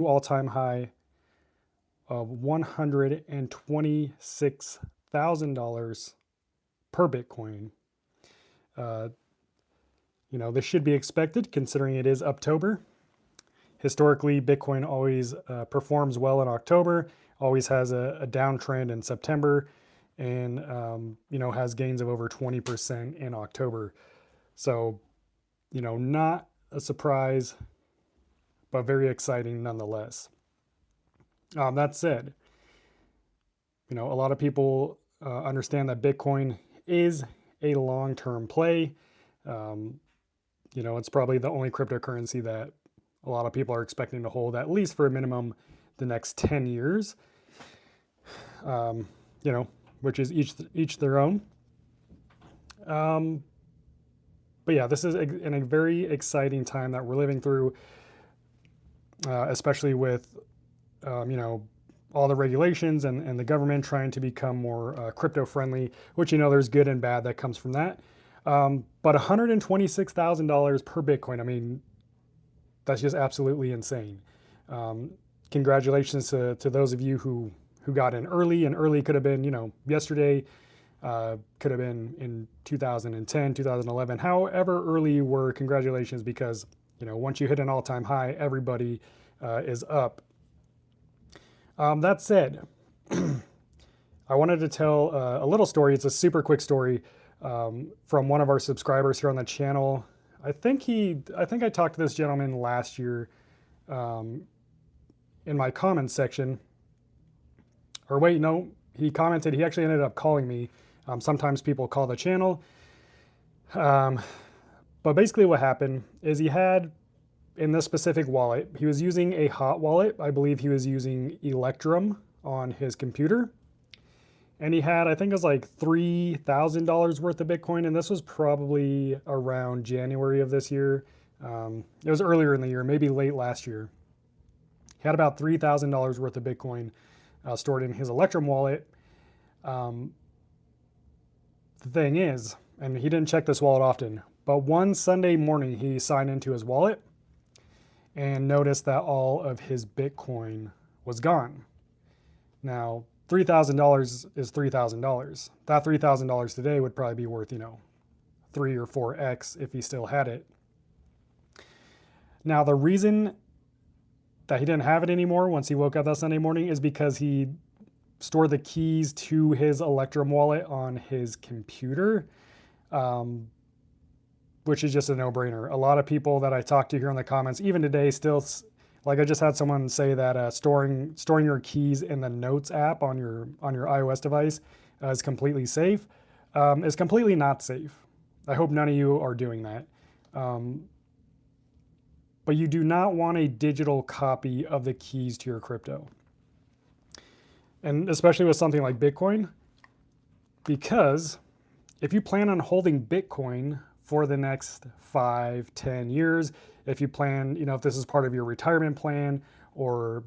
all-time high of $126,000 per Bitcoin. This should be expected considering it is October. Historically, Bitcoin always performs well in October, always has a downtrend in September, and has gains of over 20% in October. So, not a surprise, but very exciting nonetheless. That said, a lot of people understand that Bitcoin is a long-term play. It's probably the only cryptocurrency that a lot of people are expecting to hold at least for a minimum the next 10 years, which is each their own. But yeah, this is in a very exciting time that we're living through, especially with, all the regulations and the government trying to become more crypto friendly, which, there's good and bad that comes from that. But $126,000 per Bitcoin, I mean, that's just absolutely insane. Congratulations to those of you who got in early, and early could have been, yesterday, could have been in 2010, 2011, however early you were, congratulations, because, once you hit an all-time high, everybody is up. That said, I wanted to tell a little story. It's a super quick story from one of our subscribers here on the channel. I think I talked to this gentleman last year in my comments section. Or wait, no, he commented. He actually ended up calling me. Sometimes people call the channel. But basically what happened is he had, in this specific wallet, he was using a hot wallet. I believe he was using Electrum on his computer. And he had, I think it was like $3,000 worth of Bitcoin. And this was probably around January of this year. It was earlier in the year, maybe late last year. He had about $3,000 worth of Bitcoin stored in his Electrum wallet. The thing is, and he didn't check this wallet often, but one Sunday morning he signed into his wallet and noticed that all of his Bitcoin was gone. Now, $3,000 is $3,000. That $3,000 today would probably be worth, 3 or 4x if he still had it. Now, the reason that he didn't have it anymore once he woke up that Sunday morning is because he stored the keys to his Electrum wallet on his computer, which is just a no-brainer. A lot of people that I talked to here in the comments, even today, still, like I just had someone say that storing your keys in the Notes app on your iOS device is completely safe. Is completely not safe. I hope none of you are doing that. But you do not want a digital copy of the keys to your crypto. And especially with something like Bitcoin, because if you plan on holding Bitcoin for the next 5, 10 years, if you plan, if this is part of your retirement plan, or,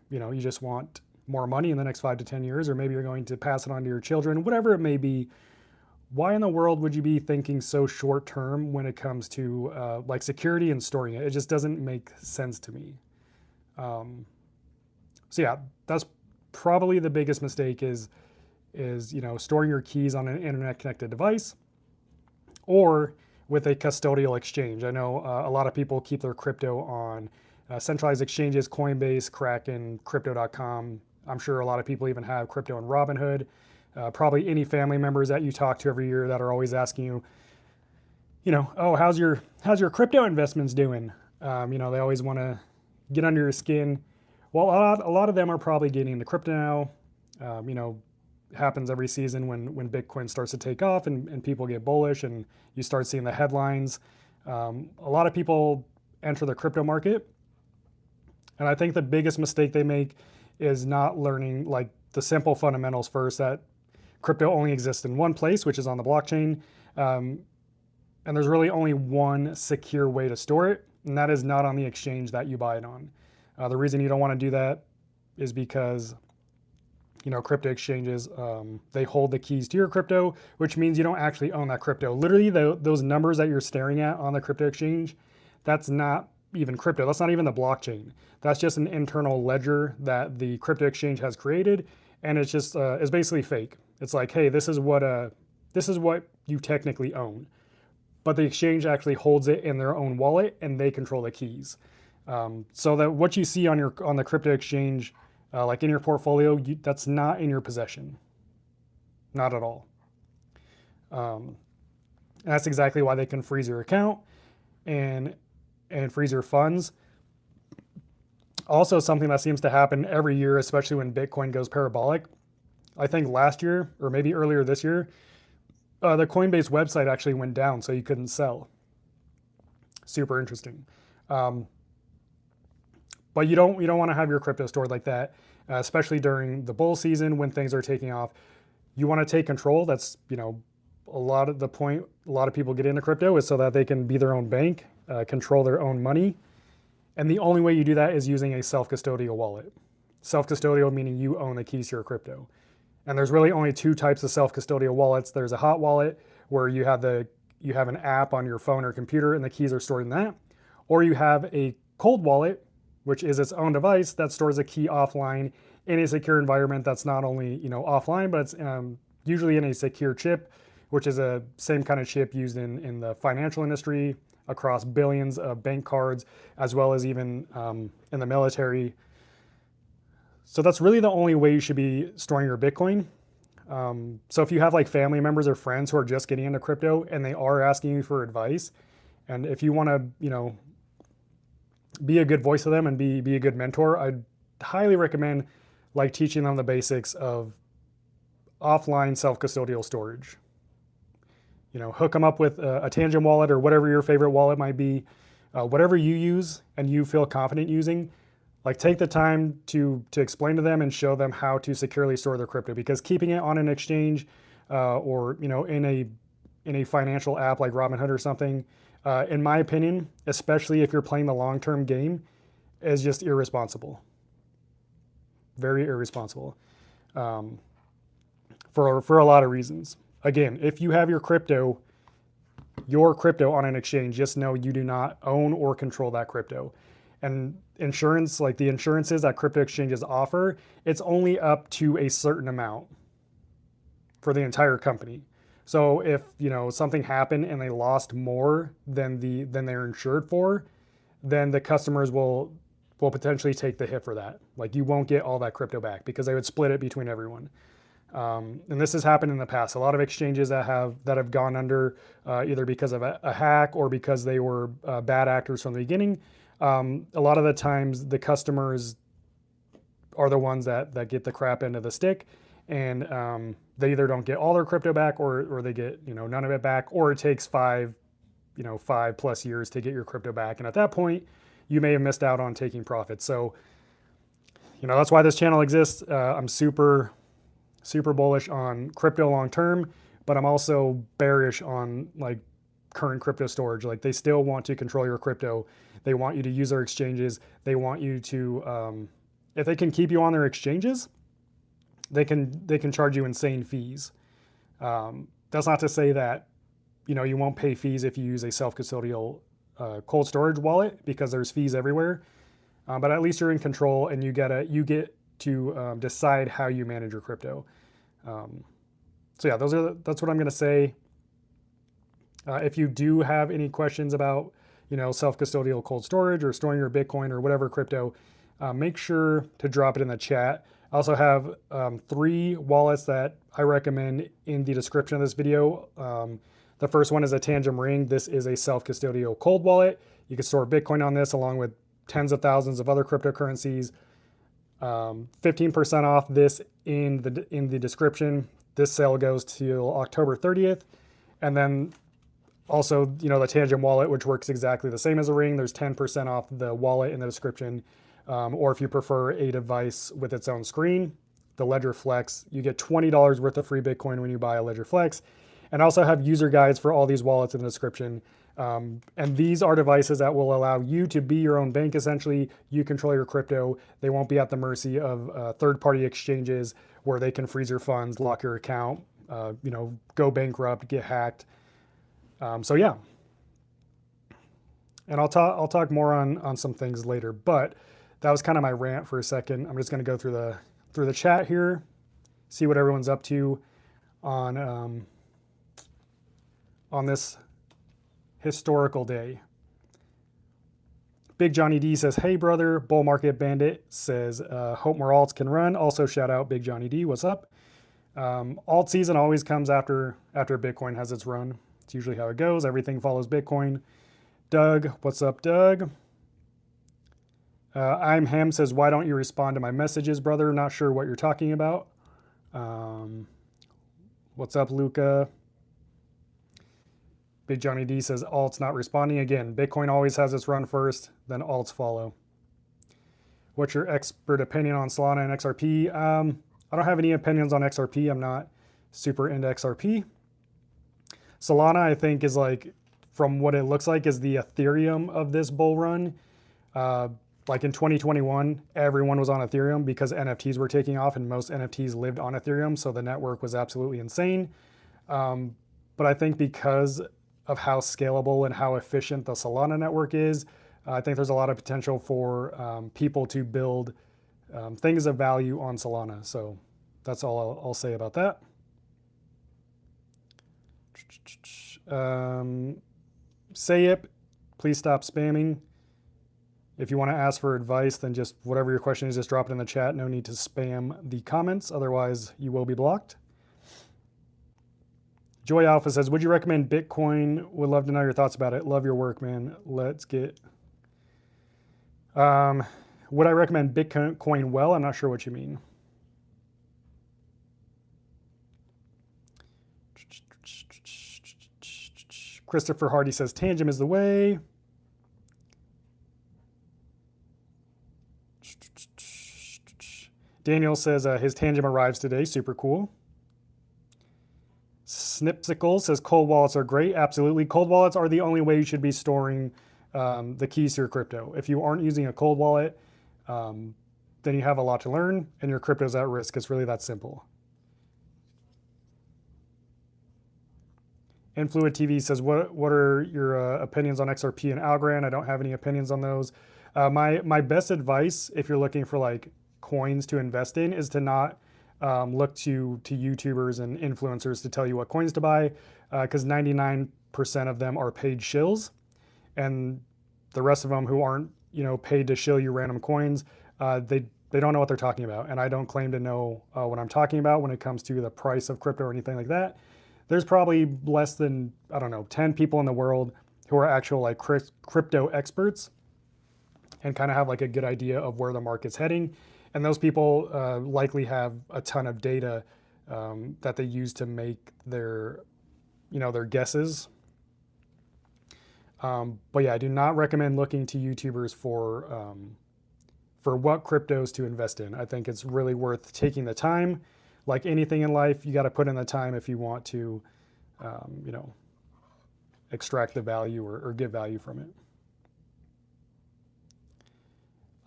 you just want more money in the next 5 to 10 years, or maybe you're going to pass it on to your children, whatever it may be, why in the world would you be thinking so short term when it comes to like security and storing it? It just doesn't make sense to me. So yeah, that's probably the biggest mistake is storing your keys on an internet connected device or with a custodial exchange. I know a lot of people keep their crypto on centralized exchanges, Coinbase, Kraken, Crypto.com. I'm sure a lot of people even have crypto in Robinhood. Probably any family members that you talk to every year that are always asking you, oh, how's your crypto investments doing? They always want to get under your skin. Well, a lot of them are probably getting into crypto now. Happens every season when Bitcoin starts to take off and people get bullish and you start seeing the headlines. A lot of people enter the crypto market. And I think the biggest mistake they make is not learning like the simple fundamentals first, that crypto only exists in one place, which is on the blockchain. And there's really only one secure way to store it, and that is not on the exchange that you buy it on. The reason you don't want to do that is because, crypto exchanges, they hold the keys to your crypto, which means you don't actually own that crypto. Literally, those numbers that you're staring at on the crypto exchange, that's not even crypto. That's not even the blockchain. That's just an internal ledger that the crypto exchange has created, and it's just it's basically fake. It's like, hey, this is what you technically own, but the exchange actually holds it in their own wallet, and they control the keys. So that what you see on the crypto exchange, like in your portfolio, that's not in your possession, not at all. And that's exactly why they can freeze your account and freeze your funds. Also, something that seems to happen every year, especially when Bitcoin goes parabolic. I think last year, or maybe earlier this year, the Coinbase website actually went down, so you couldn't sell. Super interesting. But you don't want to have your crypto stored like that, especially during the bull season when things are taking off. You want to take control. That's, a lot of the point. A lot of people get into crypto is so that they can be their own bank, control their own money. And the only way you do that is using a self-custodial wallet. Self-custodial meaning you own the keys to your crypto. And there's really only two types of self-custodial wallets. There's a hot wallet where you have an app on your phone or computer and the keys are stored in that. Or you have a cold wallet, which is its own device that stores a key offline in a secure environment that's not only offline, but it's usually in a secure chip, which is a same kind of chip used in the financial industry across billions of bank cards, as well as even in the military. So that's really the only way you should be storing your Bitcoin. So if you have like family members or friends who are just getting into crypto and they are asking you for advice, and if you want to, be a good voice to them and be a good mentor, I'd highly recommend like teaching them the basics of offline self-custodial storage. Hook them up with a Tangent wallet or whatever your favorite wallet might be, whatever you use and you feel confident using. Like take the time to explain to them and show them how to securely store their crypto, because keeping it on an exchange or in a financial app like Robinhood or something, in my opinion, especially if you're playing the long-term game, is just irresponsible. Very irresponsible for a lot of reasons. Again, if you have your crypto on an exchange, just know you do not own or control that crypto. And insurance, like the insurances that crypto exchanges offer, it's only up to a certain amount for the entire company. So if something happened and they lost more than they're insured for, then the customers will potentially take the hit for that. Like you won't get all that crypto back because they would split it between everyone. And this has happened in the past. A lot of exchanges that have gone under either because of a hack or because they were bad actors from the beginning. A lot of the times the customers are the ones that get the crap end of the stick, and they either don't get all their crypto back or they get none of it back, or it takes 5+ years to get your crypto back. And at that point, you may have missed out on taking profits. So that's why this channel exists. I'm super bullish on crypto long term, but I'm also bearish on like current crypto storage. Like they still want to control your crypto. They want you to use their exchanges. They want you to, if they can keep you on their exchanges, they can charge you insane fees. That's not to say that you won't pay fees if you use a self-custodial cold storage wallet, because there's fees everywhere. But at least you're in control and you get to decide how you manage your crypto. So yeah, that's what I'm going to say. If you do have any questions about self-custodial cold storage or storing your Bitcoin or whatever crypto, make sure to drop it in the chat. I also have 3 wallets that I recommend in the description of this video. The first one is a Tangent Ring. This is a self-custodial cold wallet. You can store Bitcoin on this along with tens of thousands of other cryptocurrencies. 15% off this in the description. This sale goes till October 30th. And then also, the Tangent wallet, which works exactly the same as a Ring. There's 10% off the wallet in the description. Or if you prefer a device with its own screen, the Ledger Flex, you get $20 worth of free Bitcoin when you buy a Ledger Flex. And I also have user guides for all these wallets in the description. And these are devices that will allow you to be your own bank, essentially. You control your crypto. They won't be at the mercy of third-party exchanges where they can freeze your funds, lock your account, go bankrupt, get hacked. So yeah. And I'll talk more on some things later, but that was kind of my rant for a second. I'm just going to go through the chat here, see what everyone's up to on this historical day. Big Johnny D says, "Hey brother." Bull Market Bandit says, "Hope more alts can run." Also shout out Big Johnny D. What's up? Alt season always comes after Bitcoin has its run. It's usually how it goes. Everything follows Bitcoin. Doug, what's up, Doug? I'm Ham says, "Why don't you respond to my messages, brother?" Not sure what you're talking about. What's up, Luca? Big Johnny D says, "Alt's not responding." Again, Bitcoin always has its run first, then alts follow. What's your expert opinion on Solana and XRP? I don't have any opinions on XRP. I'm not super into XRP. Solana, I think, is like, from what it looks like, is the Ethereum of this bull run. Like in 2021, everyone was on Ethereum because NFTs were taking off and most NFTs lived on Ethereum. So the network was absolutely insane. But I think because of how scalable and how efficient the Solana network is, I think there's a lot of potential for people to build things of value on Solana. So that's all I'll say about that. Sayip, please stop spamming. If you want to ask for advice, then just whatever your question is, just drop it in the chat. No need to spam the comments. Otherwise, you will be blocked. Joy Alpha says, "Would you recommend Bitcoin? Would love to know your thoughts about it. Love your work, man." Let's get... would I recommend Bitcoin? Well, I'm not sure what you mean. Christopher Hardy says, "Tangem is the way." Daniel says his Tangem arrives today. Super cool. Snipsicle says, "Cold wallets are great." Absolutely. Cold wallets are the only way you should be storing the keys to your crypto. If you aren't using a cold wallet, then you have a lot to learn and your crypto's at risk. It's really that simple. Influid TV says, what are your opinions on XRP and Algorand? I don't have any opinions on those. My best advice, if you're looking for like coins to invest in, is to not look to YouTubers and influencers to tell you what coins to buy, because 99% of them are paid shills, and the rest of them who aren't, paid to shill you random coins, they don't know what they're talking about. And I don't claim to know what I'm talking about when it comes to the price of crypto or anything like that. There's probably less than, 10 people in the world who are actual like crypto experts and kind of have like a good idea of where the market's heading. And those people likely have a ton of data that they use to make their guesses. But yeah, I do not recommend looking to YouTubers for what cryptos to invest in. I think it's really worth taking the time. Like anything in life, you got to put in the time if you want to, extract the value or get value from it.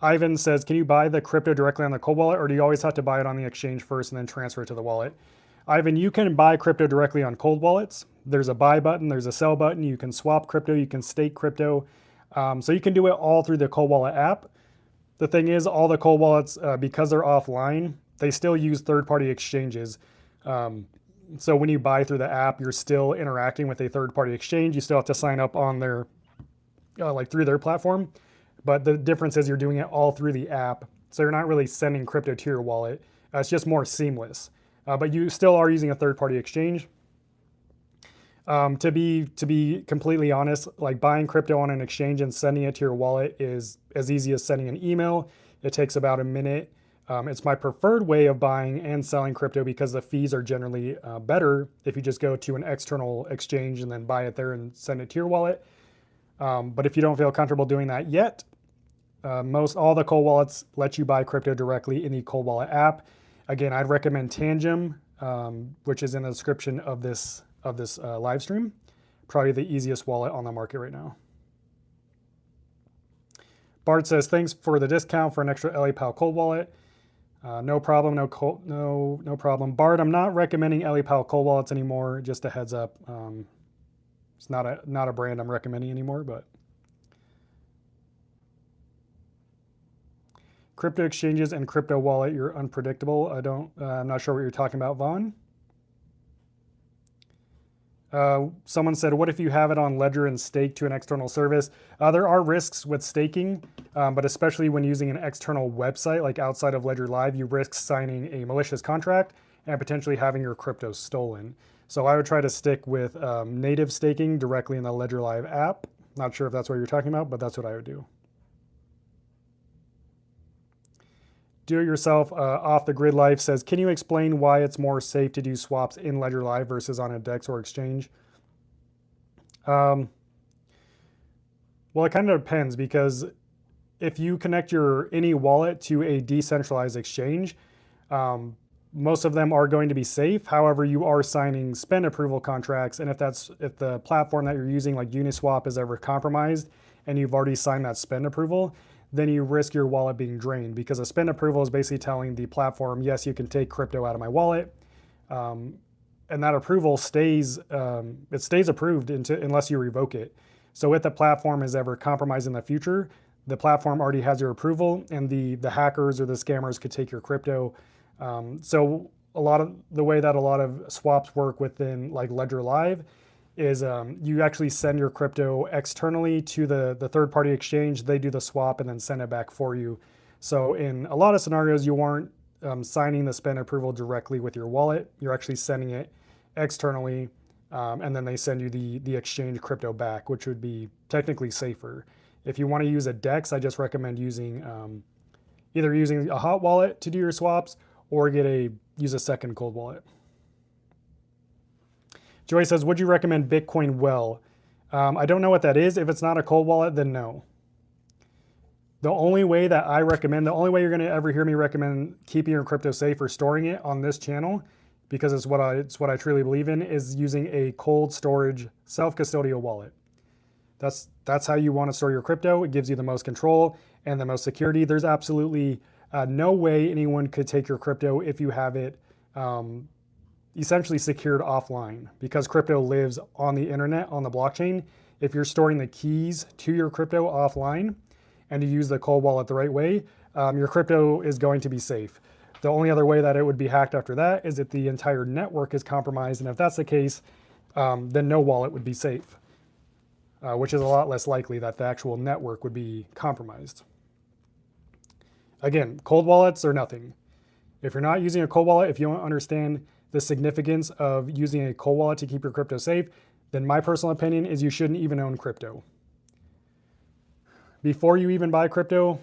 Ivan says, "Can you buy the crypto directly on the cold wallet, or do you always have to buy it on the exchange first and then transfer it to the wallet?" Ivan, you can buy crypto directly on cold wallets. There's a buy button, there's a sell button. You can swap crypto, you can stake crypto. So you can do it all through the cold wallet app. The thing is, all the cold wallets, because they're offline, they still use third-party exchanges. So when you buy through the app, you're still interacting with a third-party exchange. You still have to sign up on their, through their platform. But the difference is you're doing it all through the app. So you're not really sending crypto to your wallet. It's just more seamless. But you still are using a third-party exchange. To be completely honest, like buying crypto on an exchange and sending it to your wallet is as easy as sending an email. It takes about a minute. It's my preferred way of buying and selling crypto because the fees are generally better if you just go to an external exchange and then buy it there and send it to your wallet. But if you don't feel comfortable doing that yet, all the cold wallets let you buy crypto directly in the cold wallet app. Again, I'd recommend Tangem, which is in the description of this live stream. Probably the easiest wallet on the market right now. Bart says, "Thanks for the discount for an extra LAPal cold wallet." No problem, no problem. Bart, I'm not recommending LAPal cold wallets anymore. Just a heads up. It's not a brand I'm recommending anymore, but Crypto exchanges and crypto wallet, you're unpredictable. I'm not sure what you're talking about, Vaughn. Someone said, what if you have it on Ledger and stake to an external service? There are risks with staking, but especially when using an external website like outside of Ledger Live, you risk signing a malicious contract and potentially having your crypto stolen. So I would try to stick with native staking directly in the Ledger Live app. Not sure if that's what you're talking about, but that's what I would do. Do It Yourself Off the Grid Life says, can you explain why it's more safe to do swaps in Ledger Live versus on a DEX or exchange? Well, it kind of depends, because if you connect your any wallet to a decentralized exchange, most of them are going to be safe. However, you are signing spend approval contracts, and if the platform that you're using like Uniswap is ever compromised and you've already signed that spend approval, then you risk your wallet being drained, because a spend approval is basically telling the platform, yes, you can take crypto out of my wallet. And that approval stays approved unless you revoke it. So if the platform is ever compromised in the future, the platform already has your approval, and the hackers or the scammers could take your crypto. So a lot of the way that a lot of swaps work within like Ledger Live is you actually send your crypto externally to the third-party exchange. They do the swap and then send it back for you. So in a lot of scenarios, you aren't signing the spend approval directly with your wallet. You're actually sending it externally, and then they send you the exchange crypto back, which would be technically safer. If you want to use a DEX, I just recommend using either using a hot wallet to do your swaps or use a second cold wallet. Joy says, would you recommend Bitcoin Well? I don't know what that is. If it's not a cold wallet, then no. The only way you're going to ever hear me recommend keeping your crypto safe or storing it on this channel, because it's what I truly believe in, is using a cold storage self-custodial wallet. That's how you want to store your crypto. It gives you the most control and the most security. There's absolutely no way anyone could take your crypto if you have it essentially secured offline, because crypto lives on the internet, on the blockchain. If you're storing the keys to your crypto offline and you use the cold wallet the right way, your crypto is going to be safe. The only other way that it would be hacked after that is if the entire network is compromised. And if that's the case, then no wallet would be safe, which is a lot less likely that the actual network would be compromised. Again, cold wallets are nothing. If you're not using a cold wallet, if you don't understand the significance of using a cold wallet to keep your crypto safe, then my personal opinion is you shouldn't even own crypto. Before you even buy crypto,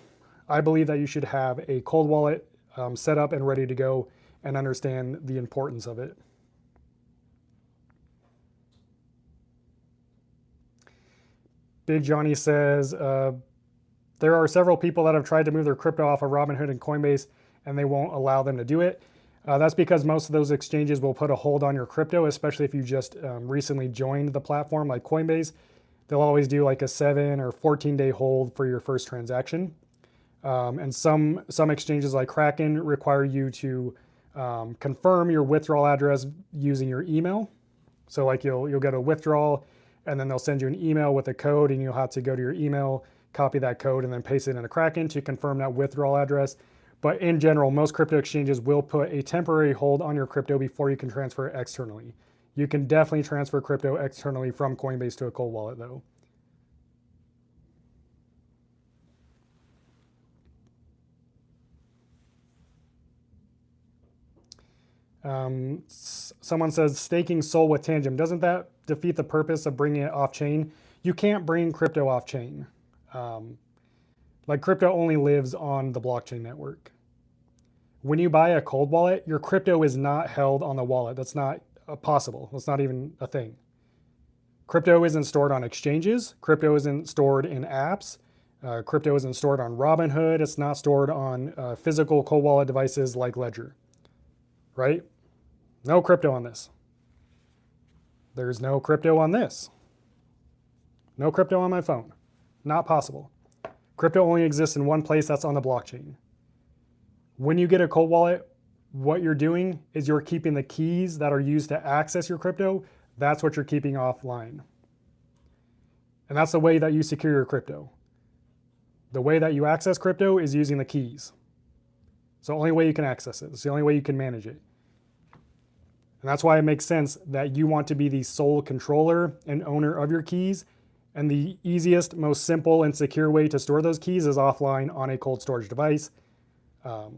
I believe that you should have a cold wallet set up and ready to go and understand the importance of it. Big Johnny says, there are several people that have tried to move their crypto off of Robinhood and Coinbase, and they won't allow them to do it. That's because most of those exchanges will put a hold on your crypto, especially if you just recently joined the platform like Coinbase. They'll always do like a 7 or 14-day hold for your first transaction. And some exchanges like Kraken require you to confirm your withdrawal address using your email. So like you'll get a withdrawal, and then they'll send you an email with a code, and you'll have to go to your email, copy that code, and then paste it in a Kraken to confirm that withdrawal address. But in general, most crypto exchanges will put a temporary hold on your crypto before you can transfer it externally. You can definitely transfer crypto externally from Coinbase to a cold wallet though. Someone says, staking SOL with Tangem, doesn't that defeat the purpose of bringing it off-chain? You can't bring crypto off-chain. Like crypto only lives on the blockchain network. When you buy a cold wallet, your crypto is not held on the wallet. That's not possible. That's not even a thing. Crypto isn't stored on exchanges. Crypto isn't stored in apps. Crypto isn't stored on Robinhood. It's not stored on physical cold wallet devices like Ledger, right? No crypto on this. There's no crypto on this. No crypto on my phone. Not possible. Crypto only exists in one place, that's on the blockchain. When you get a cold wallet, what you're doing is you're keeping the keys that are used to access your crypto. That's what you're keeping offline. And that's the way that you secure your crypto. The way that you access crypto is using the keys. It's the only way you can access it. It's the only way you can manage it. And that's why it makes sense that you want to be the sole controller and owner of your keys. And the easiest, most simple, and secure way to store those keys is offline on a cold storage device. Yeah.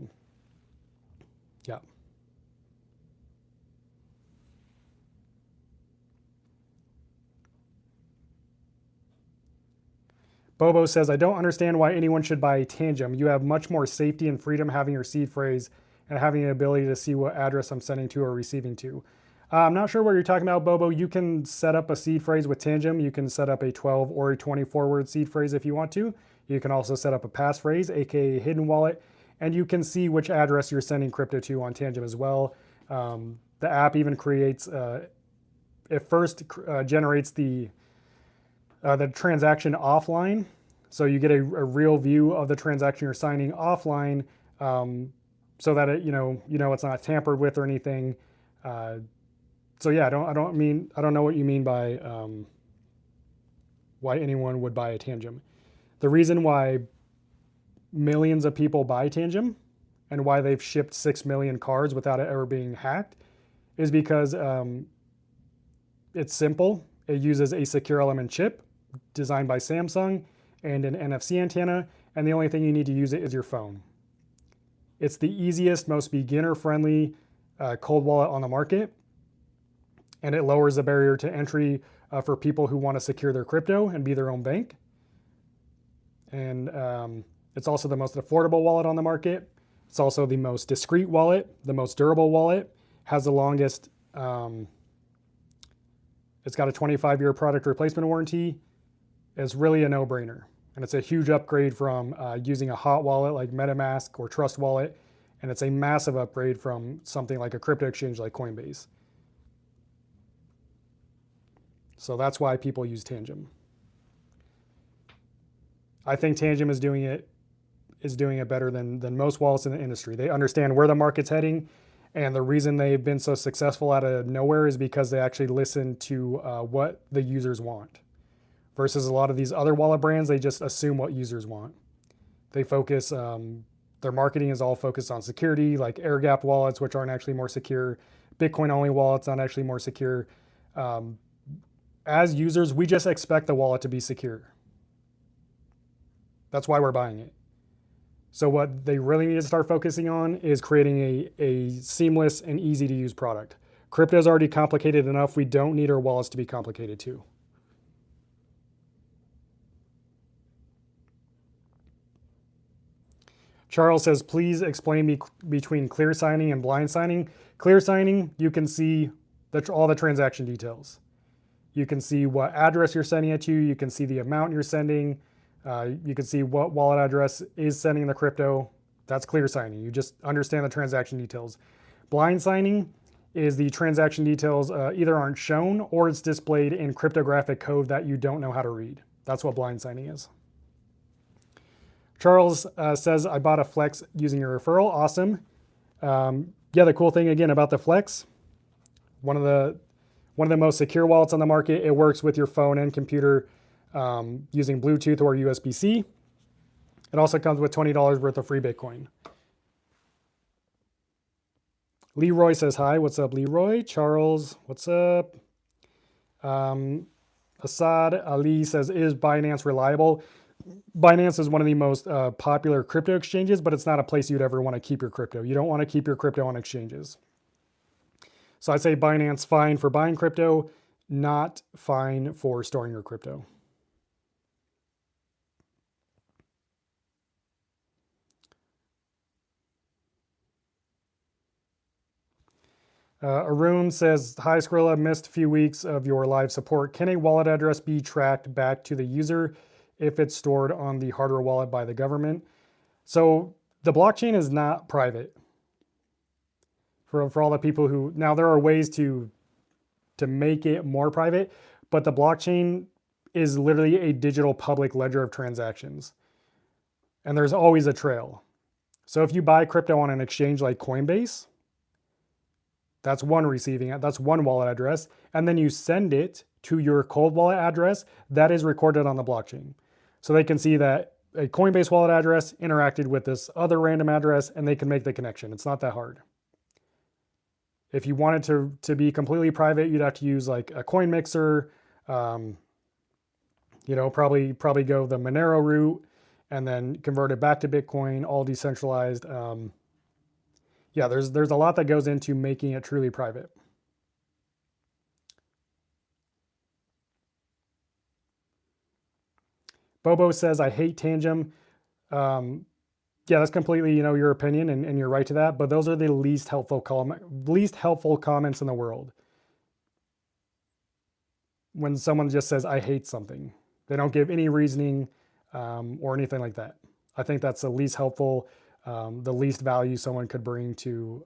Bobo says, I don't understand why anyone should buy Tangem. You have much more safety and freedom having your seed phrase and having the ability to see what address I'm sending to or receiving to. I'm not sure what you're talking about, Bobo. You can set up a seed phrase with Tangem. You can set up a 12 or a 24 word seed phrase if you want to. You can also set up a passphrase, aka hidden wallet, and you can see which address you're sending crypto to on Tangem as well. The app even creates, it first generates the transaction offline. So you get a real view of the transaction you're signing offline, so that it, you know it's not tampered with or anything. So yeah, I don't know what you mean by why anyone would buy a Tangem. The reason why millions of people buy Tangem and why they've shipped 6 million cards without it ever being hacked is because it's simple. It uses a secure element chip designed by Samsung and an NFC antenna, and the only thing you need to use it is your phone. It's the easiest, most beginner-friendly cold wallet on the market, and it lowers the barrier to entry for people who want to secure their crypto and be their own bank. And it's also the most affordable wallet on the market. It's also the most discreet wallet, the most durable wallet, has the longest, it's got a 25-year product replacement warranty. It's really a no-brainer. And it's a huge upgrade from using a hot wallet like MetaMask or Trust Wallet. And it's a massive upgrade from something like a crypto exchange like Coinbase. So that's why people use Tangem. I think Tangem is doing it better than most wallets in the industry. They understand where the market's heading, and the reason they've been so successful out of nowhere is because they actually listen to what the users want. Versus a lot of these other wallet brands, they just assume what users want. They focus, their marketing is all focused on security, like air-gapped wallets, which aren't actually more secure. Bitcoin-only wallets not actually more secure. As users, we just expect the wallet to be secure. That's why we're buying it. So what they really need to start focusing on is creating a seamless and easy to use product. Crypto is already complicated enough. We don't need our wallets to be complicated too. Charles says, please explain between clear signing and blind signing. Clear signing, you can see all the transaction details. You can see what address you're sending it to. You can see the amount you're sending. You can see what wallet address is sending the crypto. That's clear signing. You just understand the transaction details. Blind signing is the transaction details either aren't shown or it's displayed in cryptographic code that you don't know how to read. That's what blind signing is. Charles says, I bought a Flex using your referral. Awesome. Yeah, the cool thing again about the Flex, one of the most secure wallets on the market. It works with your phone and computer using Bluetooth or USB-C. It also comes with $20 worth of free Bitcoin. Leroy says, hi, what's up, Leroy? Charles, what's up? Assad Ali says, is Binance reliable? Binance is one of the most popular crypto exchanges, but it's not a place you'd ever want to keep your crypto. You don't want to keep your crypto on exchanges. So I'd say Binance fine for buying crypto, not fine for storing your crypto. Arun says, hi Skrilla, missed a few weeks of your live support. Can a wallet address be tracked back to the user if it's stored on the hardware wallet by the government? So the blockchain is not private. For all the people who, now there are ways to make it more private, but the blockchain is literally a digital public ledger of transactions. And there's always a trail. So if you buy crypto on an exchange like Coinbase, that's one wallet address, and then you send it to your cold wallet address that is recorded on the blockchain. So they can see that a Coinbase wallet address interacted with this other random address, and they can make the connection. It's not that hard. If you wanted to be completely private, you'd have to use like a coin mixer, probably go the Monero route and then convert it back to Bitcoin, all decentralized. There's a lot that goes into making it truly private. Bobo says, I hate Tangem. That's completely, your opinion, and you're right to that, but those are the least helpful comments in the world. When someone just says, I hate something, they don't give any reasoning or anything like that. I think that's the least helpful, the least value someone could bring to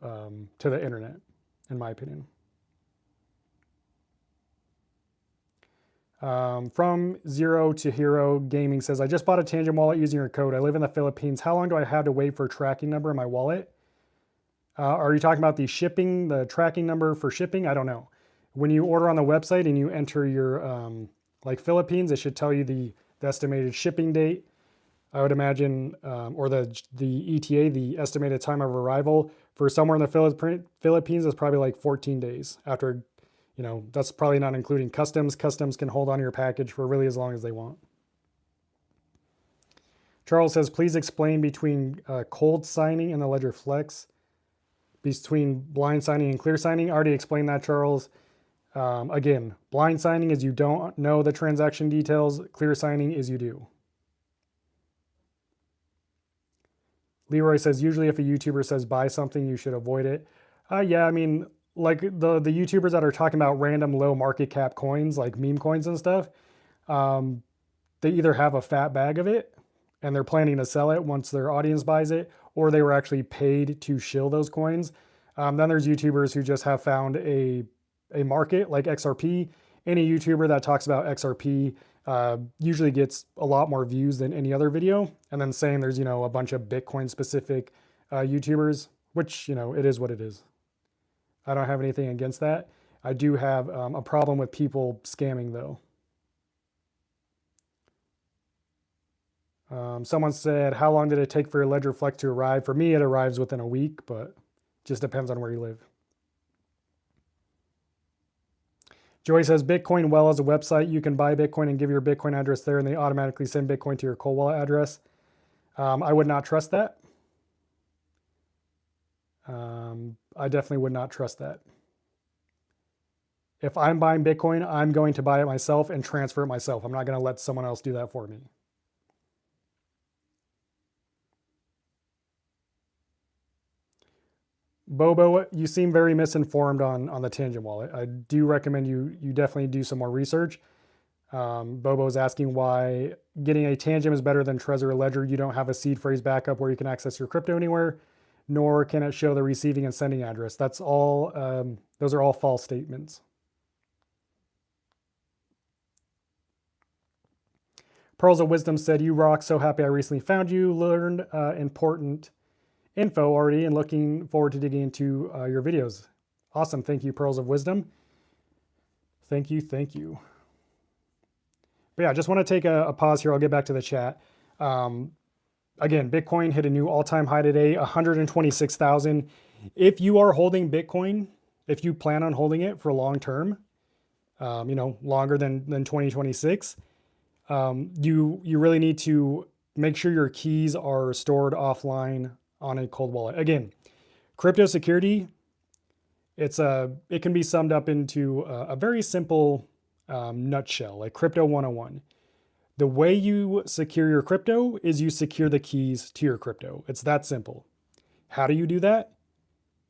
the internet, in my opinion. From Zero to Hero Gaming says, I just bought a Tangem wallet using your code. I live in the Philippines. How long do I have to wait for a tracking number in my wallet? Are you talking about the tracking number for shipping? I don't know. When you order on the website and you enter your like Philippines, it should tell you the estimated shipping date, I would imagine, or the ETA, the estimated time of arrival. For somewhere in the Philippines, it's probably like 14 days after. That's probably not including customs. Customs can hold on to your package for really as long as they want. Charles says, please explain between cold signing and the Ledger Flex, between blind signing and clear signing. I already explained that, Charles. Again, blind signing is you don't know the transaction details. Clear signing is you do. Leroy says, usually if a YouTuber says buy something, you should avoid it. Like the YouTubers that are talking about random low market cap coins, like meme coins and stuff, they either have a fat bag of it and they're planning to sell it once their audience buys it, or they were actually paid to shill those coins. Then there's YouTubers who just have found a market like XRP. Any YouTuber that talks about XRP usually gets a lot more views than any other video. And then saying there's, a bunch of Bitcoin specific YouTubers, which, it is what it is. I don't have anything against that. I do have a problem with people scamming, though. Someone said, how long did it take for your Ledger Flex to arrive? For me, it arrives within a week, but just depends on where you live. Joey says, Bitcoin Well is a website. You can buy Bitcoin and give your Bitcoin address there, and they automatically send Bitcoin to your cold wallet address. I would not trust that. I definitely would not trust that. If I'm buying Bitcoin, I'm going to buy it myself and transfer it myself. I'm not going to let someone else do that for me. Bobo, you seem very misinformed on the Tangem wallet. I do recommend you definitely do some more research. Bobo is asking why getting a Tangem is better than Trezor or Ledger. You don't have a seed phrase backup where you can access your crypto anywhere, nor can it show the receiving and sending address. That's all, those are all false statements. Pearls of Wisdom said, you rock, so happy I recently found you, learned important info already, and looking forward to digging into your videos. Awesome, thank you, Pearls of Wisdom. Thank you. But yeah, I just want to take a pause here. I'll get back to the chat. Again, Bitcoin hit a new all-time high today, 126,000. If you are holding Bitcoin, if you plan on holding it for long term, longer than 2026, you really need to make sure your keys are stored offline on a cold wallet. Again, crypto security, it can be summed up into a very simple nutshell, like Crypto 101. The way you secure your crypto is you secure the keys to your crypto. It's that simple. How do you do that?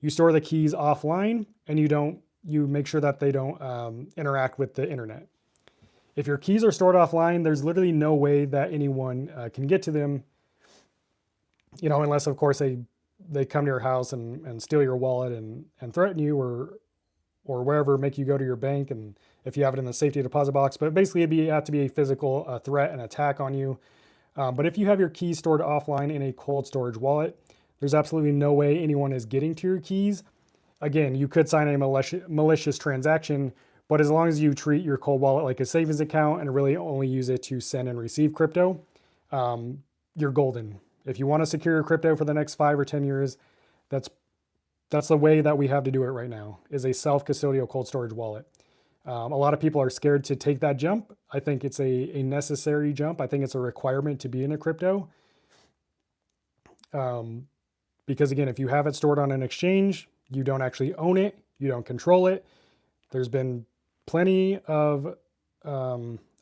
You store the keys offline, and you make sure that they don't interact with the internet. If your keys are stored offline, there's literally no way that anyone can get to them, unless of course they come to your house and steal your wallet and threaten you or wherever, make you go to your bank, and if you have it in the safety deposit box. But basically it'd have to be a physical threat and attack on you. But if you have your keys stored offline in a cold storage wallet, there's absolutely no way anyone is getting to your keys. Again, you could sign a malicious transaction, but as long as you treat your cold wallet like a savings account and really only use it to send and receive crypto, you're golden. If you want to secure your crypto for the next 5 or 10 years, that's the way that we have to do it right now, is a self-custodial cold storage wallet. A lot of people are scared to take that jump. I think it's a necessary jump. I think it's a requirement to be in a crypto. Because again, if you have it stored on an exchange, you don't actually own it, you don't control it. There's been plenty of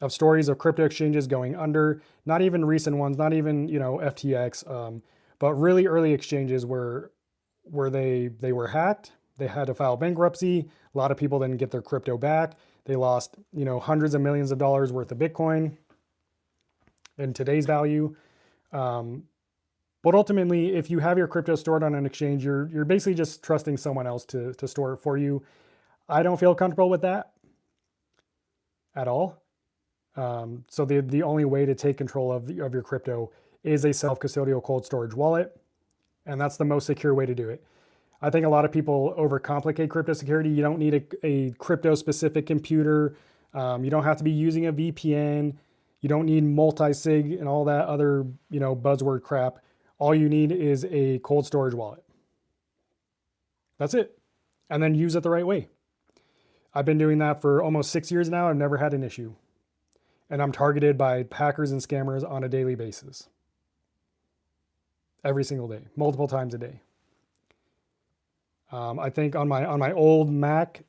stories of crypto exchanges going under, not even recent ones, not even, FTX, but really early exchanges where they were hacked. They had to file bankruptcy. A lot of people didn't get their crypto back. They lost, hundreds of millions of dollars worth of Bitcoin in today's value. But ultimately, if you have your crypto stored on an exchange, you're basically just trusting someone else to store it for you. I don't feel comfortable with that at all. So the only way to take control of your crypto is a self-custodial cold storage wallet. And that's the most secure way to do it. I think a lot of people overcomplicate crypto security. You don't need a crypto-specific computer. You don't have to be using a VPN. You don't need multi-sig and all that other, buzzword crap. All you need is a cold storage wallet. That's it. And then use it the right way. I've been doing that for almost 6 years now. I've never had an issue. And I'm targeted by hackers and scammers on a daily basis. Every single day, multiple times a day. I think on my old Mac,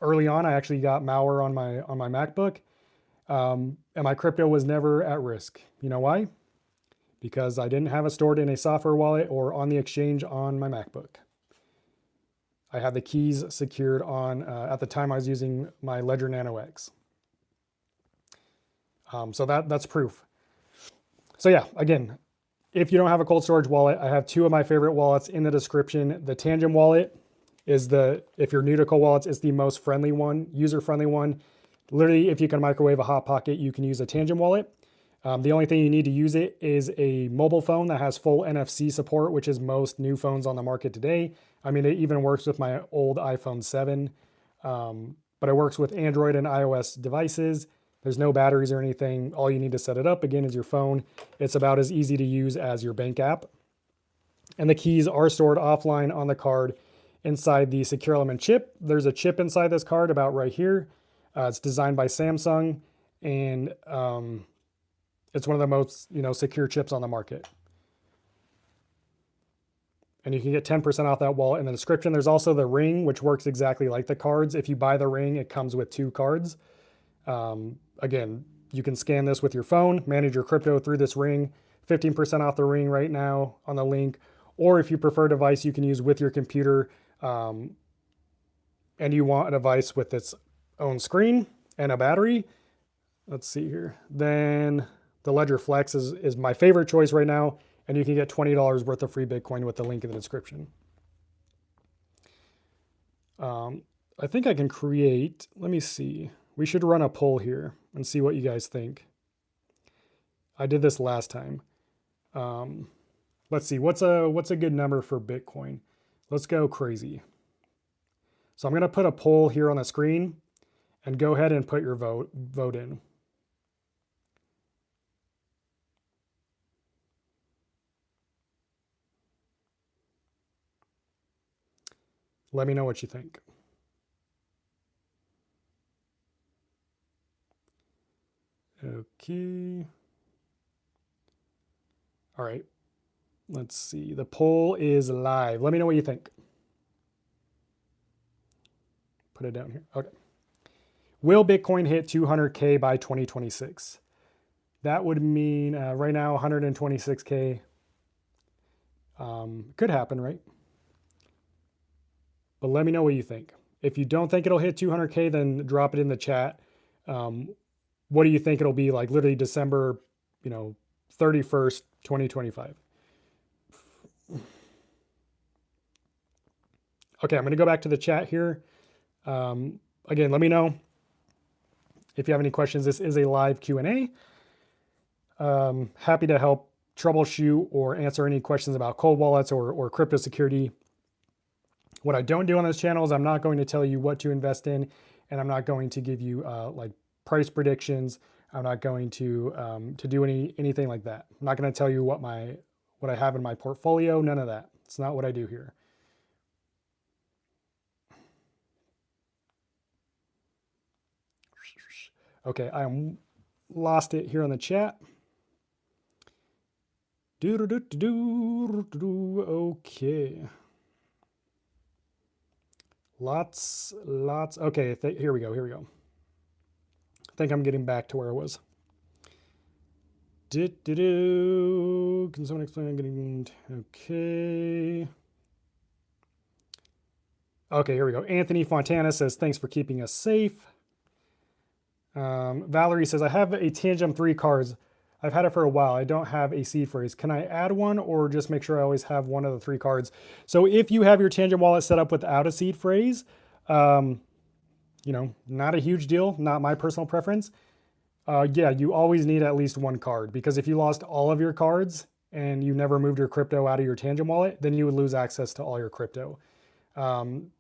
early on, I actually got malware on my MacBook, and my crypto was never at risk. You know why? Because I didn't have it stored in a software wallet or on the exchange on my MacBook. I had the keys secured on, at the time I was using my Ledger Nano X. So that's proof. So yeah, again, if you don't have a cold storage wallet, I have 2 of my favorite wallets in the description. The Tangem wallet is if you're new to cold wallets, it's the most friendly one, user-friendly one. Literally, if you can microwave a Hot Pocket, you can use a Tangem wallet. The only thing you need to use it is a mobile phone that has full NFC support, which is most new phones on the market today. I mean, it even works with my old iPhone 7, but it works with Android and iOS devices. There's no batteries or anything. All you need to set it up, again, is your phone. It's about as easy to use as your bank app. And the keys are stored offline on the card inside the Secure Element chip. There's a chip inside this card about right here. It's designed by Samsung, and it's one of the most secure chips on the market. And you can get 10% off that wallet in the description. There's also the ring, which works exactly like the cards. If you buy the ring, it comes with 2 cards. Again, you can scan this with your phone, manage your crypto through this ring, 15% off the ring right now on the link. Or if you prefer a device you can use with your computer, and you want a device with its own screen and a battery, let's see here, then the Ledger Flex is my favorite choice right now, and you can get $20 worth of free Bitcoin with the link in the description. I think I can create, let me see. We should run a poll here and see what you guys think. I did this last time. Let's see, what's a good number for Bitcoin? Let's go crazy. So I'm going to put a poll here on the screen, and go ahead and put your vote in. Let me know what you think. Okay. All right. Let's see. The poll is live. Let me know what you think. Put it down here. Okay. Will Bitcoin hit 200K by 2026? That would mean right now 126K. Could happen, right? But let me know what you think. If you don't think it'll hit 200K, then drop it in the chat. What do you think it'll be like literally December, 31st, 2025? Okay, I'm going to go back to the chat here. Again, let me know if you have any questions. This is a live Q&A. Happy to help troubleshoot or answer any questions about cold wallets or crypto security. What I don't do on this channel is I'm not going to tell you what to invest in, and I'm not going to give you like price predictions I'm not going to do anything like that. I'm not going to tell you what I have in my portfolio. None of that. It's not what I do here. Okay, I lost it here on the chat. Okay. Lots. Okay, here we go. I think I'm getting back to where I was. Can someone explain? I'm getting okay. Okay, here we go. Anthony Fontana says, thanks for keeping us safe. Valerie says, I have a Tangem 3 cards. I've had it for a while. I don't have a seed phrase. Can I add one or just make sure I always have one of the 3 cards? So if you have your Tangem wallet set up without a seed phrase, not a huge deal, not my personal preference. Yeah, you always need at least 1 card, because if you lost all of your cards and you never moved your crypto out of your Tangem wallet, then you would lose access to all your crypto.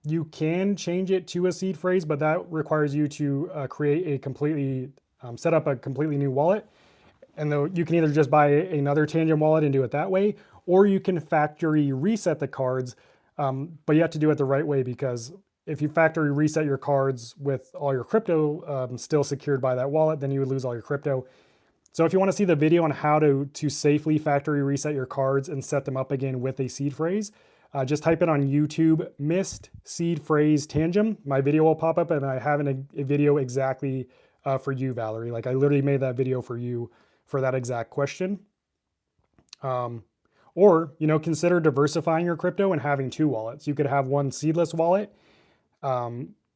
You can change it to a seed phrase, but that requires you to set up a completely new wallet. And though you can either just buy another Tangem wallet and do it that way, or you can factory reset the cards, but you have to do it the right way, because if you factory reset your cards with all your crypto still secured by that wallet, then you would lose all your crypto. So if you want to see the video on how to safely factory reset your cards and set them up again with a seed phrase, just type it on YouTube, missed seed phrase Tangem. My video will pop up, and I have a video exactly for you, Valerie. Like, I literally made that video for you for that exact question. Or, consider diversifying your crypto and having 2 wallets. You could have one seedless wallet,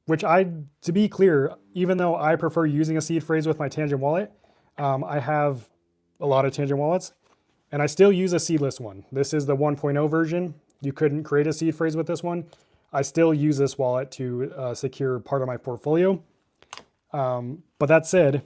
which to be clear, even though I prefer using a seed phrase with my Tangem wallet, I have a lot of Tangem wallets, and I still use a seedless one. This is the 1.0 version. You couldn't create a seed phrase with this one. I still use this wallet to secure part of my portfolio. But that said,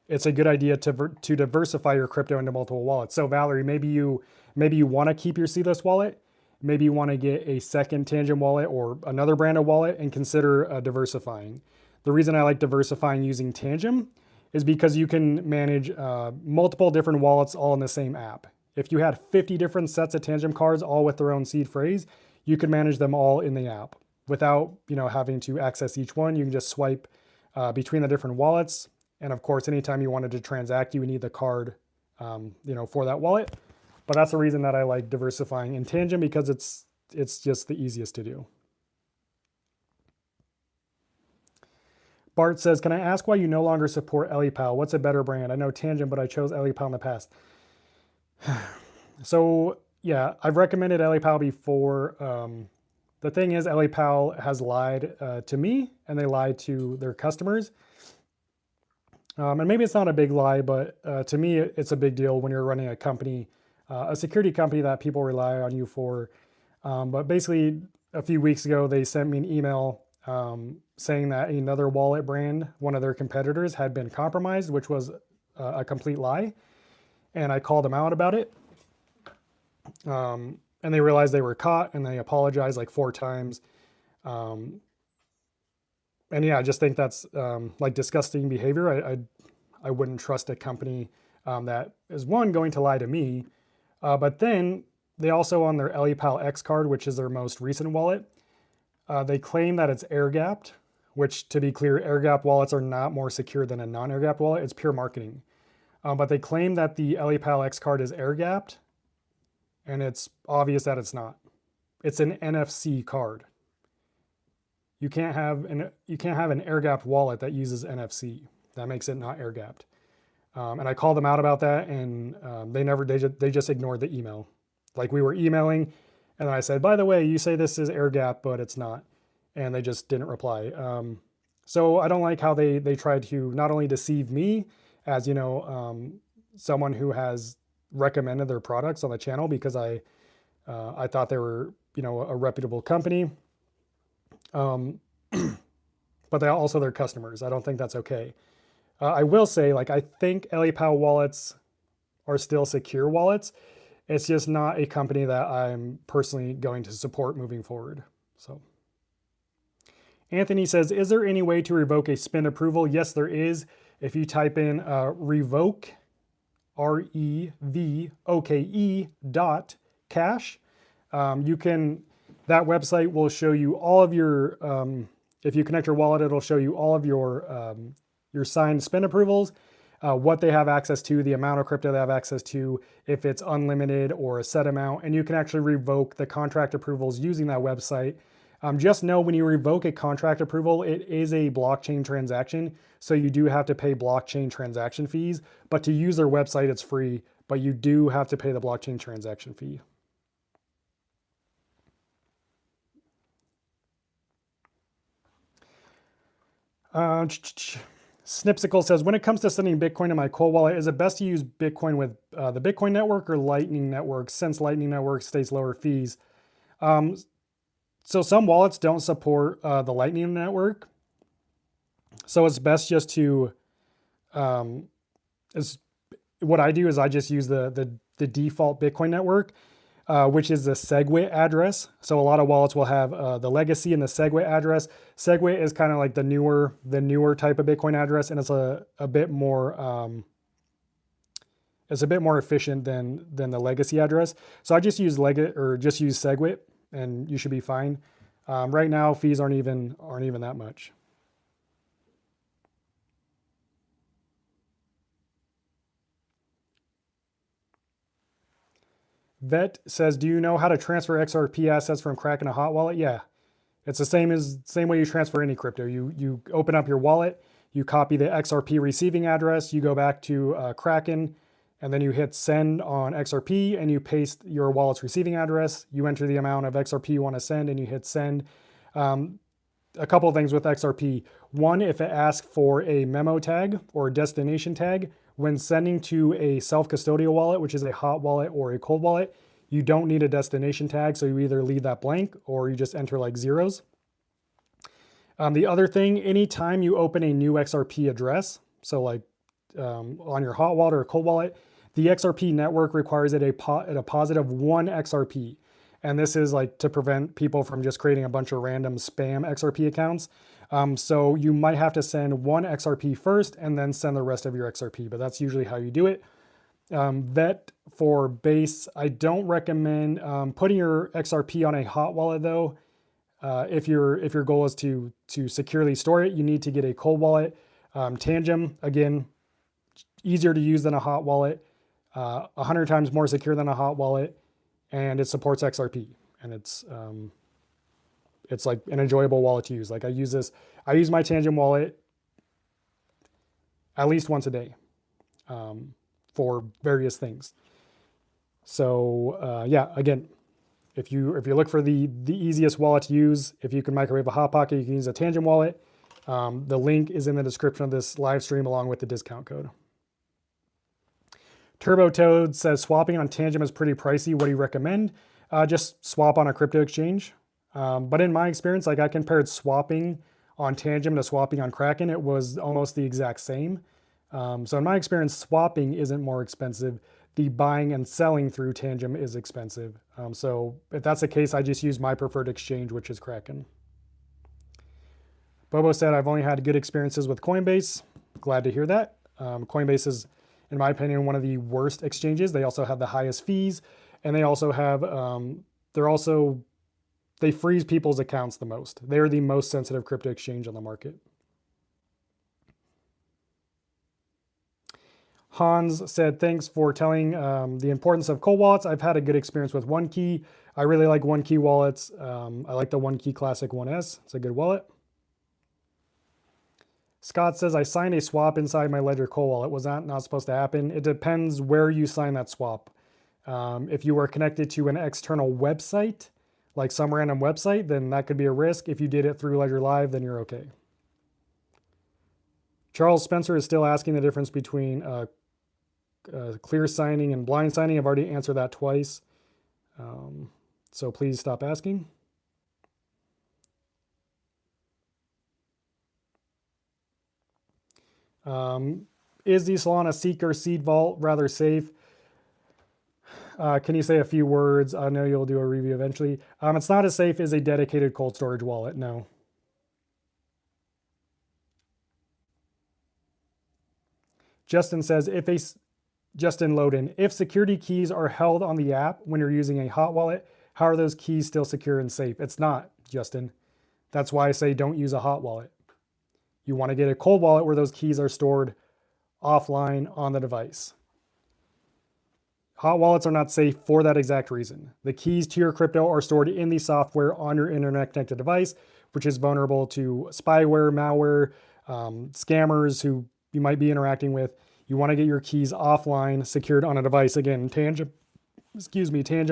it's a good idea to diversify your crypto into multiple wallets. So Valerie, maybe you want to keep your seedless wallet. Maybe you want to get a second Tangem wallet or another brand of wallet and consider diversifying. The reason I like diversifying using Tangem is because you can manage multiple different wallets all in the same app. If you had 50 different sets of Tangem cards, all with their own seed phrase, you could manage them all in the app without having to access each one. You can just swipe between the different wallets. And of course, anytime you wanted to transact, you would need the card for that wallet. But that's the reason that I like diversifying in Tangem, because it's just the easiest to do. Bart says, can I ask why you no longer support EliPal? What's a better brand? I know Tangem, but I chose EliPal in the past. So yeah, I've recommended EliPal before. The thing is, EliPal has lied to me, and they lied to their customers. And maybe it's not a big lie, but to me, it's a big deal when you're running a company, a security company that people rely on you for. But basically, a few weeks ago, they sent me an email saying that another wallet brand, one of their competitors, had been compromised, which was a complete lie. And I called them out about it. And they realized they were caught, and they apologized like 4 times. And yeah, I just think that's like disgusting behavior. I wouldn't trust a company that is, one, going to lie to me, but then they also, on their EliPal X card, which is their most recent wallet, they claim that it's air-gapped, which, to be clear, air-gapped wallets are not more secure than a non-air-gapped wallet. It's pure marketing. But they claim that the EliPal X card is air-gapped, and it's obvious that it's not. It's an NFC card. You can't have an air-gapped wallet that uses NFC. That makes it not air-gapped. And I called them out about that, and they just ignored the email. Like, we were emailing, and I said, by the way, you say this is air-gapped, but it's not. And they just didn't reply. So I don't like how they tried to not only deceive me as, someone who has recommended their products on the channel, because I thought they were, a reputable company. But they also their customers. I don't think that's okay. I will say, I think EliPal wallets are still secure wallets. It's just not a company that I'm personally going to support moving forward. So Anthony says, is there any way to revoke a spend approval? Yes, there is. If you type in revoke, REVOKE .cash, you can, that website will show you all of your, if you connect your wallet, it'll show you all of your signed spend approvals, what they have access to, the amount of crypto they have access to, if it's unlimited or a set amount, and you can actually revoke the contract approvals using that website. Just know when you revoke a contract approval, it is a blockchain transaction, so you do have to pay blockchain transaction fees, but to use their website, it's free, but you do have to pay the blockchain transaction fee. Snipsicle says, when it comes to sending Bitcoin to my cold wallet, is it best to use Bitcoin with the Bitcoin network or Lightning Network, since Lightning Network states lower fees? So some wallets don't support the Lightning Network. So it's best just to, what I do is I just use the default Bitcoin network, which is the SegWit address. So a lot of wallets will have the legacy and the SegWit address. SegWit is kind of like the newer type of Bitcoin address, and it's a bit more efficient than the legacy address. So I just use SegWit, and you should be fine. Right now, fees aren't even that much. Vet says, do you know how to transfer XRP assets from Kraken to Hot Wallet? Yeah, it's the same way you transfer any crypto. You open up your wallet, you copy the XRP receiving address, you go back to Kraken, and then you hit send on XRP and you paste your wallet's receiving address. You enter the amount of XRP you want to send and you hit send. A couple of things with XRP. One, if it asks for a memo tag or a destination tag, when sending to a self-custodial wallet, which is a hot wallet or a cold wallet, you don't need a destination tag. So you either leave that blank or you just enter like zeros. The other thing, anytime you open a new XRP address, so like on your hot wallet or cold wallet, the XRP network requires it a deposit of 1 XRP. And this is like to prevent people from just creating a bunch of random spam XRP accounts. So you might have to send 1 XRP first and then send the rest of your XRP, but that's usually how you do it. Vet for Base, I don't recommend putting your XRP on a hot wallet though. If your goal is to securely store it, you need to get a cold wallet. Tangem, again, easier to use than a hot wallet, 100 times more secure than a hot wallet, and it supports XRP, and it's like an enjoyable wallet to use. Like I use my Tangem wallet at least once a day for various things. So yeah, again, if you look for the easiest wallet to use, if you can microwave a Hot Pocket, you can use a Tangem wallet. The link is in the description of this live stream along with the discount code. Turbo Toad says, swapping on Tangem is pretty pricey. What do you recommend? Just swap on a crypto exchange. But in my experience, like I compared swapping on Tangem to swapping on Kraken, it was almost the exact same. So in my experience, swapping isn't more expensive. The buying and selling through Tangem is expensive. So if that's the case, I just use my preferred exchange, which is Kraken. Bobo said, I've only had good experiences with Coinbase. Glad to hear that. Coinbase is, in my opinion, one of the worst exchanges. They also have the highest fees, and they also have, they freeze people's accounts the most. They're the most sensitive crypto exchange on the market. Hans said, thanks for telling the importance of cold wallets. I've had a good experience with OneKey. I really like OneKey wallets. I like the OneKey Classic 1S. It's a good wallet. Scott says, I signed a swap inside my Ledger cold wallet. Was that not supposed to happen? It depends where you sign that swap. If you were connected to an external website, like some random website, then that could be a risk. If you did it through Ledger Live, then you're okay. Charles Spencer is still asking the difference between clear signing and blind signing. I've already answered that twice. So please stop asking. Is the Solana Seeker seed vault rather safe? Can you say a few words? I know you'll do a review eventually. It's not as safe as a dedicated cold storage wallet, no. Justin says, Justin Loden, if security keys are held on the app when you're using a hot wallet, how are those keys still secure and safe? It's not, Justin. That's why I say don't use a hot wallet. You want to get a cold wallet where those keys are stored offline on the device. Hot wallets are not safe for that exact reason. The keys to your crypto are stored in the software on your internet connected device, which is vulnerable to spyware, malware, scammers who you might be interacting with. You want to get your keys offline, secured on a device. Again, Tangem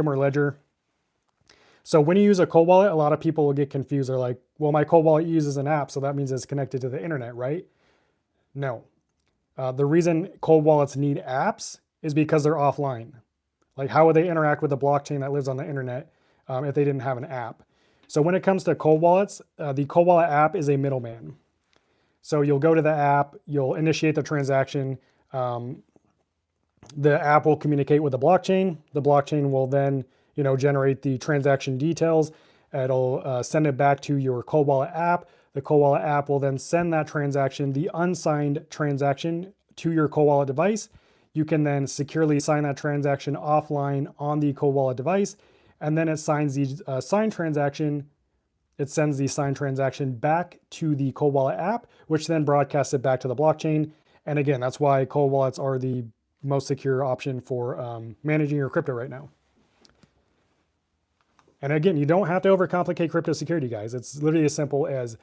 or Ledger. So when you use a cold wallet, a lot of people will get confused. They're like, well, my cold wallet uses an app, so that means it's connected to the internet, right? No. The reason cold wallets need apps is because they're offline. Like, how would they interact with the blockchain that lives on the internet if they didn't have an app? So when it comes to cold wallets, the cold wallet app is a middleman. So you'll go to the app, you'll initiate the transaction. The app will communicate with the blockchain. The blockchain will then, generate the transaction details. It'll send it back to your cold wallet app. The cold wallet app will then send that transaction, the unsigned transaction, to your cold wallet device. You can then securely sign that transaction offline on the cold wallet device, and then it signs the signed transaction. It sends the signed transaction back to the cold wallet app, which then broadcasts it back to the blockchain. And again, that's why cold wallets are the most secure option for managing your crypto right now. And again, you don't have to overcomplicate crypto security, guys. It's literally as simple as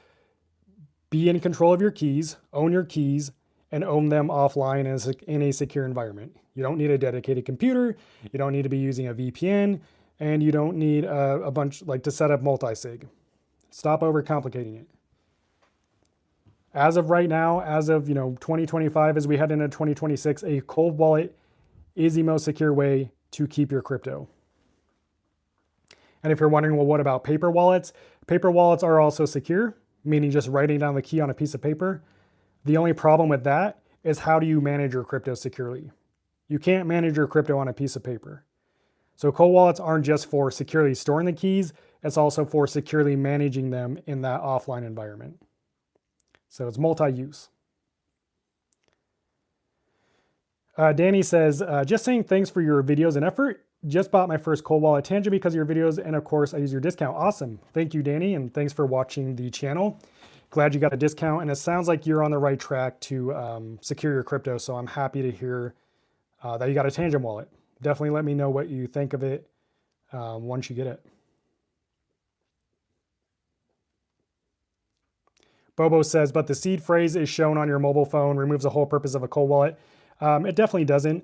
be in control of your keys, own your keys, and own them offline in a secure environment. You don't need a dedicated computer. You don't need to be using a VPN, and you don't need a bunch to set up multi-sig. Stop overcomplicating it. As of right now, as of 2025, as we head into 2026, a cold wallet is the most secure way to keep your crypto. And if you're wondering, well, what about paper wallets? Paper wallets are also secure, meaning just writing down the key on a piece of paper. The only problem with that is, how do you manage your crypto securely? You can't manage your crypto on a piece of paper. So cold wallets aren't just for securely storing the keys, it's also for securely managing them in that offline environment. So it's multi-use. Danny says, just saying thanks for your videos and effort. Just bought my first cold wallet Tangem because of your videos, and of course I use your discount. Awesome. Thank you, Danny, and thanks for watching the channel. Glad you got a discount, and it sounds like you're on the right track to secure your crypto, so I'm happy to hear that you got a Tangem wallet. Definitely let me know what you think of it once you get it. Bobo says, but the seed phrase is shown on your mobile phone, removes the whole purpose of a cold wallet. It definitely doesn't,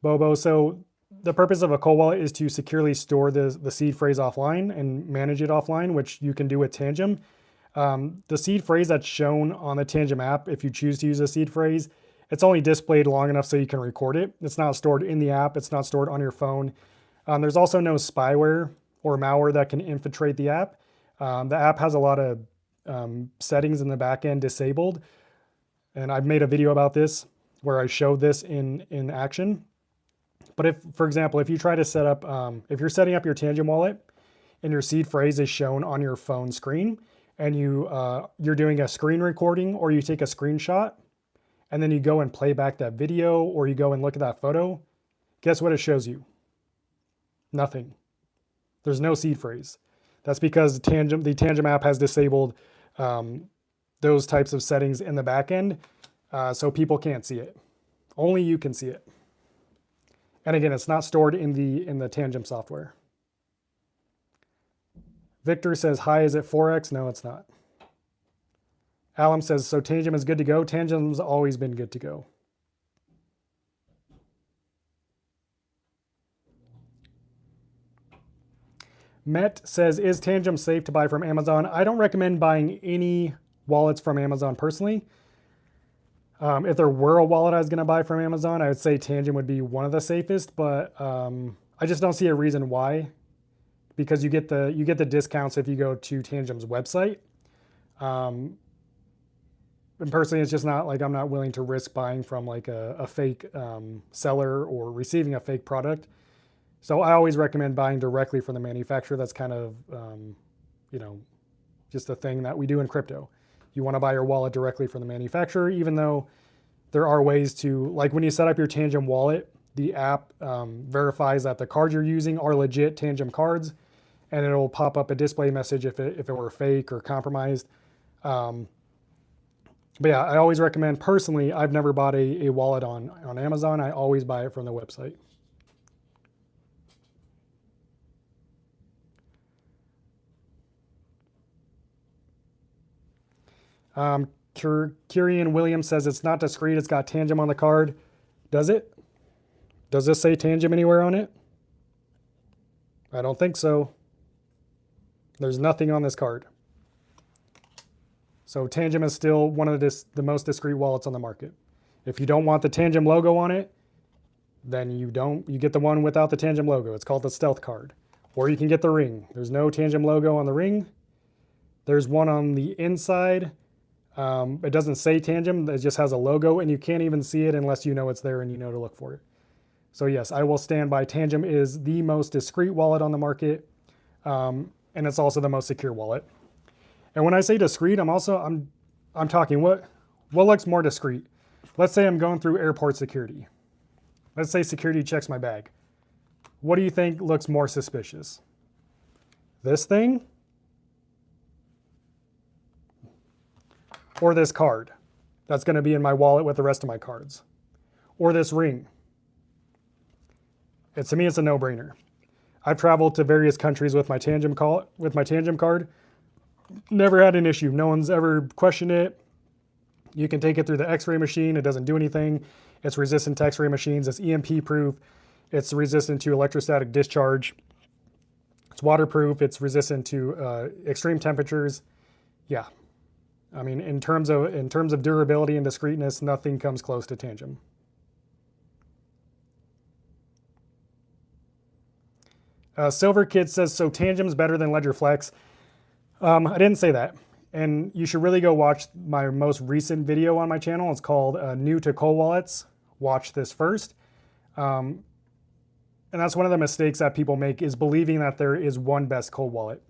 Bobo. So the purpose of a cold wallet is to securely store the seed phrase offline and manage it offline, which you can do with Tangem. The seed phrase that's shown on the Tangem app, if you choose to use a seed phrase, it's only displayed long enough so you can record it. It's not stored in the app. It's not stored on your phone. There's also no spyware or malware that can infiltrate the app. The app has a lot of settings in the back end disabled. And I've made a video about this where I showed this in action. But if, for example, if you try to set up, if you're setting up your Tangem wallet and your seed phrase is shown on your phone screen, and you're doing a screen recording, or you take a screenshot and then you go and play back that video, or you go and look at that photo, guess what it shows you? Nothing. There's no seed phrase. That's because the Tangem app has disabled those types of settings in the back end, so people can't see it. Only you can see it. And again, it's not stored in the Tangem software. Victor says, hi, is it Forex? No, it's not. Alam says, so Tangem is good to go? Tangem's always been good to go. Met says, is Tangem safe to buy from Amazon? I don't recommend buying any wallets from Amazon personally. If there were a wallet I was going to buy from Amazon, I would say Tangem would be one of the safest, but I just don't see a reason why, because you get the discounts if you go to Tangem's website. And personally, it's just not I'm not willing to risk buying from a fake seller or receiving a fake product. So I always recommend buying directly from the manufacturer. That's kind of, just a thing that we do in crypto. You want to buy your wallet directly from the manufacturer, even though there are ways to, like when you set up your Tangem wallet, the app verifies that the cards you're using are legit Tangem cards, and it'll pop up a display message if it were fake or compromised. But yeah, I always recommend, personally, I've never bought a wallet on Amazon. I always buy it from the website. Kirian Williams says it's not discreet. It's got Tangem on the card. Does it? Does this say Tangem anywhere on it? I don't think so. There's nothing on this card. So Tangem is still one of the most discreet wallets on the market. If you don't want the Tangem logo on it, then you get the one without the Tangem logo. It's called the Stealth card. Or you can get the ring. There's no Tangem logo on the ring. There's one on the inside. It doesn't say Tangem, it just has a logo, and you can't even see it unless you know it's there and you know to look for it. So yes, I will stand by Tangem is the most discreet wallet on the market, and it's also the most secure wallet. And when I say discreet, I'm talking what looks more discreet. Let's say I'm going through airport security. Let's say security checks my bag. What do you think looks more suspicious? This thing? Or this card that's going to be in my wallet with the rest of my cards? Or this ring? To me, it's a no-brainer. I've traveled to various countries with my Tangem card. Never had an issue. No one's ever questioned it. You can take it through the X-ray machine. It doesn't do anything. It's resistant to X-ray machines. It's EMP proof. It's resistant to electrostatic discharge. It's waterproof. It's resistant to extreme temperatures. Yeah. I mean, in terms of durability and discreetness, nothing comes close to Tangem. Silver Kid says, so Tangem's better than Ledger Flex. I didn't say that. And you should really go watch my most recent video on my channel. It's called New to Cold Wallets. Watch this first. And that's one of the mistakes that people make, is believing that there is one best cold wallet.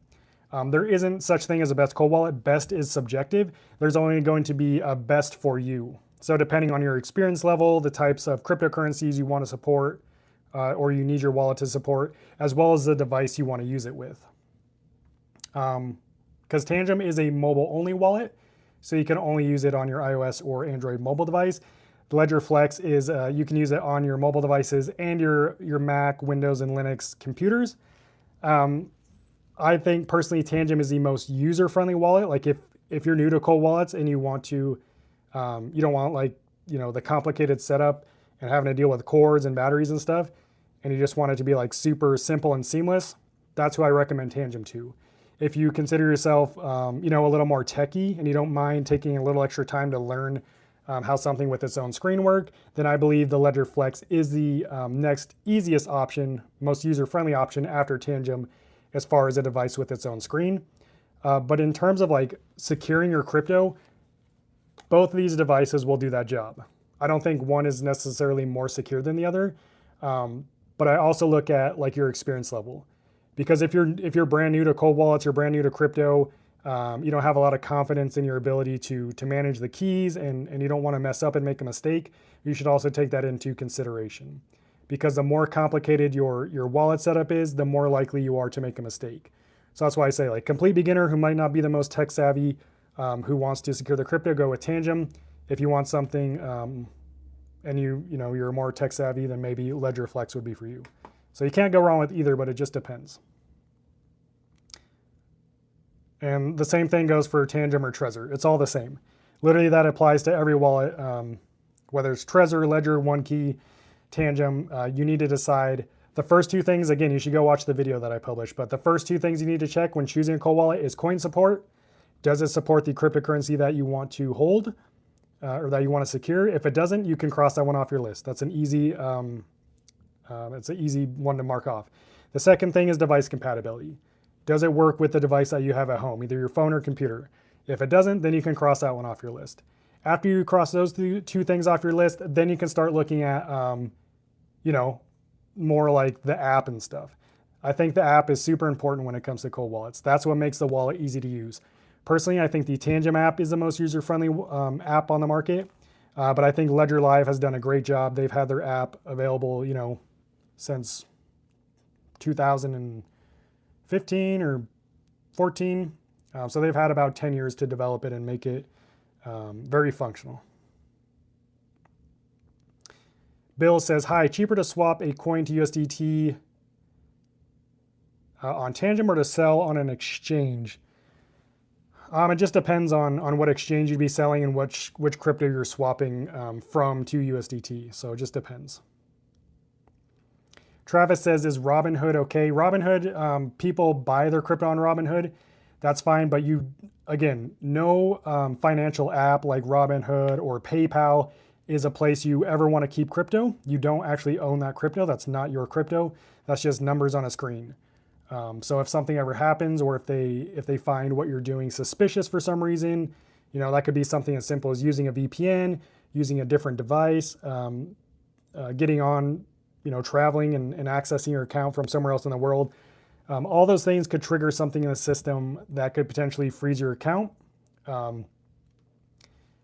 There isn't such thing as a best cold wallet. Best is subjective. There's only going to be a best for you. So depending on your experience level, the types of cryptocurrencies you want to support, or you need your wallet to support, as well as the device you want to use it with. Because Tangem is a mobile-only wallet, so you can only use it on your iOS or Android mobile device. Ledger Flex is, you can use it on your mobile devices and your Mac, Windows, and Linux computers. I think personally Tangem is the most user-friendly wallet. Like if you're new to cold wallets and you want to, you don't want the complicated setup and having to deal with cords and batteries and stuff, and you just want it to be like super simple and seamless, that's who I recommend Tangem to. If you consider yourself, a little more techie and you don't mind taking a little extra time to learn how something with its own screen work, then I believe the Ledger Flex is the next easiest option, most user-friendly option after Tangem, as far as a device with its own screen. But in terms of like securing your crypto, both of these devices will do that job. I don't think one is necessarily more secure than the other, but I also look at like your experience level. Because if you're brand new to cold wallets, you're brand new to crypto, you don't have a lot of confidence in your ability to manage the keys, and you don't want to mess up and make a mistake, you should also take that into consideration. Because the more complicated your wallet setup is, the more likely you are to make a mistake. So that's why I say, like, complete beginner who might not be the most tech savvy, who wants to secure the crypto, go with Tangem. If you want something and you're more tech savvy, then maybe Ledger Flex would be for you. So you can't go wrong with either, but it just depends. And the same thing goes for Tangem or Trezor. It's all the same. Literally, that applies to every wallet, whether it's Trezor, Ledger, OneKey, Tangem. You need to decide the first two things. Again, you should go watch the video that I published, but the first two things you need to check when choosing a cold wallet is coin support. Does it support the cryptocurrency that you want to hold or that you want to secure? If it doesn't, you can cross that one off your list. That's an easy, it's an easy one to mark off. The second thing is device compatibility. Does it work with the device that you have at home, either your phone or computer? If it doesn't, then you can cross that one off your list. After you cross those two things off your list, then you can start looking at, more like the app and stuff. I think the app is super important when it comes to cold wallets. That's what makes the wallet easy to use. Personally, I think the Tangem app is the most user-friendly app on the market. But I think Ledger Live has done a great job. They've had their app available, you know, since 2015 or 14. So they've had about 10 years to develop it and make it very functional. Bill says, hi, cheaper to swap a coin to USDT on Tangem or to sell on an exchange? It just depends on what exchange you'd be selling and which crypto you're swapping from to USDT. So it just depends. Travis says, is Robinhood okay? Robinhood, people buy their crypto on Robinhood. That's fine. But no financial app like Robinhood or PayPal is a place you ever want to keep crypto. You don't actually own that crypto. That's not your crypto. That's just numbers on a screen. So if something ever happens, or if they find what you're doing suspicious for some reason, you know, that could be something as simple as using a VPN, using a different device, getting on, you know, traveling and accessing your account from somewhere else in the world. All those things could trigger something in the system that could potentially freeze your account.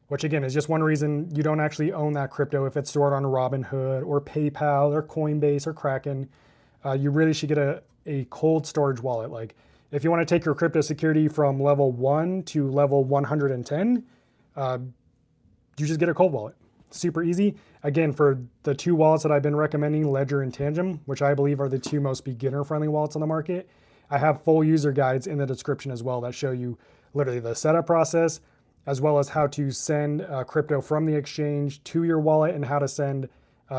Which again is just one reason you don't actually own that crypto if it's stored on Robinhood or PayPal or Coinbase or Kraken. You really should get a cold storage wallet. Like if you want to take your crypto security from level 1 to level 110, you just get a cold wallet. Super easy. Again, for the two wallets that I've been recommending, Ledger and Tangem, which I believe are the two most beginner-friendly wallets on the market, I have full user guides in the description as well that show you literally the setup process, as well as how to send crypto from the exchange to your wallet and how to send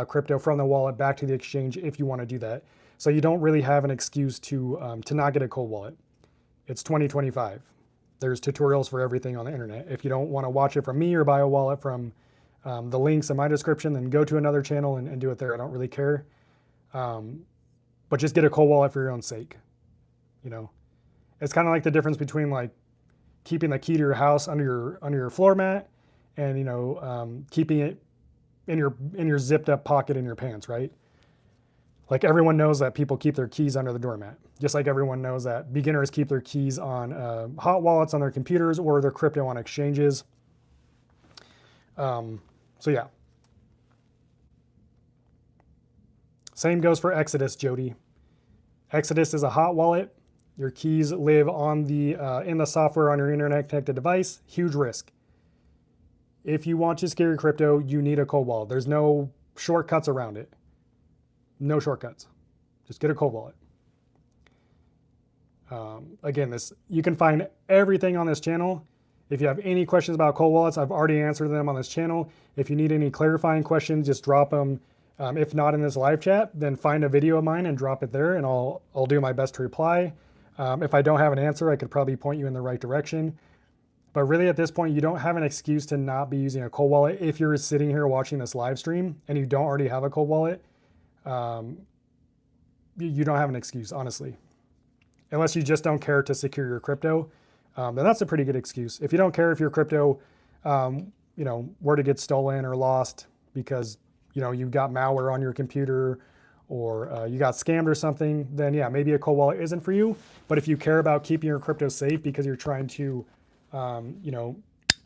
crypto from the wallet back to the exchange if you want to do that. So you don't really have an excuse to not get a cold wallet. It's 2025. There's tutorials for everything on the internet. If you don't want to watch it from me or buy a wallet from the links in my description, then go to another channel and do it there. I don't really care. But just get a cold wallet for your own sake. You know, it's kind of like the difference between like keeping the key to your house under your floor mat and, you know, keeping it in your zipped up pocket in your pants, right? Like everyone knows that people keep their keys under the doormat, just like everyone knows that beginners keep their keys on hot wallets on their computers or their crypto on exchanges. So yeah. Same goes for Exodus, Jody. Exodus is a hot wallet. Your keys live on in the software on your internet connected device. Huge risk. If you want to secure your crypto, you need a cold wallet. There's no shortcuts around it. No shortcuts. Just get a cold wallet. Again, you can find everything on this channel. If you have any questions about cold wallets, I've already answered them on this channel. If you need any clarifying questions, just drop them. If not in this live chat, then find a video of mine and drop it there, and I'll do my best to reply. If I don't have an answer, I could probably point you in the right direction. But really at this point, you don't have an excuse to not be using a cold wallet. If you're sitting here watching this live stream and you don't already have a cold wallet, you don't have an excuse, honestly. Unless you just don't care to secure your crypto, then that's a pretty good excuse. If you don't care if your crypto, you know, were to get stolen or lost because, you know, you've got malware on your computer or you got scammed or something, then yeah, maybe a cold wallet isn't for you. But if you care about keeping your crypto safe because you're trying to, you know,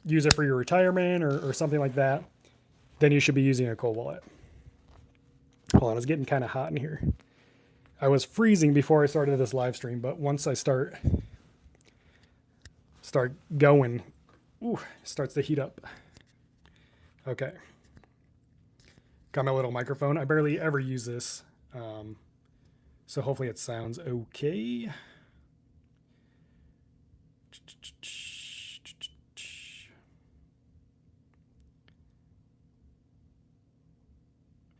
use it for your retirement or something like that, then you should be using a cold wallet. Hold on, it's getting kind of hot in here. I was freezing before I started this live stream, but once I start going, ooh, it starts to heat up. Okay. Got my little microphone. I barely ever use this, so hopefully it sounds okay.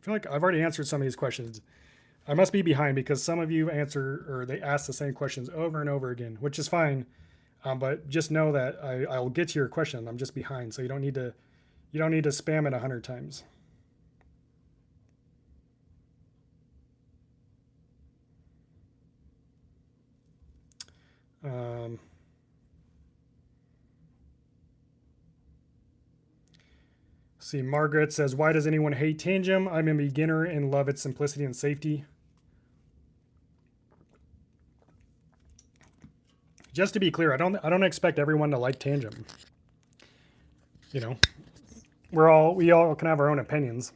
I feel like I've already answered some of these questions. I must be behind because some of you they ask the same questions over and over again, which is fine. But just know that I'll get to your question. I'm just behind, so you don't need to spam it 100 times. See, Margaret says, why does anyone hate Tangem? I'm a beginner and love its simplicity and safety. Just to be clear, I don't expect everyone to like Tangem. You know, we all can have our own opinions.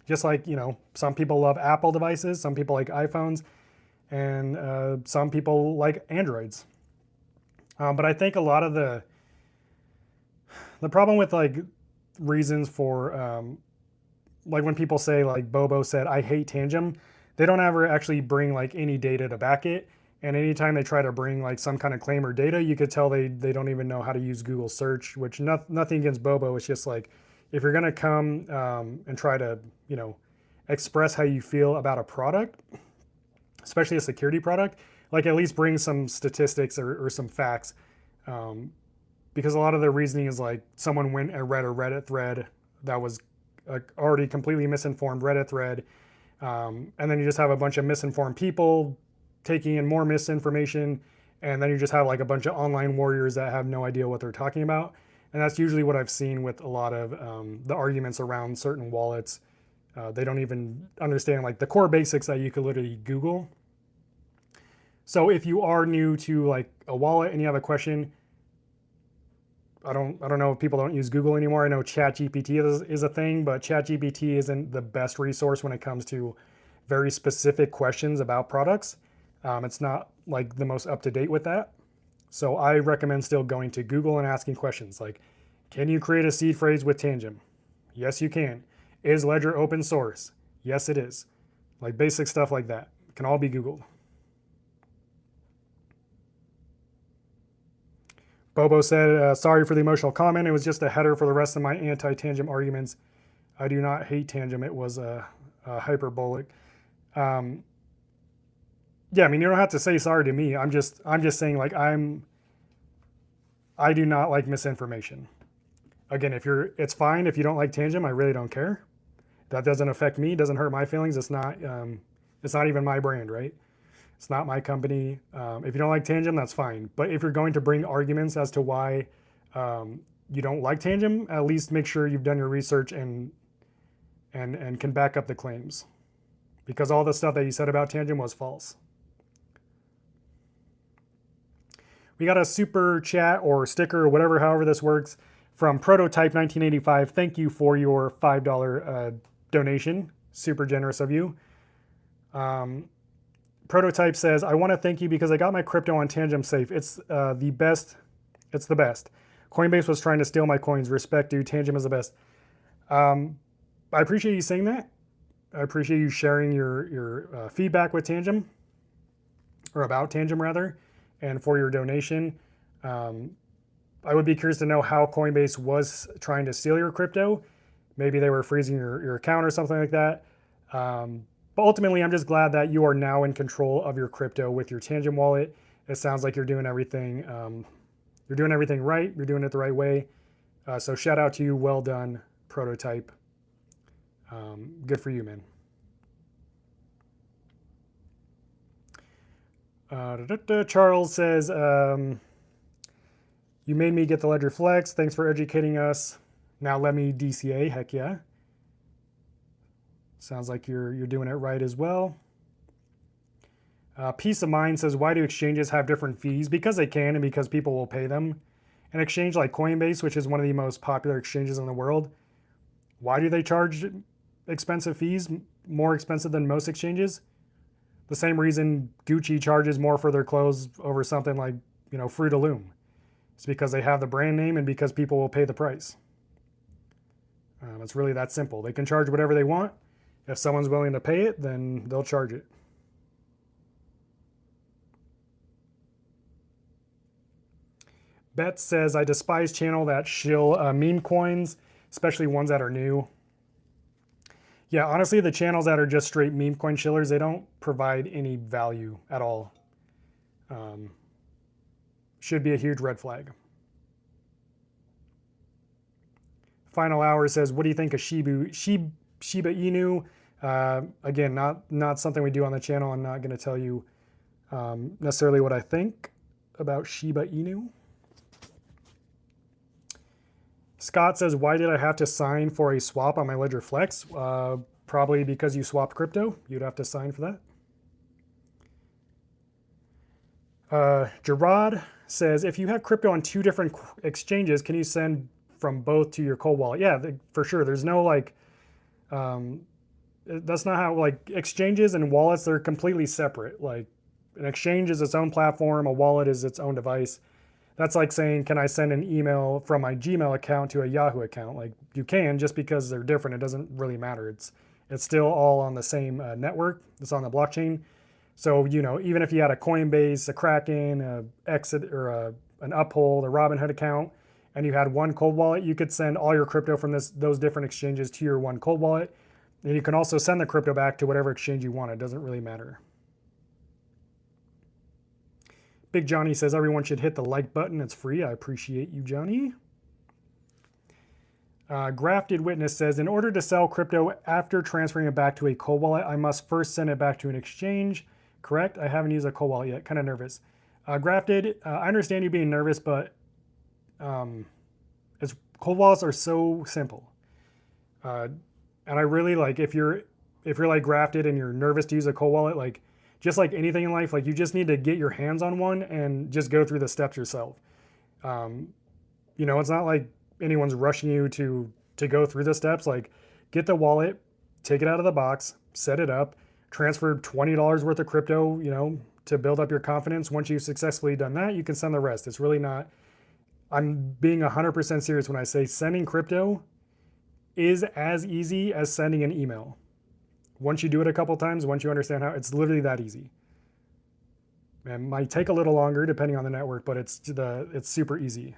Just like, some people love Apple devices, some people like iPhones, and some people like Androids. But I think a lot of the problem with like reasons for like when people say like Bobo said, I hate Tangem, they don't ever actually bring like any data to back it. And anytime they try to bring like some kind of claim or data, you could tell they don't even know how to use Google search, which nothing against Bobo. It's just like, if you're going to come and try to, express how you feel about a product, especially a security product, like at least bring some statistics or some facts. Because a lot of the reasoning is like someone went and read a Reddit thread that was already completely misinformed Reddit thread. And then you just have a bunch of misinformed people taking in more misinformation. And then you just have like a bunch of online warriors that have no idea what they're talking about. And that's usually what I've seen with a lot of the arguments around certain wallets. They don't even understand like the core basics that you could literally Google. So if you are new to like a wallet and you have a question, I don't know if people don't use Google anymore. I know ChatGPT is a thing, but ChatGPT isn't the best resource when it comes to very specific questions about products. It's not like the most up to date with that. So I recommend still going to Google and asking questions like, can you create a seed phrase with Tangem? Yes, you can. Is Ledger open source? Yes, it is. Like basic stuff like that. It can all be Googled. Bobo said, sorry for the emotional comment. It was just a header for the rest of my anti-Tangem arguments. I do not hate Tangem. It was hyperbolic. Yeah, I mean, you don't have to say sorry to me. I'm just saying like I do not like misinformation. Again, it's fine if you don't like Tangem. I really don't care. That doesn't affect me. Doesn't hurt my feelings. It's not even my brand, right? It's not my company. If you don't like Tangem, that's fine. But if you're going to bring arguments as to why you don't like Tangem, at least make sure you've done your research and can back up the claims. Because all the stuff that you said about Tangem was false. We got a super chat or sticker or whatever, however this works, from Prototype 1985. Thank you for your $5 donation. Super generous of you. Prototype says, I want to thank you because I got my crypto on Tangem safe. It's the best. It's the best. Coinbase was trying to steal my coins. Respect, dude. Tangem is the best. I appreciate you saying that. I appreciate you sharing your feedback with Tangem, or about Tangem rather, and for your donation. I would be curious to know how Coinbase was trying to steal your crypto. Maybe they were freezing your account or something like that. But ultimately, I'm just glad that you are now in control of your crypto with your Tangem wallet. It sounds like you're doing everything. You're doing everything right. You're doing it the right way. So shout out to you. Well done, Prototype. Good for you, man. Charles says, you made me get the Ledger Flex. Thanks for educating us. Now let me DCA. Heck yeah. Sounds like you're doing it right as well. Peace of Mind says, why do exchanges have different fees? Because they can and because people will pay them. An exchange like Coinbase, which is one of the most popular exchanges in the world, why do they charge expensive fees, more expensive than most exchanges? The same reason Gucci charges more for their clothes over something like, Fruit of Loom. It's because they have the brand name and because people will pay the price. It's really that simple. They can charge whatever they want. If someone's willing to pay it, then they'll charge it. Bet says, I despise channel that shill meme coins, especially ones that are new. Yeah, honestly, the channels that are just straight meme coin shillers, they don't provide any value at all. Should be a huge red flag. Final Hour says, what do you think of Shiba Inu? Again, not something we do on the channel. I'm not going to tell you necessarily what I think about Shiba Inu. Scott says, why did I have to sign for a swap on my Ledger Flex? Probably because you swapped crypto. You'd have to sign for that. Gerard says, if you have crypto on 2 different exchanges, can you send from both to your cold wallet. Yeah, for sure. There's no like, that's not how, like, exchanges and wallets, they're completely separate. Like, an exchange is its own platform, a wallet is its own device. That's like saying, can I send an email from my Gmail account to a Yahoo account? Like, you can, just because they're different, it doesn't really matter. It's still all on the same network. It's on the blockchain. So, you know, even if you had a Coinbase, a Kraken, a Exit, or an Uphold, a Robinhood account, and you had one cold wallet, you could send all your crypto from those different exchanges to your one cold wallet. And you can also send the crypto back to whatever exchange you want. It doesn't really matter. Big Johnny says everyone should hit the like button. It's free. I appreciate you, Johnny. Grafted Witness says, in order to sell crypto after transferring it back to a cold wallet, I must first send it back to an exchange. Correct? I haven't used a cold wallet yet. Kind of nervous. Grafted, I understand you being nervous, but cold wallets are so simple. And I really like, if you're like Grafted and you're nervous to use a cold wallet, like, just like anything in life, like, you just need to get your hands on one and just go through the steps yourself. You know, it's not like anyone's rushing you to go through the steps. Like, get the wallet, take it out of the box, set it up, transfer $20 worth of crypto, you know, to build up your confidence. Once you've successfully done that, you can send the rest. It's really not, I'm being 100% serious when I say sending crypto is as easy as sending an email. Once you do it a couple times, once you understand how, it's literally that easy. It might take a little longer depending on the network, but it's super easy.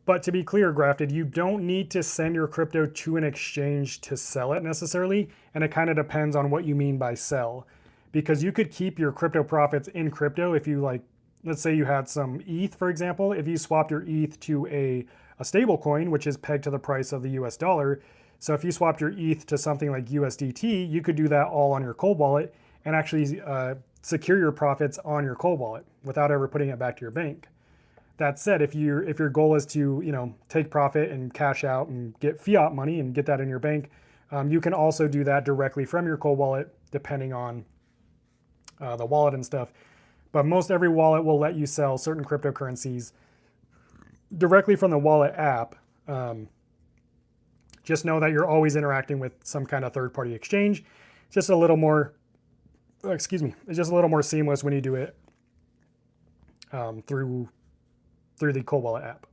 But to be clear, Grafted, you don't need to send your crypto to an exchange to sell it necessarily, and it kind of depends on what you mean by sell. Because you could keep your crypto profits in crypto if you, like, let's say you had some ETH, for example. If you swapped your ETH to a stable coin, which is pegged to the price of the US dollar. So if you swapped your ETH to something like USDT, you could do that all on your cold wallet and actually secure your profits on your cold wallet without ever putting it back to your bank. That said, if your goal is to, you know, take profit and cash out and get fiat money and get that in your bank, you can also do that directly from your cold wallet, depending on the wallet and stuff. But most every wallet will let you sell certain cryptocurrencies directly from the wallet app. Just know that you're always interacting with some kind of third-party exchange. It's just a little more, it's just a little more seamless when you do it through the cold wallet app.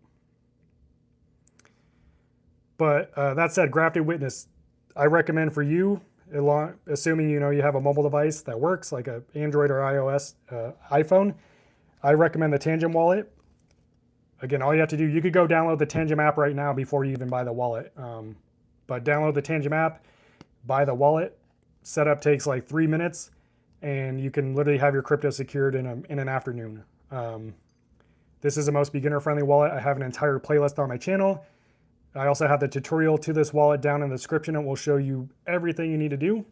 But that said, Grafted Witness, I recommend for you, assuming you have a mobile device that works, like an Android or iOS iPhone, I recommend the Tangem wallet. Again, all you have to do, you could go download the Tangem app right now before you even buy the wallet. But download the Tangem app, buy the wallet. Setup takes like 3 minutes, and you can literally have your crypto secured in an afternoon. This is the most beginner-friendly wallet. I have an entire playlist on my channel. I also have the tutorial to this wallet down in the description. It will show you everything you need to do.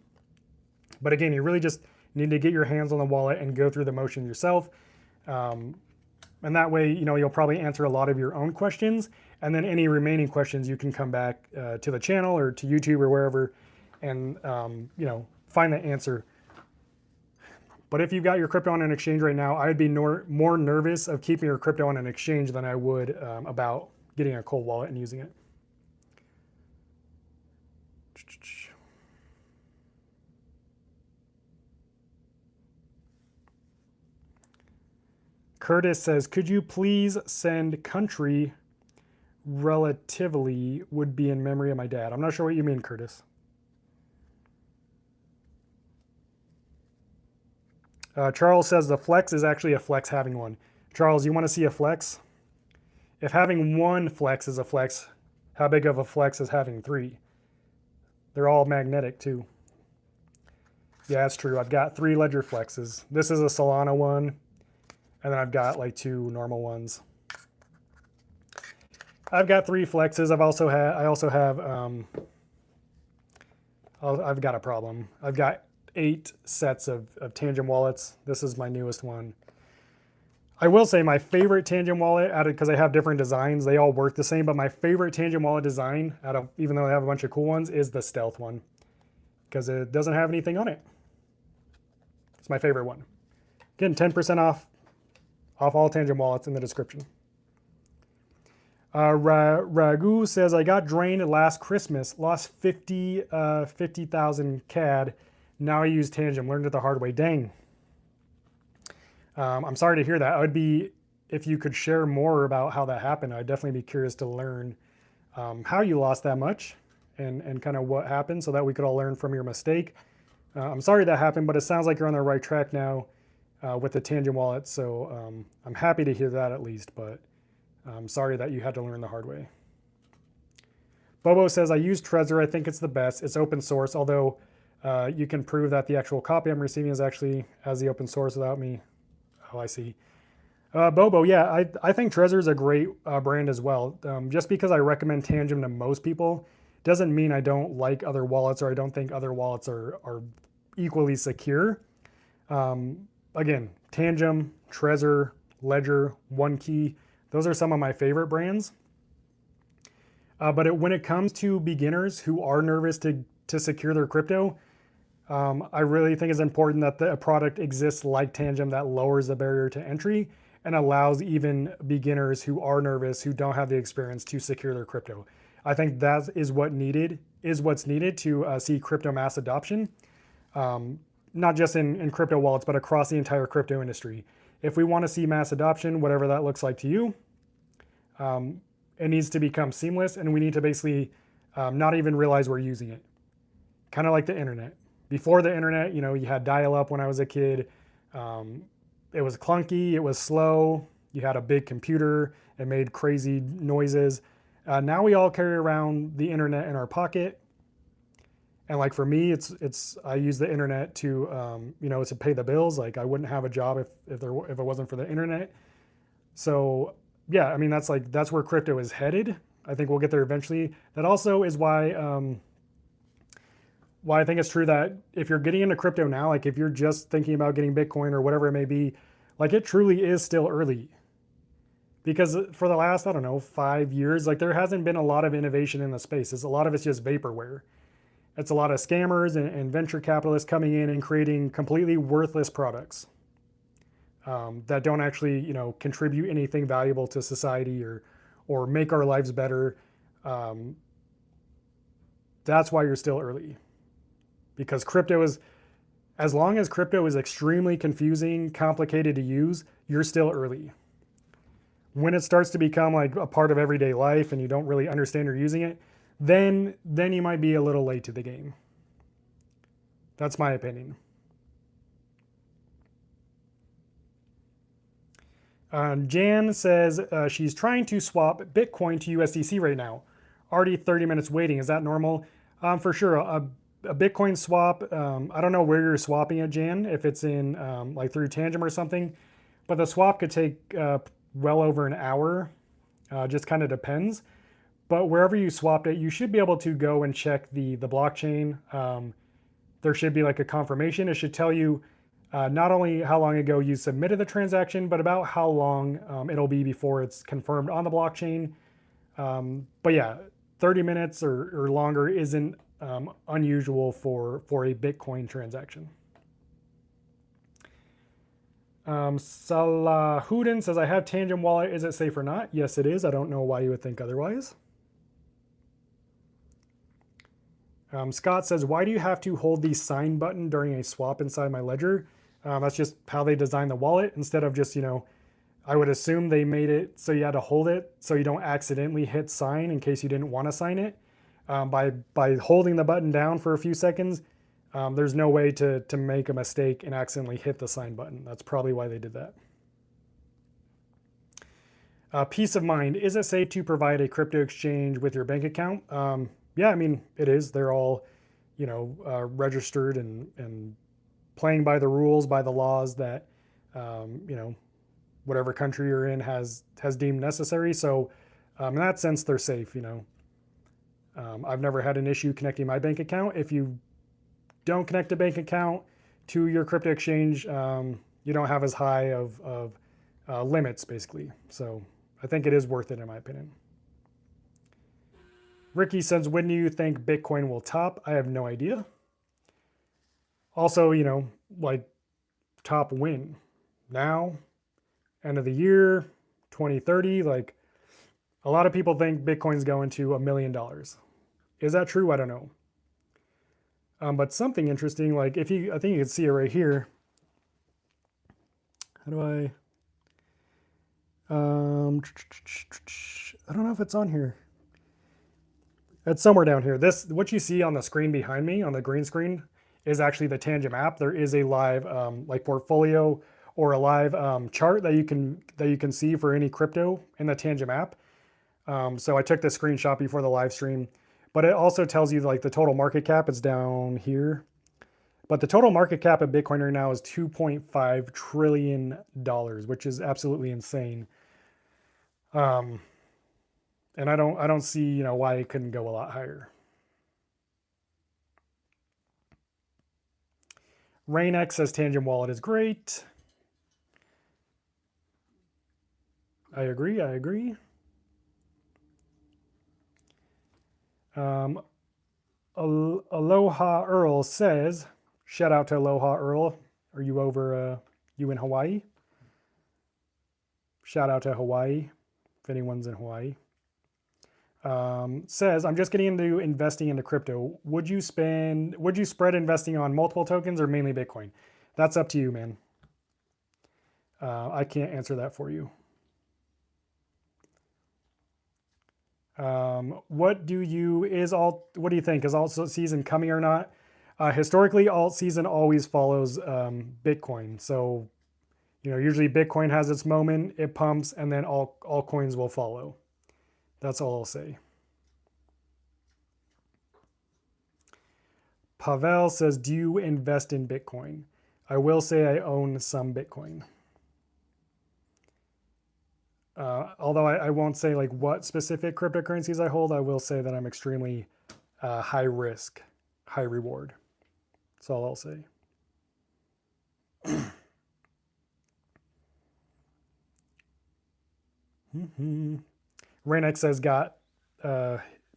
But again, you really just need to get your hands on the wallet and go through the motion yourself. And that way, you'll probably answer a lot of your own questions. And then any remaining questions, you can come back to the channel or to YouTube or wherever and, find the answer. But if you've got your crypto on an exchange right now, I would be more nervous of keeping your crypto on an exchange than I would about getting a cold wallet and using it. Curtis says, could you please send country relatively would be in memory of my dad? I'm not sure what you mean, Curtis. Charles says the flex is actually a flex having one. Charles, you want to see a flex? If having one flex is a flex, how big of a flex is having 3? They're all magnetic too. Yeah, that's true. I've got 3 ledger flexes. This is a Solana one, and then I've got like 2 normal ones. I've got 3 flexes. I also have I've got a problem. I've got 8 sets of Tangem wallets. This is my newest one. I will say my favorite Tangem wallet, because I have different designs, they all work the same, but my favorite Tangem wallet design, even though I have a bunch of cool ones, is the Stealth one, because it doesn't have anything on it. It's my favorite one. Again, 10% off off all Tangent wallets in the description. Ragu says, I got drained last Christmas, lost 50,000 CAD. Now I use Tangent, learned it the hard way. Dang. I'm sorry to hear that. I would be, if you could share more about how that happened, I'd definitely be curious to learn how you lost that much and kind of what happened so that we could all learn from your mistake. I'm sorry that happened, but it sounds like you're on the right track now with the Tangent wallet. So I'm happy to hear that at least, but I'm sorry that you had to learn the hard way. Bobo says, I use Trezor. I think it's the best. It's open source, although you can prove that the actual copy I'm receiving is actually as the open source without me. Oh, I see. Bobo, yeah, I think Trezor is a great brand as well. Just because I recommend Tangent to most people doesn't mean I don't like other wallets or I don't think other wallets are equally secure. Again, Tangent, Trezor, Ledger, OneKey, those are some of my favorite brands. But when it comes to beginners who are nervous to secure their crypto, I really think it's important that a product exists like Tangent that lowers the barrier to entry and allows even beginners who are nervous, who don't have the experience, to secure their crypto. I think that is what's needed to see crypto mass adoption, not just in crypto wallets, but across the entire crypto industry. If we want to see mass adoption, whatever that looks like to you, it needs to become seamless, and we need to basically not even realize we're using it. Kind of like the internet. Before the internet, you had dial-up when I was a kid. It was clunky, it was slow. You had a big computer, it made crazy noises. Now we all carry around the internet in our pocket. And like for me, I use the internet to to pay the bills. Like I wouldn't have a job if it wasn't for the internet. So yeah, I mean that's where crypto is headed. I think we'll get there eventually. That also is why I think it's true that if you're getting into crypto now, like if you're just thinking about getting Bitcoin or whatever it may be, like it truly is still early. Because for the last, 5 years, like there hasn't been a lot of innovation in the space. A lot of it's just vaporware. It's a lot of scammers and venture capitalists coming in and creating completely worthless products that don't actually, contribute anything valuable to society or make our lives better. That's why you're still early. Because as long as crypto is extremely confusing, complicated to use, you're still early. When it starts to become like a part of everyday life and you don't really understand or using it, then you might be a little late to the game. That's my opinion. Jan says she's trying to swap Bitcoin to USDC right now. Already 30 minutes waiting. Is that normal? For sure. A Bitcoin swap, I don't know where you're swapping it, Jan, if it's in like through Tangent or something, but the swap could take well over an hour. Just kind of depends. But wherever you swapped it, you should be able to go and check the blockchain. There should be like a confirmation. It should tell you not only how long ago you submitted the transaction, but about how long it'll be before it's confirmed on the blockchain. But yeah, 30 minutes or longer isn't unusual for a Bitcoin transaction. Salahudin says, I have Tangent wallet. Is it safe or not? Yes, it is. I don't know why you would think otherwise. Scott says, why do you have to hold the sign button during a swap inside my ledger? That's just how they designed the wallet. Instead of just, I would assume they made it so you had to hold it so you don't accidentally hit sign in case you didn't want to sign it. By holding the button down for a few seconds, there's no way to make a mistake and accidentally hit the sign button. That's probably why they did that. Peace of mind. Is it safe to provide a crypto exchange with your bank account? Yeah, I mean, it is. They're all, registered and playing by the rules, by the laws that, whatever country you're in has deemed necessary. So in that sense, they're safe, I've never had an issue connecting my bank account. If you don't connect a bank account to your crypto exchange, you don't have as high of limits, basically. So I think it is worth it, in my opinion. Ricky says, when do you think Bitcoin will top? I have no idea. Also, like top when? Now? end of the year, 2030. Like a lot of people think Bitcoin's going to $1 million. Is that true? I don't know. But something interesting, like I think you can see it right here. How do I? I don't know if it's on here. It's somewhere down here. This, what you see on the screen behind me, on the green screen, is actually the Tangem app. There is a live like portfolio or a live chart that you can see for any crypto in the Tangem app. So I took the screenshot before the live stream, but it also tells you like the total market cap is down here. But the total market cap of Bitcoin right now is $2.5 trillion, which is absolutely insane. And I don't see, why it couldn't go a lot higher. RainX says Tangem Wallet is great. I agree. Aloha Earl says, shout out to Aloha Earl. Are you over, you in Hawaii? Shout out to Hawaii, if anyone's in Hawaii. Says, I'm just getting into investing into crypto. Would you spread investing on multiple tokens or mainly Bitcoin? That's up to you, man. I can't answer that for you. What do you think? Is alt season coming or not? Historically, alt season always follows Bitcoin. So, usually Bitcoin has its moment, it pumps, and then all coins will follow. That's all I'll say. Pavel says, do you invest in Bitcoin? I will say I own some Bitcoin. Although I won't say like what specific cryptocurrencies I hold, I will say that I'm extremely high risk, high reward. That's all I'll say. RainX says got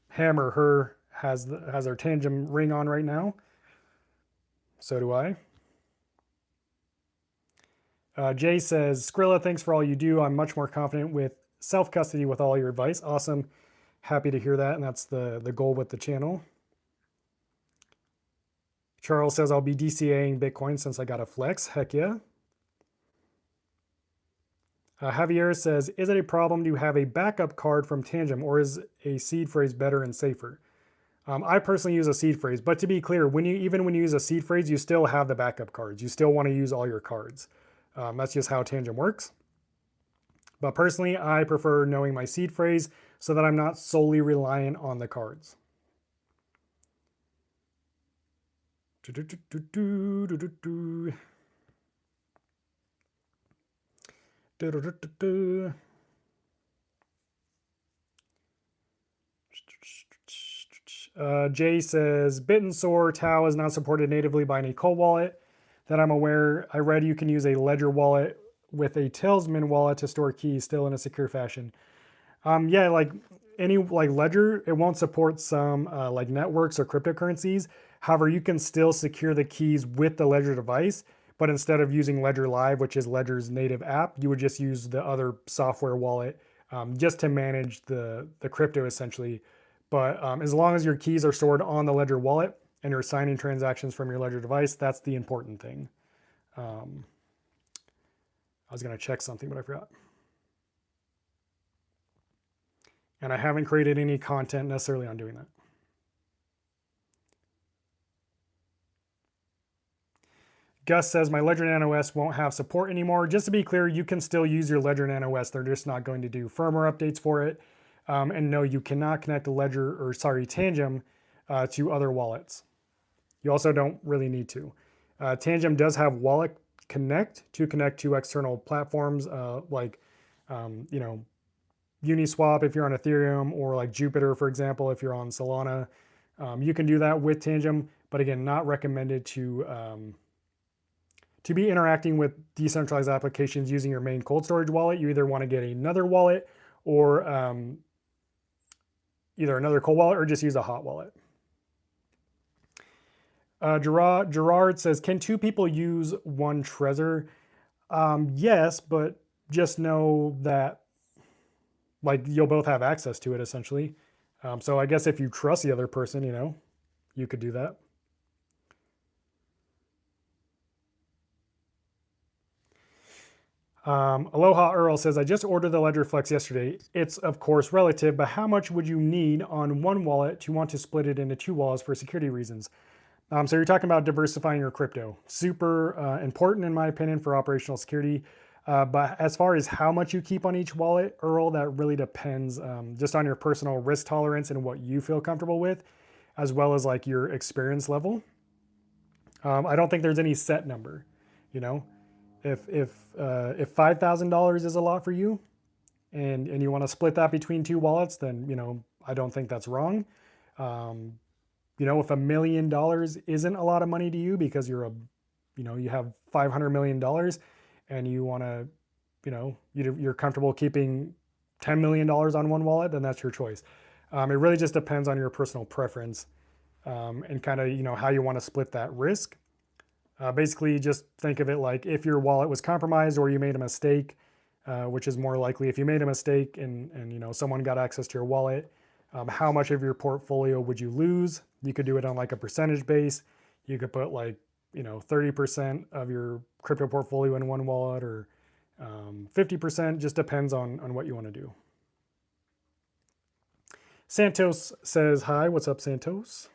Hammer, has her Tangem ring on right now. So do I. Jay says, Skrilla, thanks for all you do. I'm much more confident with self-custody with all your advice. Awesome. Happy to hear that. And that's the goal with the channel. Charles says, I'll be DCAing Bitcoin since I got a flex. Heck yeah. Javier says, is it a problem to have a backup card from Tangem, or is a seed phrase better and safer? I personally use a seed phrase, but to be clear, even when you use a seed phrase, you still have the backup cards. You still want to use all your cards. That's just how Tangem works. But personally, I prefer knowing my seed phrase so that I'm not solely reliant on the cards. Jay says, BitTensor Tau is not supported natively by any cold wallet that I'm aware. I read you can use a Ledger wallet with a Tailsman wallet to store keys still in a secure fashion. Yeah, like any Ledger, it won't support some like networks or cryptocurrencies. However, you can still secure the keys with the Ledger device, but instead of using Ledger Live, which is Ledger's native app, you would just use the other software wallet just to manage the crypto essentially. But as long as your keys are stored on the Ledger wallet and you're signing transactions from your Ledger device, that's the important thing. I was going to check something, but I forgot. And I haven't created any content necessarily on doing that. Gus says, my Ledger Nano S won't have support anymore. Just to be clear, you can still use your Ledger Nano S. They're just not going to do firmware updates for it. And no, you cannot connect the Tangem to other wallets. You also don't really need to. Tangem does have Wallet Connect to connect to external platforms like, Uniswap if you're on Ethereum, or like Jupiter, for example, if you're on Solana. You can do that with Tangem, but again, not recommended to be interacting with decentralized applications using your main cold storage wallet. You either want to get another wallet or either another cold wallet or just use a hot wallet. Gerard says, can two people use one Trezor? Yes, but just know that like you'll both have access to it essentially. So I guess if you trust the other person, you could do that. Aloha Earl says, I just ordered the Ledger Flex yesterday. It's of course relative, but how much would you need on one wallet to want to split it into two wallets for security reasons? So you're talking about diversifying your crypto. Super important in my opinion for operational security. But as far as how much you keep on each wallet, Earl, that really depends just on your personal risk tolerance and what you feel comfortable with, as well as like your experience level. I don't think there's any set number, you know. If $5,000 is a lot for you, and you want to split that between two wallets, then I don't think that's wrong. If $1 million isn't a lot of money to you because you have $500 million and you want to, you're comfortable keeping $10 million on one wallet, then that's your choice. It really just depends on your personal preference and kind of, how you want to split that risk. Basically, just think of it like if your wallet was compromised or you made a mistake, which is more likely if you made a mistake and someone got access to your wallet, how much of your portfolio would you lose? You could do it on like a percentage base. You could put like 30% of your crypto portfolio in one wallet or 50%, just depends on what you want to do. Santos says, hi, what's up, Santos?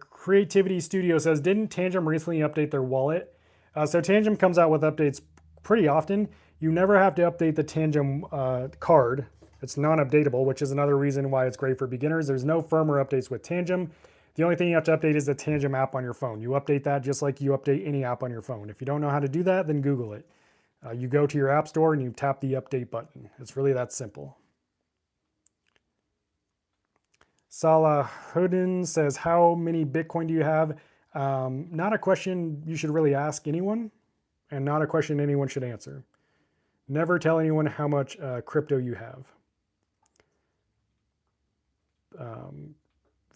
Creativity Studio says, didn't Tangem recently update their wallet? So Tangem comes out with updates pretty often. You never have to update the Tangem card. It's non-updatable, which is another reason why it's great for beginners. There's no firmware updates with Tangem. The only thing you have to update is the Tangem app on your phone. You update that just like you update any app on your phone. If you don't know how to do that, then Google it. You go to your app store and you tap the update button. It's really that simple. Salah Houdin says, how many Bitcoin do you have? Not a question you should really ask anyone, and not a question anyone should answer. Never tell anyone how much crypto you have.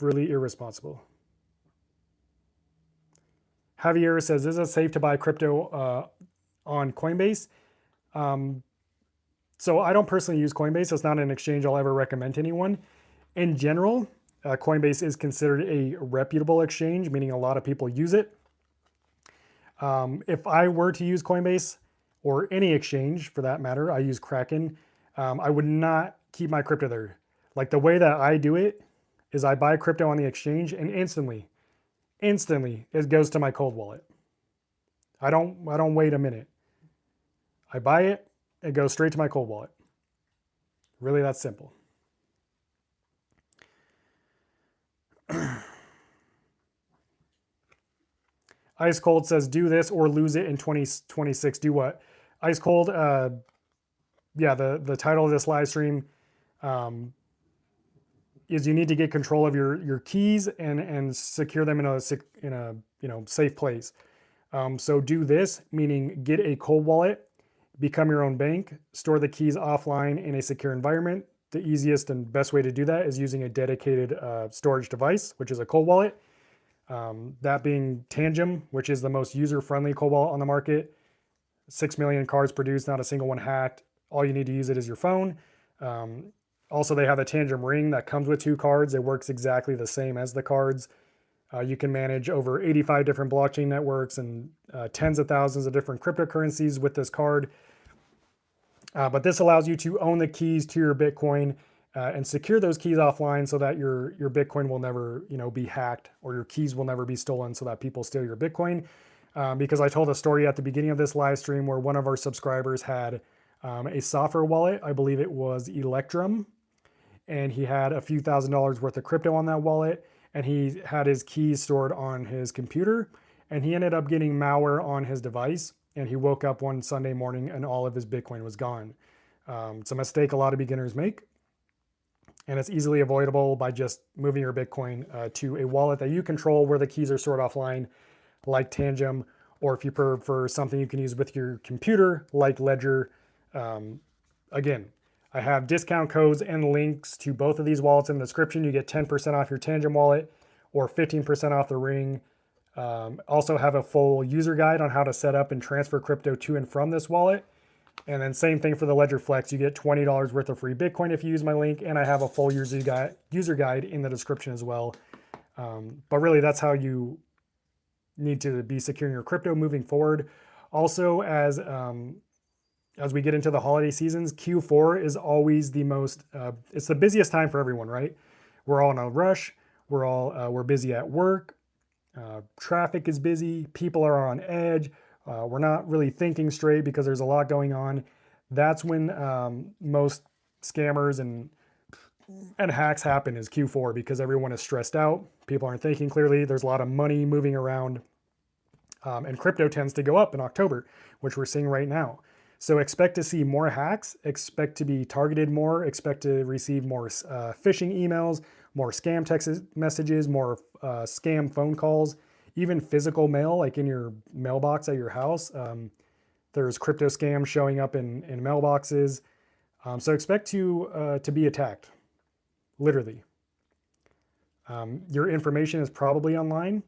Really irresponsible. Javier says, is it safe to buy crypto on Coinbase? So I don't personally use Coinbase. It's not an exchange I'll ever recommend to anyone. In general, Coinbase is considered a reputable exchange, meaning a lot of people use it. If I were to use Coinbase or any exchange for that matter, I use Kraken, I would not keep my crypto there. Like the way that I do it is I buy crypto on the exchange and instantly it goes to my cold wallet. I don't wait a minute. I buy it, it goes straight to my cold wallet. Really that simple. Ice Cold says, do this or lose it in 2026. Do what? Ice Cold, yeah, the title of this live stream is you need to get control of your keys and secure them in a safe place. So do this, meaning get a cold wallet, become your own bank, store the keys offline in a secure environment. The easiest and best way to do that is using a dedicated storage device, which is a cold wallet. That being Tangem, which is the most user-friendly cold wallet on the market. 6 million cards produced, not a single one hacked. All you need to use it is your phone. Also, they have a Tangem Ring that comes with 2 cards. It works exactly the same as the cards. You can manage over 85 different blockchain networks and tens of thousands of different cryptocurrencies with this card. But this allows you to own the keys to your Bitcoin and secure those keys offline so that your Bitcoin will never be hacked, or your keys will never be stolen so that people steal your Bitcoin. Because I told a story at the beginning of this live stream where one of our subscribers had a software wallet. I believe it was Electrum. And he had a few $1,000s worth of crypto on that wallet. And he had his keys stored on his computer. And he ended up getting malware on his device. And he woke up one Sunday morning and all of his Bitcoin was gone. It's a mistake a lot of beginners make. And it's easily avoidable by just moving your Bitcoin to a wallet that you control where the keys are stored offline, like Tangem, or if you prefer something you can use with your computer, like Ledger. Again, I have discount codes and links to both of these wallets in the description. You get 10% off your Tangem wallet or 15% off the Ring. Also have a full user guide on how to set up and transfer crypto to and from this wallet. And then same thing for the Ledger Flex. You get $20 worth of free Bitcoin if you use my link. And I have a full user guide in the description as well. But really, that's how you need to be securing your crypto moving forward. Also, as we get into the holiday seasons, Q4 is always the most, it's the busiest time for everyone, right? We're all in a rush. We're busy at work. Traffic is busy. People are on edge. We're not really thinking straight because there's a lot going on. That's when most scammers and hacks happen, is Q4, because everyone is stressed out. People aren't thinking clearly. There's a lot of money moving around. And crypto tends to go up in October, which we're seeing right now. So expect to see more hacks, expect to be targeted more, expect to receive more phishing emails, more scam text messages, more scam phone calls, even physical mail, like in your mailbox at your house. There's crypto scams showing up in mailboxes. So expect to be attacked, literally. Your information is probably online.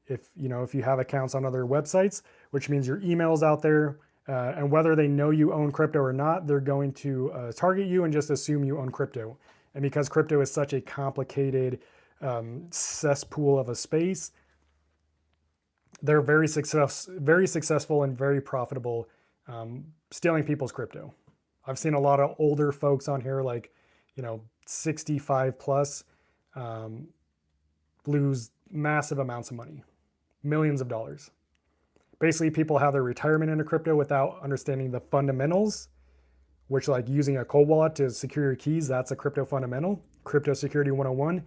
If you have accounts on other websites, which means your email's out there, and whether they know you own crypto or not, they're going to target you and just assume you own crypto. And because crypto is such a complicated cesspool of a space, they're very successful and very profitable stealing people's crypto. I've seen a lot of older folks on here, like 65 plus, lose massive amounts of money, millions of dollars. Basically, people have their retirement into crypto without understanding the fundamentals, which, like using a cold wallet to secure your keys, that's a crypto fundamental, crypto security 101.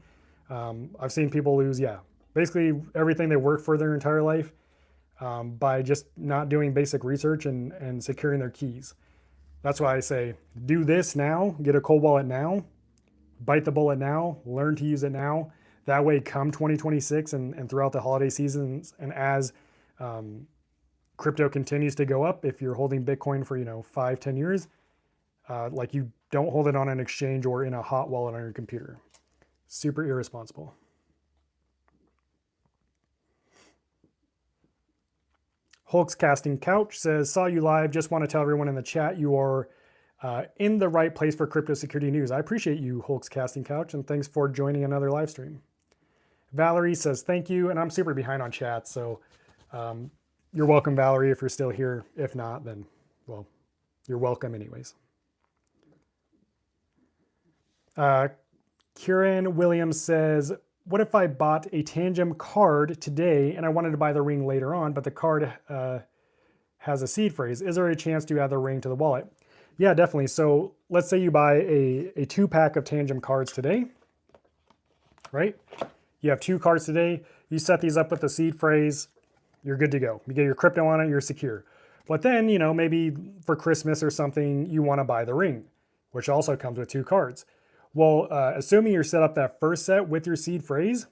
I've seen people lose, basically everything they worked for their entire life by just not doing basic research and securing their keys. That's why I say, do this now, get a cold wallet now, bite the bullet now, learn to use it now. That way, come 2026 and throughout the holiday seasons, and as crypto continues to go up, if you're holding Bitcoin for 5-10 years, like, you don't hold it on an exchange or in a hot wallet on your computer. Super irresponsible. Hulk's Casting Couch says, saw you live. Just want to tell everyone in the chat you are in the right place for crypto security news. I appreciate you, Hulk's Casting Couch, and thanks for joining another live stream. Valerie says, thank you. And I'm super behind on chat, so you're welcome, Valerie, if you're still here. If not, then, well, you're welcome anyways. Kieran Williams says, what if I bought a Tangem card today and I wanted to buy the ring later on, but the card has a seed phrase? Is there a chance to add the ring to the wallet? Yeah, definitely. So let's say you buy a 2-pack of Tangem cards today, right? You have 2 cards today. You set these up with the seed phrase. You're good to go. You get your crypto on it, you're secure. But then, maybe for Christmas or something, you want to buy the ring, which also comes with 2 cards. Well, assuming you're set up that first set with your seed phrase,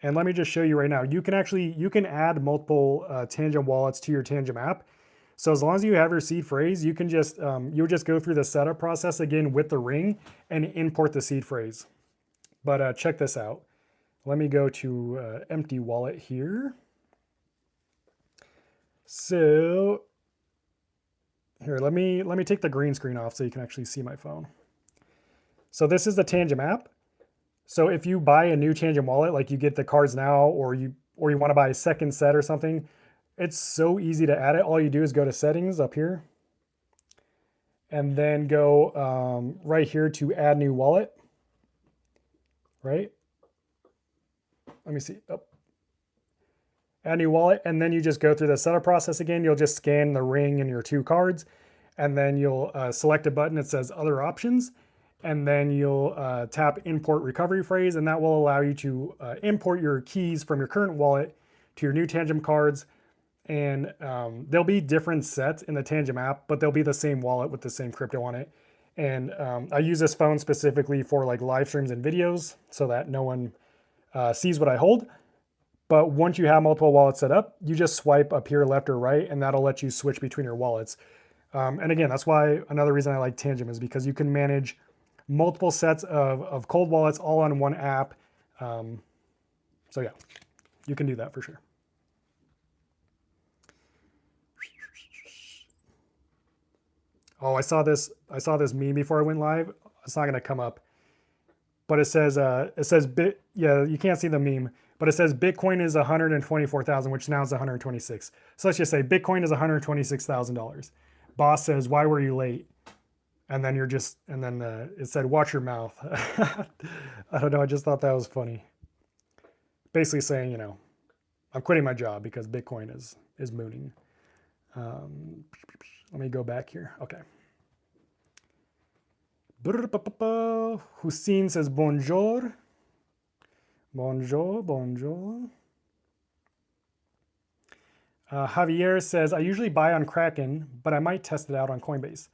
and let me just show you right now, you can add multiple Tangem wallets to your Tangem app. So as long as you have your seed phrase, you can just you'll just go through the setup process again with the ring and import the seed phrase. But check this out. Let me go to empty wallet here. So here, let me take the green screen off so you can actually see my phone. So this is the Tangem app. So if you buy a new Tangem wallet, like you get the cards now, or you want to buy a second set or something, it's so easy to add it. All you do is go to settings up here and then go right here to add new wallet, right? Let me see. Oh. Add new wallet, and then you just go through the setup process again. You'll just scan the ring and your 2 cards, and then you'll select a button that says other options, and then you'll tap import recovery phrase, and that will allow you to import your keys from your current wallet to your new Tangem cards. And there'll be different sets in the Tangem app, but they'll be the same wallet with the same crypto on it. And I use this phone specifically for like live streams and videos so that no one sees what I hold. But once you have multiple wallets set up, you just swipe up here left or right, and that'll let you switch between your wallets. And again, that's why another reason I like Tangem is because you can manage multiple sets of cold wallets all on one app. So yeah, you can do that for sure. Oh, I saw this meme before I went live. It's not gonna come up, but it says yeah, you can't see the meme, but it says Bitcoin is 124,000, which now is 126. So let's just say Bitcoin is $126,000. Boss says, "Why were you late?" And then it said, "Watch your mouth." I don't know. I just thought that was funny. Basically saying, you know, I'm quitting my job because Bitcoin is mooning. Let me go back here. Okay. Hussein says bonjour. Bonjour. Javier says, I usually buy on Kraken, but I might test it out on Coinbase.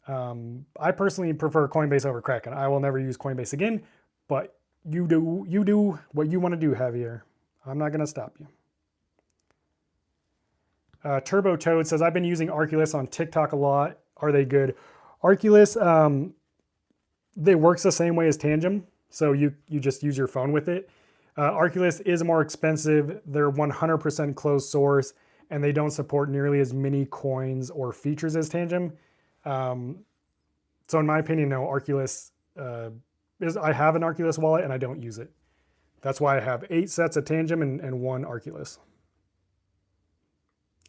I personally prefer Coinbase over Kraken. I will never use Coinbase again, but you do what you want to do, Javier. I'm not going to stop you. Turbo Toad says, I've been using Arculus on TikTok a lot. Are they good? Arculus, they works the same way as Tangem. So you just use your phone with it. Arculus is more expensive. They're 100% closed source, and they don't support nearly as many coins or features as Tangem. So in my opinion, no, Arculus I have an Arculus wallet and I don't use it. That's why I have 8 sets of Tangem and 1 Arculus.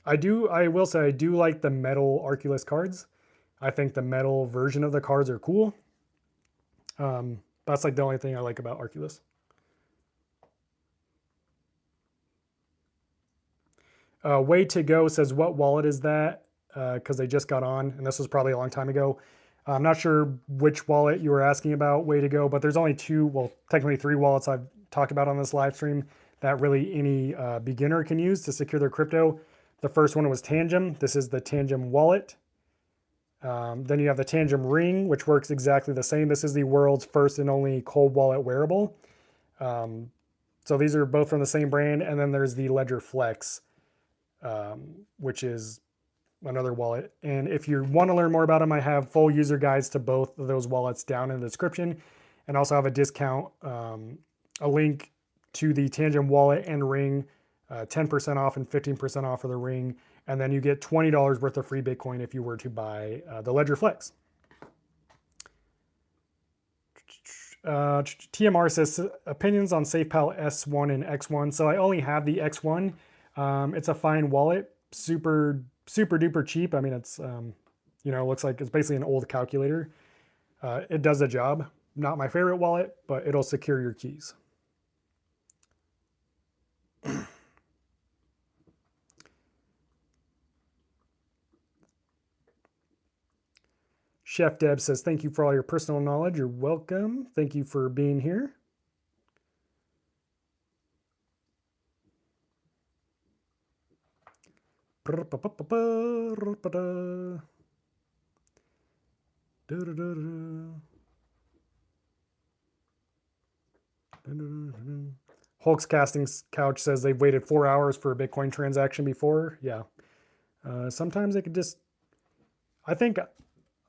I will say I do like the metal Arculus cards. I think the metal version of the cards are cool. That's like the only thing I like about Arculus. Way to Go says, what wallet is that? Because they just got on, and this was probably a long time ago. I'm not sure which wallet you were asking about, Way to Go, but there's only 2, well, technically 3 wallets I've talked about on this live stream that really any beginner can use to secure their crypto. The first one was Tangem. This is the Tangem wallet. Then you have the Tangem Ring, which works exactly the same. This is the world's first and only cold wallet wearable. So these are both from the same brand. And then there's the Ledger Flex, which is another wallet. And if you want to learn more about them, I have full user guides to both of those wallets down in the description, and also have a discount, a link to the Tangem wallet and Ring, 10% off and 15% off for the Ring. And then you get $20 worth of free Bitcoin if you were to buy the Ledger Flex. TMR says, opinions on SafePal S1 and X1. So I only have the X1. It's a fine wallet, super duper cheap. I mean, it's, you know, looks like it's basically an old calculator. It does the job. Not my favorite wallet, but it'll secure your keys. Chef Deb says, thank you for all your personal knowledge. You're welcome. Thank you for being here. Hulk's Casting Couch says they've waited 4 hours for a Bitcoin transaction before. Yeah. Sometimes they could just, I think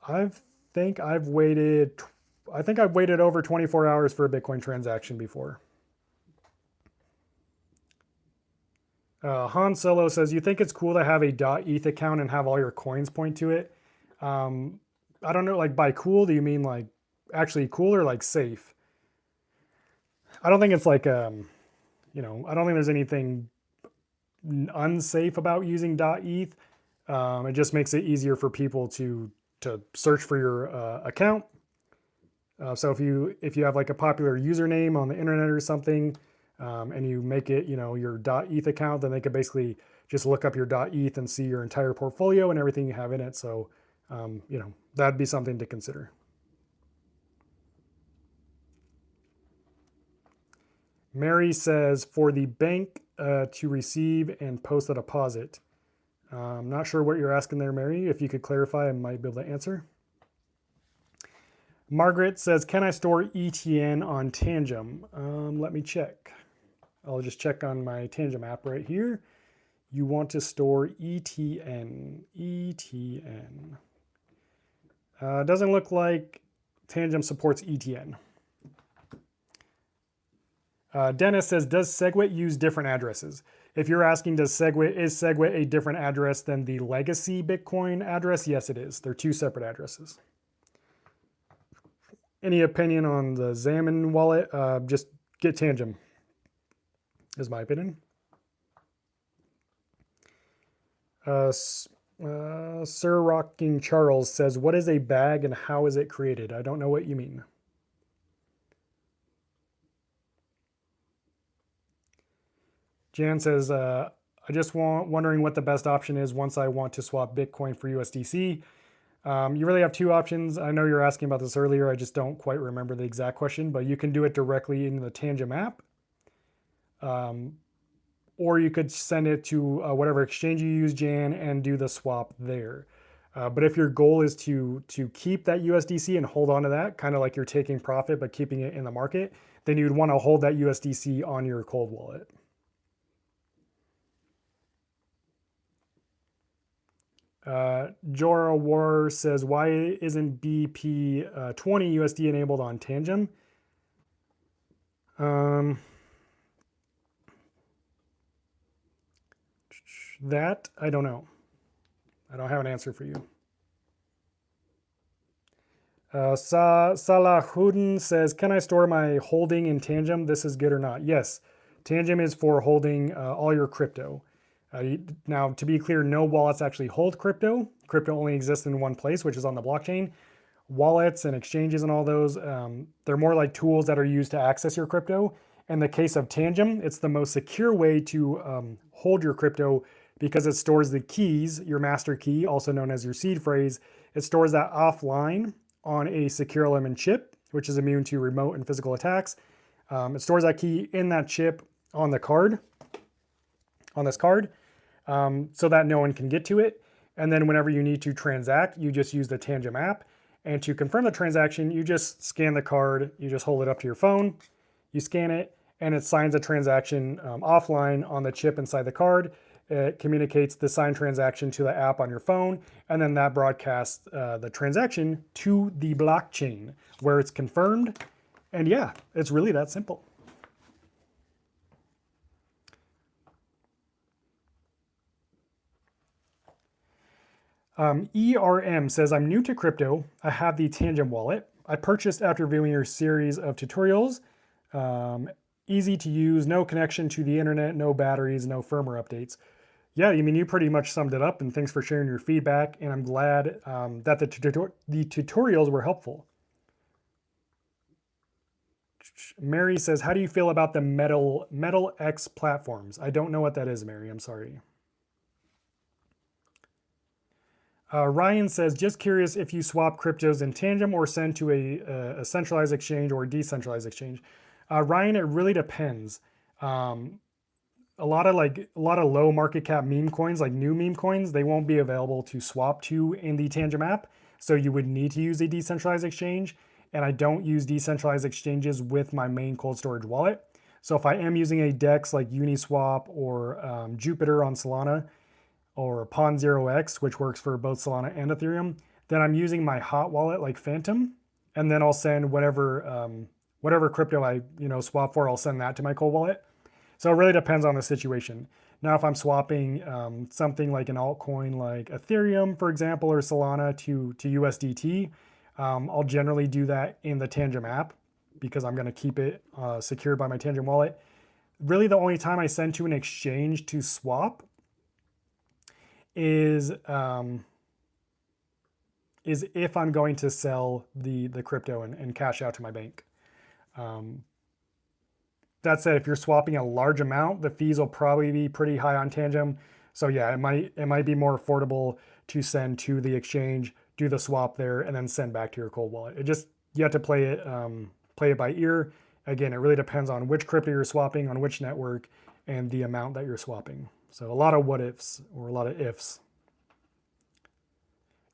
I've waited over 24 hours for a Bitcoin transaction before. Han Solo says, you think it's cool to have a .eth account and have all your coins point to it? I don't know, like by cool, do you mean like actually cool or like safe? I don't think it's like, you know, I don't think there's anything unsafe about using .eth. It just makes it easier for people to search for your account. So if you have like a popular username on the internet or something, and you make it, you know, your .eth account, then they could basically just look up your .eth and see your entire portfolio and everything you have in it. So, you know, that'd be something to consider. Mary says, for the bank to receive and post a deposit. I'm not sure what you're asking there, Mary. If you could clarify, I might be able to answer. Margaret says, can I store ETN on Tangem? Let me check. I'll just check on my Tangem app right here. You want to store ETN. ETN. Doesn't look like Tangem supports ETN. Dennis says, does SegWit use different addresses? If you're asking, is SegWit a different address than the legacy Bitcoin address? Yes, it is. They're two separate addresses. Any opinion on the Xamarin wallet? Just get Tangem, is my opinion. Sir Rocking Charles says, what is a bag and how is it created? I don't know what you mean. Jan says, I just wondering what the best option is once I want to swap Bitcoin for USDC. You really have two options. I know you're asking about this earlier. I just don't quite remember the exact question, but you can do it directly in the Tangem app. Or you could send it to whatever exchange you use, Jan, and do the swap there. But if your goal is to keep that USDC and hold on to that, kind of like you're taking profit but keeping it in the market, then you'd want to hold that USDC on your cold wallet. Jora War says, why isn't BP 20 USD enabled on Tangem? That I don't know. I don't have an answer for you. Salahuddin says, can I store my holding in Tangem? This is good or not? Yes, Tangem is for holding all your crypto. Now, to be clear, no wallets actually hold crypto. Crypto only exists in one place, which is on the blockchain. Wallets and exchanges and all those, they're more like tools that are used to access your crypto. In the case of Tangem, it's the most secure way to hold your crypto because it stores the keys, your master key, also known as your seed phrase. It stores that offline on a secure element chip, which is immune to remote and physical attacks. It stores that key in that chip on the card, on this card, so that no one can get to it. And then whenever you need to transact, you just use the Tangem app. And to confirm the transaction, you just scan the card, you just hold it up to your phone, you scan it, and it signs a transaction offline on the chip inside the card. It communicates the signed transaction to the app on your phone, and then that broadcasts the transaction to the blockchain where it's confirmed. And yeah, it's really that simple. ERM says, I'm new to crypto. I have the Tangem wallet. I purchased after viewing your series of tutorials. Easy to use, no connection to the internet, no batteries, no firmware updates. Yeah, I mean, you pretty much summed it up, and thanks for sharing your feedback. And I'm glad that the tutorials were helpful. Mary says, how do you feel about the Metal X platforms? I don't know what that is, Mary. I'm sorry. Ryan says, just curious if you swap cryptos in Tangem or send to a centralized exchange or decentralized exchange. Ryan, it really depends. A lot of low market cap meme coins, like new meme coins, they won't be available to swap to in the Tangem app. So you would need to use a decentralized exchange. And I don't use decentralized exchanges with my main cold storage wallet. So if I am using a DEX like Uniswap or Jupiter on Solana, or Pon0x, which works for both Solana and Ethereum, then I'm using my hot wallet like Phantom, and then I'll send whatever crypto I swap for, I'll send that to my cold wallet. So it really depends on the situation. Now, if I'm swapping something like an altcoin like Ethereum, for example, or Solana to USDT, I'll generally do that in the Tangem app because I'm going to keep it secured by my Tangem wallet. Really, the only time I send to an exchange to swap is if I'm going to sell the crypto and cash out to my bank. That said, if you're swapping a large amount, the fees will probably be pretty high on Tangem. So yeah, it might be more affordable to send to the exchange, do the swap there, and then send back to your cold wallet. You have to play it by ear. Again, it really depends on which crypto you're swapping, on which network, and the amount that you're swapping. So a lot of what ifs, or a lot of ifs.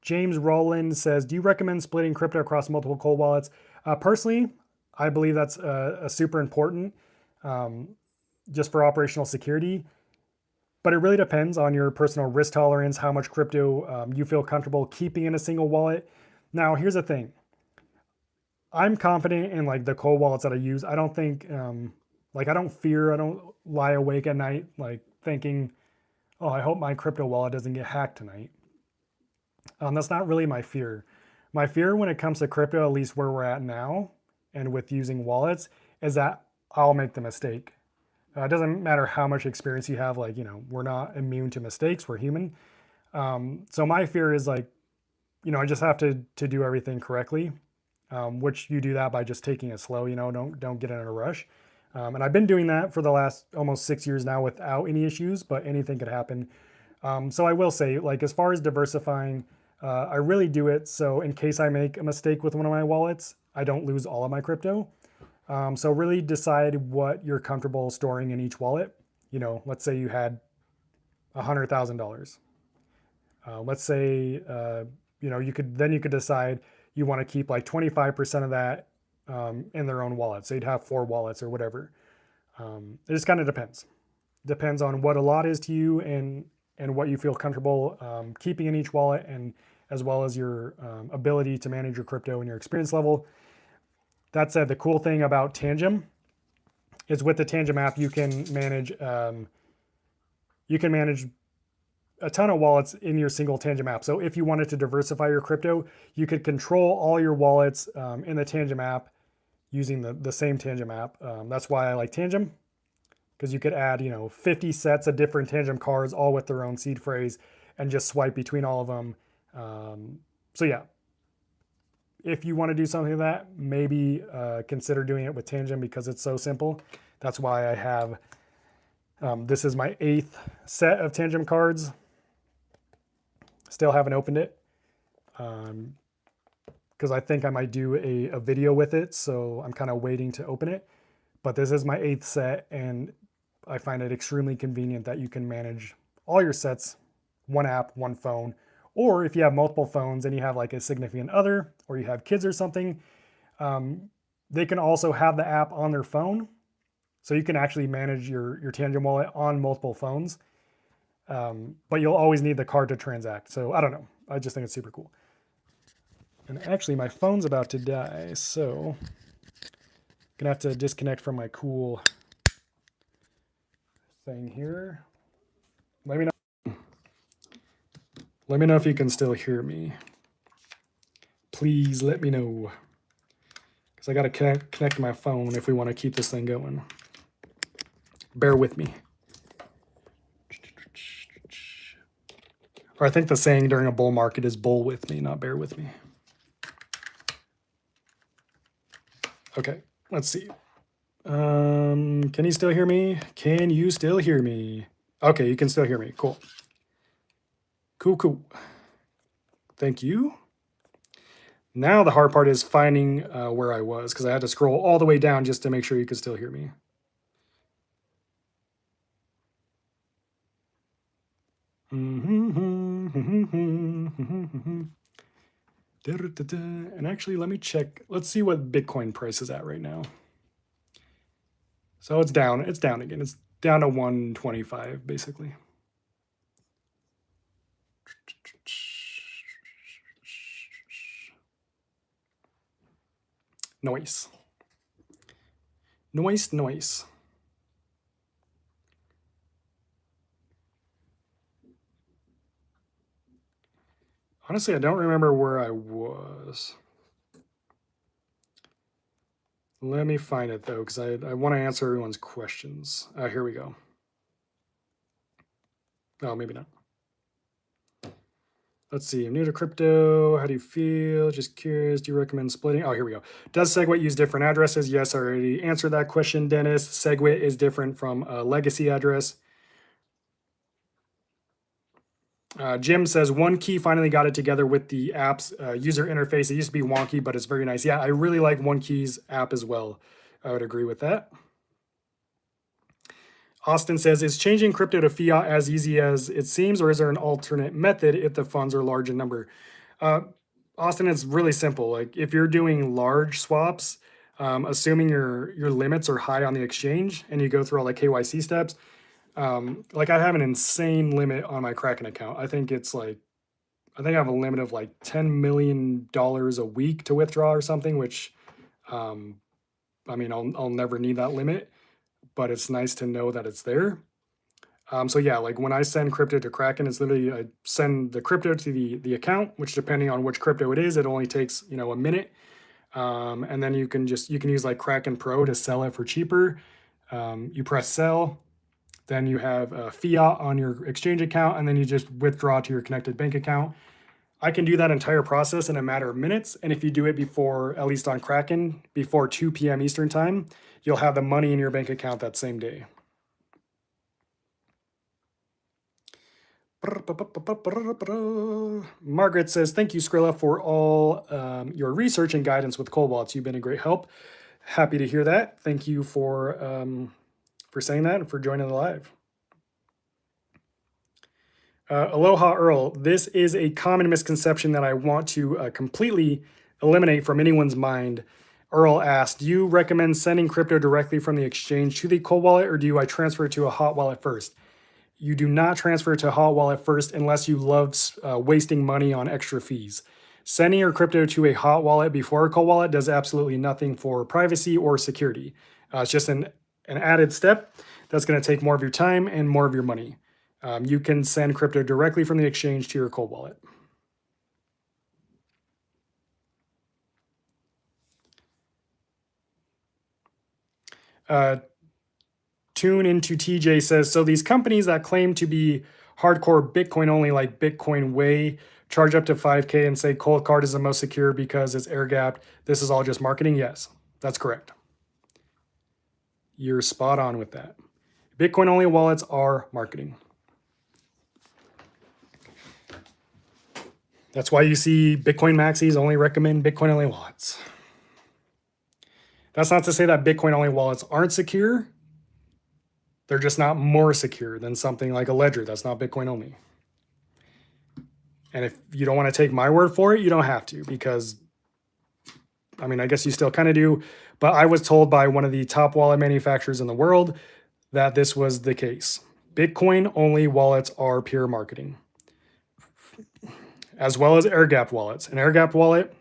James Rowland says, do you recommend splitting crypto across multiple cold wallets? Personally, I believe that's super important just for operational security. But it really depends on your personal risk tolerance, how much crypto you feel comfortable keeping in a single wallet. Now, here's the thing. I'm confident in like the cold wallets that I use. I don't think, I don't lie awake at night, like thinking, oh, I hope my crypto wallet doesn't get hacked tonight. That's not really my fear. My fear when it comes to crypto, at least where we're at now, and with using wallets, is that I'll make the mistake. It doesn't matter how much experience you have, like, we're not immune to mistakes, we're human. So my fear is like, I just have to do everything correctly, which you do that by just taking it slow, don't get in a rush. And I've been doing that for the last almost 6 years now without any issues, but anything could happen. So I will say, like, as far as diversifying, I really do it so in case I make a mistake with one of my wallets, I don't lose all of my crypto. So really decide what you're comfortable storing in each wallet. Let's say you had $100,000. Let's say, you could decide you want to keep like 25% of that in their own wallet. So you'd have 4 wallets or whatever. It just kind of depends. Depends on what a lot is to you and what you feel comfortable keeping in each wallet, and as well as your ability to manage your crypto and your experience level. That said, the cool thing about Tangem is with the Tangem app, you can manage a ton of wallets in your single Tangem app. So if you wanted to diversify your crypto, you could control all your wallets in the Tangem app using the same Tangem app. That's why I like Tangem, because you could add 50 sets of different Tangem cards, all with their own seed phrase, and just swipe between all of them. So yeah, if you want to do something like that, maybe consider doing it with Tangem because it's so simple. That's why I have, this is my 8th set of Tangem cards. Still haven't opened it because I think I might do a video with it. So I'm kind of waiting to open it. But this is my 8th set, and I find it extremely convenient that you can manage all your sets, one app, one phone. Or if you have multiple phones and you have like a significant other or you have kids or something, they can also have the app on their phone. So you can actually manage your Tangem wallet on multiple phones. But you'll always need the card to transact. So I don't know. I just think it's super cool. And actually my phone's about to die, so I'm gonna have to disconnect from my cool thing here. Let me know if you can still hear me. Please let me know, because I gotta connect my phone if we want to keep this thing going. Bear with me. Or I think the saying during a bull market is bull with me, not bear with me. Okay, let's see. Can you still hear me? Can you still hear me? Okay, you can still hear me. Cool. Cool. Thank you. Now the hard part is finding where I was, because I had to scroll all the way down just to make sure you could still hear me. And actually, let me check. Let's see what Bitcoin price is at right now. So it's down. It's down again. It's down to 125, basically. Noise. Honestly, I don't remember where I was. Let me find it, though, because I want to answer everyone's questions. Here we go. Oh, maybe not. Let's see. I'm new to crypto. How do you feel? Just curious. Do you recommend splitting? Oh, here we go. Does SegWit use different addresses? Yes, I already answered that question, Dennis. SegWit is different from a legacy address. Jim says, OneKey finally got it together with the app's user interface. It used to be wonky, but it's very nice. Yeah, I really like OneKey's app as well. I would agree with that. Austin says, is changing crypto to fiat as easy as it seems, or is there an alternate method if the funds are large in number? Austin, it's really simple. Like if you're doing large swaps, assuming your limits are high on the exchange and you go through all the KYC steps, like I have an insane limit on my Kraken account. I think I have a limit of like $10 million a week to withdraw or something, which, I mean, I'll never need that limit, but it's nice to know that it's there. So yeah, like when I send crypto to Kraken, it's literally I send the crypto to the account, which depending on which crypto it is, it only takes a minute. And then you can use like Kraken Pro to sell it for cheaper. You press sell, then you have fiat on your exchange account, and then you just withdraw to your connected bank account. I can do that entire process in a matter of minutes. And if you do it before, at least on Kraken, before 2 p.m. Eastern time, you'll have the money in your bank account that same day. Margaret says, thank you, Skrilla, for all your research and guidance with cold wallets. You've been a great help. Happy to hear that. Thank you for saying that and for joining the live. Aloha Earl, this is a common misconception that I want to completely eliminate from anyone's mind. Earl asked, do you recommend sending crypto directly from the exchange to the cold wallet, or do I transfer it to a hot wallet first? You do not transfer it to a hot wallet first unless you love wasting money on extra fees. Sending your crypto to a hot wallet before a cold wallet does absolutely nothing for privacy or security. It's just an added step that's going to take more of your time and more of your money. You can send crypto directly from the exchange to your cold wallet. Tune into TJ says, so these companies that claim to be hardcore Bitcoin only, like Bitcoin Way, charge up to 5K and say Cold Card is the most secure because it's air gapped. This is all just marketing. Yes, that's correct. You're spot on with that. Bitcoin only wallets are marketing. That's why you see Bitcoin maxis only recommend Bitcoin only wallets. That's not to say that Bitcoin only wallets aren't secure. They're just not more secure than something like a Ledger that's not Bitcoin only. And if you don't want to take my word for it, you don't have to, because, I mean, I guess you still kind of do. But I was told by one of the top wallet manufacturers in the world that this was the case. Bitcoin only wallets are pure marketing, as well as air-gapped wallets. An air-gapped wallet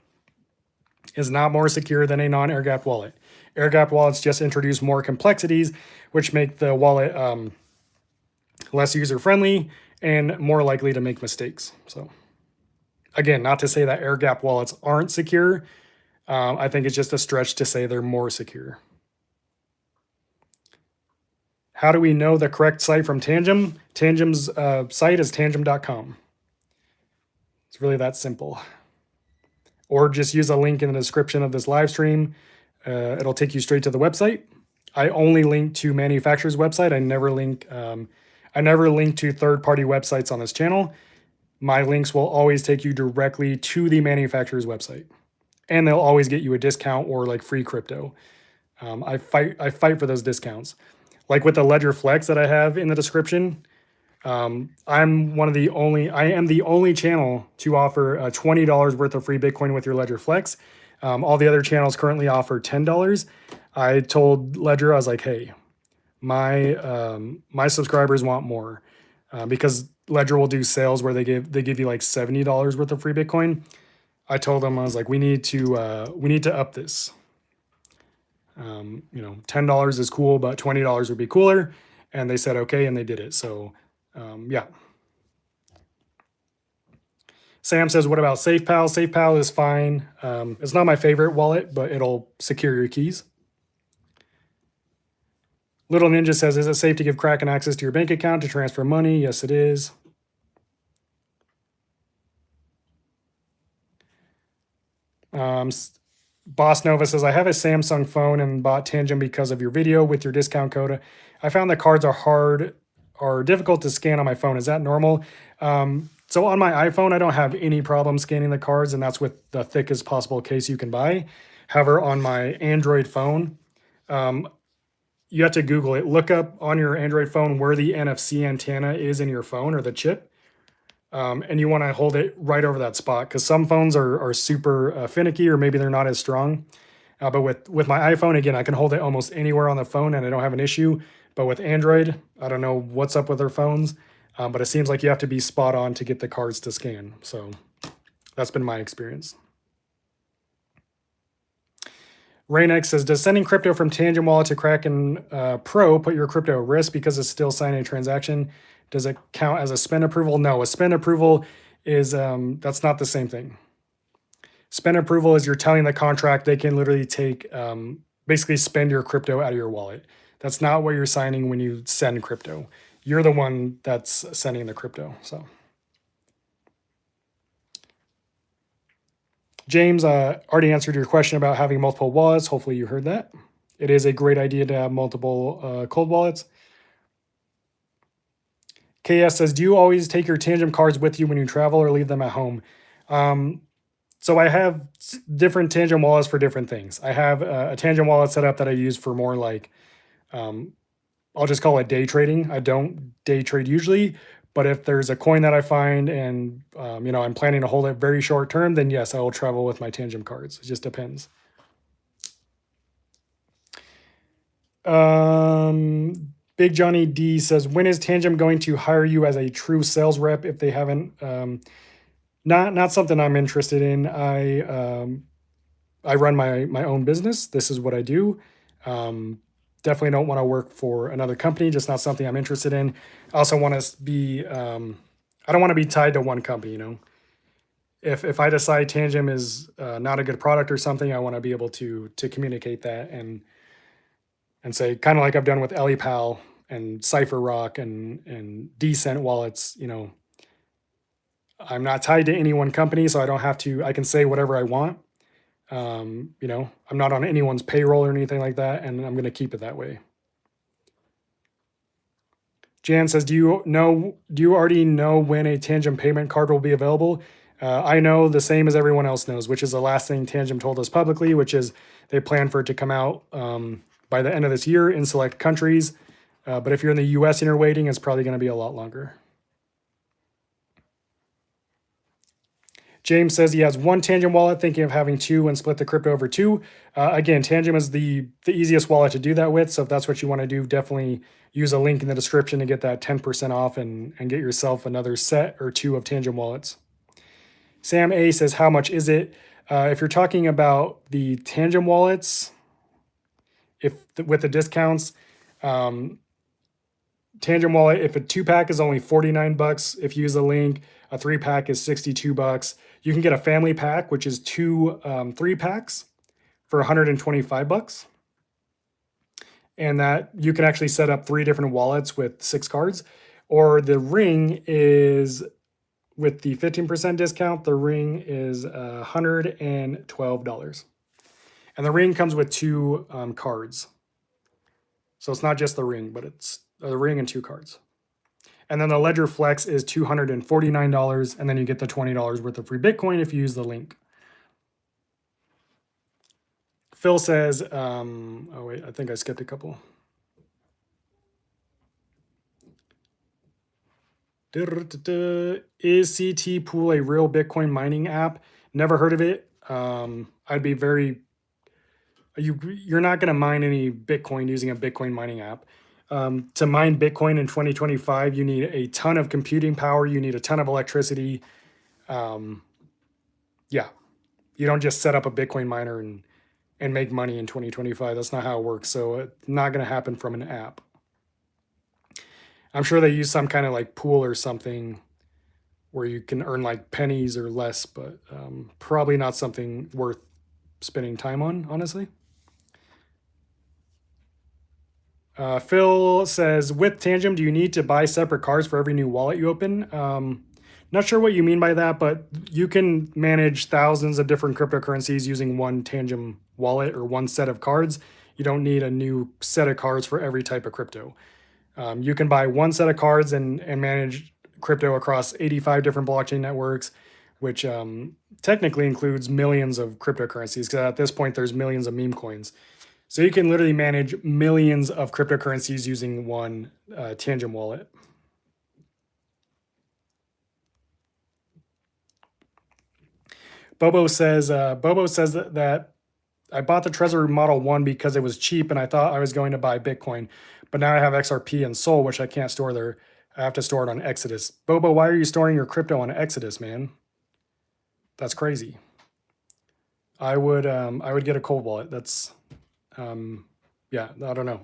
is not more secure than a non-air-gapped wallet. Air-gapped wallets just introduce more complexities, which make the wallet less user-friendly and more likely to make mistakes. So again, not to say that air-gapped wallets aren't secure. I think it's just a stretch to say they're more secure. How do we know the correct site from Tangem? Tangem's site is tangem.com. It's really that simple. Or just use a link in the description of this live stream. It'll take you straight to the website. I only link to manufacturer's website. I never link to third-party websites on this channel. My links will always take you directly to the manufacturer's website, and they'll always get you a discount or like free crypto. I fight for those discounts. Like with the Ledger Flex that I have in the description, I am the only channel to offer $20 worth of free Bitcoin with your Ledger Flex. All the other channels currently offer $10. I told Ledger, I was like, hey, my subscribers want more, because Ledger will do sales where they give you like $70 worth of free Bitcoin. I told them, I was like, we need to up this. $10 is cool, but $20 would be cooler. And they said, okay. And they did it. So, yeah. Sam says, what about SafePal? SafePal is fine. It's not my favorite wallet, but it'll secure your keys. Little Ninja says, is it safe to give Kraken access to your bank account to transfer money? Yes, it is. Boss Nova says, I have a Samsung phone and bought Tangem because of your video with your discount code. I found that cards are difficult to scan on my phone. Is that normal? So on my iPhone, I don't have any problem scanning the cards, and that's with the thickest possible case you can buy. However, on my Android phone, you have to Google it. Look up on your Android phone where the NFC antenna is in your phone, or the chip. And you want to hold it right over that spot, because some phones are super finicky, or maybe they're not as strong. But with my iPhone, again, I can hold it almost anywhere on the phone and I don't have an issue. But with Android, I don't know what's up with their phones, but it seems like you have to be spot on to get the cards to scan. So that's been my experience. Raynex says, does sending crypto from Tangent Wallet to Kraken Pro put your crypto at risk because it's still signing a transaction? Does it count as a spend approval? No, a spend approval is, that's not the same thing. Spend approval is you're telling the contract they can literally take, basically spend your crypto out of your wallet. That's not what you're signing when you send crypto. You're the one that's sending the crypto. So James already answered your question about having multiple wallets. Hopefully you heard that. It is a great idea to have multiple cold wallets. KS says, do you always take your Tangent cards with you when you travel or leave them at home? So I have different Tangent wallets for different things. I have a Tangent wallet set up that I use for more like, I'll just call it day trading. I don't day trade usually, but if there's a coin that I find and, I'm planning to hold it very short term, then yes, I will travel with my Tangent cards. It just depends. Big Johnny D says, when is Tangent going to hire you as a true sales rep if they haven't? Not something I'm interested in. I run my own business. This is what I do. Definitely don't want to work for another company. Just not something I'm interested in. I also want to be. I don't want to be tied to one company. If I decide Tangent is not a good product or something, I want to be able to communicate that and say, kind of like I've done with EliPal and CipherRock and Decent wallets. I'm not tied to any one company, so I don't have to. I can say whatever I want. I'm not on anyone's payroll or anything like that, and I'm going to keep it that way. Jan says, do you already know when a Tangent payment card will be available? I know the same as everyone else knows, which is the last thing Tangent told us publicly, which is they plan for it to come out by the end of this year in select countries. But if you're in the US and you're waiting, it's probably going to be a lot longer. James says he has one Tangent wallet, thinking of having two and split the crypto over two. Again, Tangent is the easiest wallet to do that with. So if that's what you want to do, definitely use a link in the description to get that 10% off and get yourself another set or two of Tangent wallets. Sam A says, how much is it? If you're talking about the Tangent wallets, with the discounts, Tangent wallet, if a 2-pack is only $49, if you use the link, a 3-pack is $62. You can get a family pack, which is two 3-packs for $125. And that you can actually set up 3 different wallets with 6 cards. Or the ring is, with the 15% discount, the ring is $112. And the ring comes with 2 cards. So it's not just the ring, but it's a ring and 2 cards. And then the Ledger Flex is $249, and then you get the $20 worth of free Bitcoin if you use the link. Phil says, oh wait, I think I skipped a couple. Is CT Pool a real Bitcoin mining app? Never heard of it. I'd be very, you're not going to mine any Bitcoin using a Bitcoin mining app. To mine Bitcoin in 2025, you need a ton of computing power. You need a ton of electricity. Yeah, you don't just set up a Bitcoin miner and make money in 2025. That's not how it works. So it's not going to happen from an app. I'm sure they use some kind of like pool or something where you can earn like pennies or less, but probably not something worth spending time on, honestly. Phil says, with Tangent, do you need to buy separate cards for every new wallet you open? Not sure what you mean by that, but you can manage thousands of different cryptocurrencies using one Tangent wallet or one set of cards. You don't need a new set of cards for every type of crypto. You can buy one set of cards and manage crypto across 85 different blockchain networks, which technically includes millions of cryptocurrencies, because at this point there's millions of meme coins. So you can literally manage millions of cryptocurrencies using one Tangent wallet. Bobo says that I bought the Trezor Model 1 because it was cheap and I thought I was going to buy Bitcoin, but now I have XRP and Sol, which I can't store there. I have to store it on Exodus. Bobo, why are you storing your crypto on Exodus, man? That's crazy. I would get a cold wallet. That's yeah, I don't know.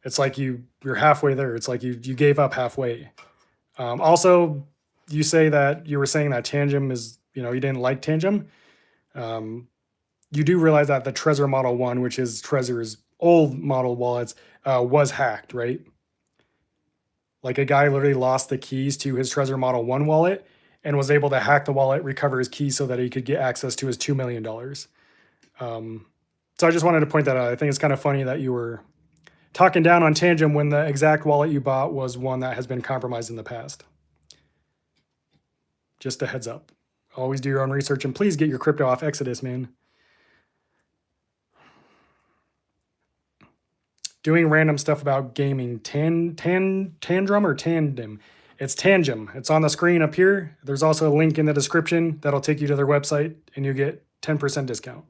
It's like you're halfway there. It's like you gave up halfway. Also, you say that you were saying that Tangem is, you didn't like Tangem. You do realize that the Trezor Model 1, which is Trezor's old model wallets, was hacked, right? Like a guy literally lost the keys to his Trezor Model 1 wallet and was able to hack the wallet, recover his keys so that he could get access to his $2 million. So I just wanted to point that out. I think it's kind of funny that you were talking down on Tangem when the exact wallet you bought was one that has been compromised in the past. Just a heads up. Always do your own research, and please get your crypto off Exodus, man. Doing random stuff about gaming. Tandrum or Tandem? It's Tangem. It's on the screen up here. There's also a link in the description that'll take you to their website, and you get 10% discount.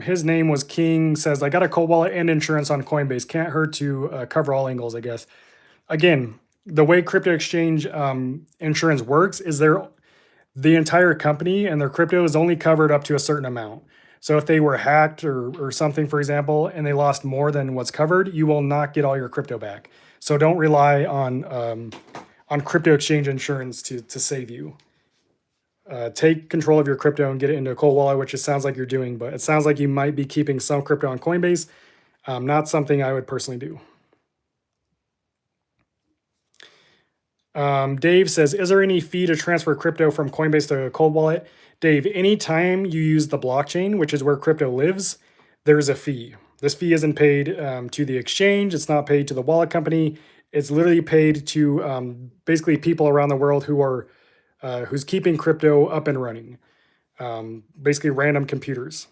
His name was King. Says, I got a cold wallet and insurance on Coinbase. Can't hurt to cover all angles, I guess. Again, the way crypto exchange insurance works is the entire company and their crypto is only covered up to a certain amount. So if they were hacked or something, for example, and they lost more than what's covered, you will not get all your crypto back. So don't rely on crypto exchange insurance to save you. Take control of your crypto and get it into a cold wallet, which it sounds like you're doing, but it sounds like you might be keeping some crypto on Coinbase. Not something I would personally do. Dave says, is there any fee to transfer crypto from Coinbase to a cold wallet? Dave, anytime you use the blockchain, which is where crypto lives, there's a fee. This fee isn't paid to the exchange. It's not paid to the wallet company. It's literally paid to basically people around the world who's keeping crypto up and running. Basically random computers.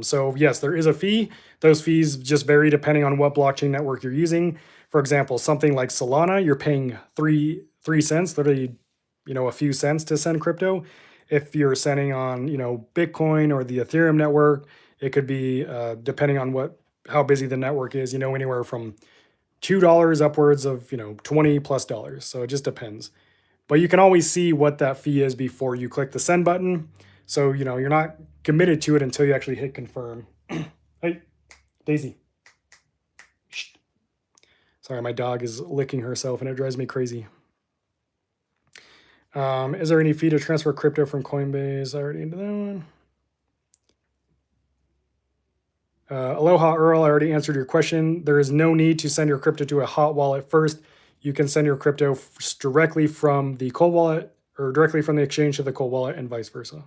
So yes, there is a fee. Those fees just vary depending on what blockchain network you're using. For example, something like Solana, you're paying 3 cents, literally, a few cents to send crypto. If you're sending on, Bitcoin or the Ethereum network, it could be depending on how busy the network is, anywhere from $2 upwards of, $20+. So it just depends. But you can always see what that fee is before you click the send button. So, you're not committed to it until you actually hit confirm. Hey, Daisy. Shh. Sorry, my dog is licking herself and it drives me crazy. Is there any fee to transfer crypto from Coinbase? I already into that one. Aloha Earl, I already answered your question. There is no need to send your crypto to a hot wallet first. You can send your crypto directly from the cold wallet or directly from the exchange to the cold wallet and vice versa.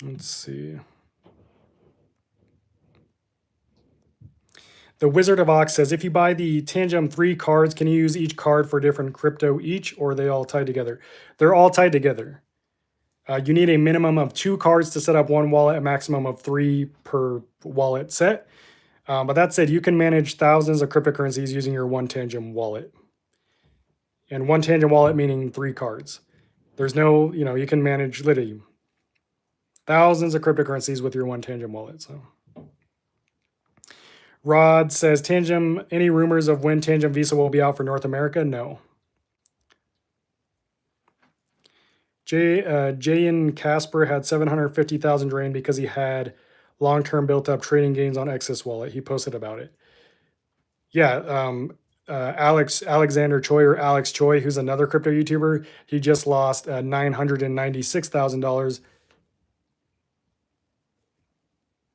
Let's see. The Wizard of Ox says, if you buy the Tangem 3 cards, can you use each card for different crypto each, or are they all tied together? They're all tied together. You need a minimum of 2 cards to set up one wallet, a maximum of 3 per wallet set. But that said, you can manage thousands of cryptocurrencies using your one Tangem wallet. And one Tangem wallet meaning 3 cards. There's no, you can manage literally thousands of cryptocurrencies with your one Tangem wallet. So Rod says, Tangem, any rumors of when Tangem Visa will be out for North America? No. Jayan Casper had 750,000 drained because he had long-term built-up trading gains on Exodus wallet. He posted about it. Yeah, Alexander Choi or Alex Choi, who's another crypto YouTuber, he just lost $996,000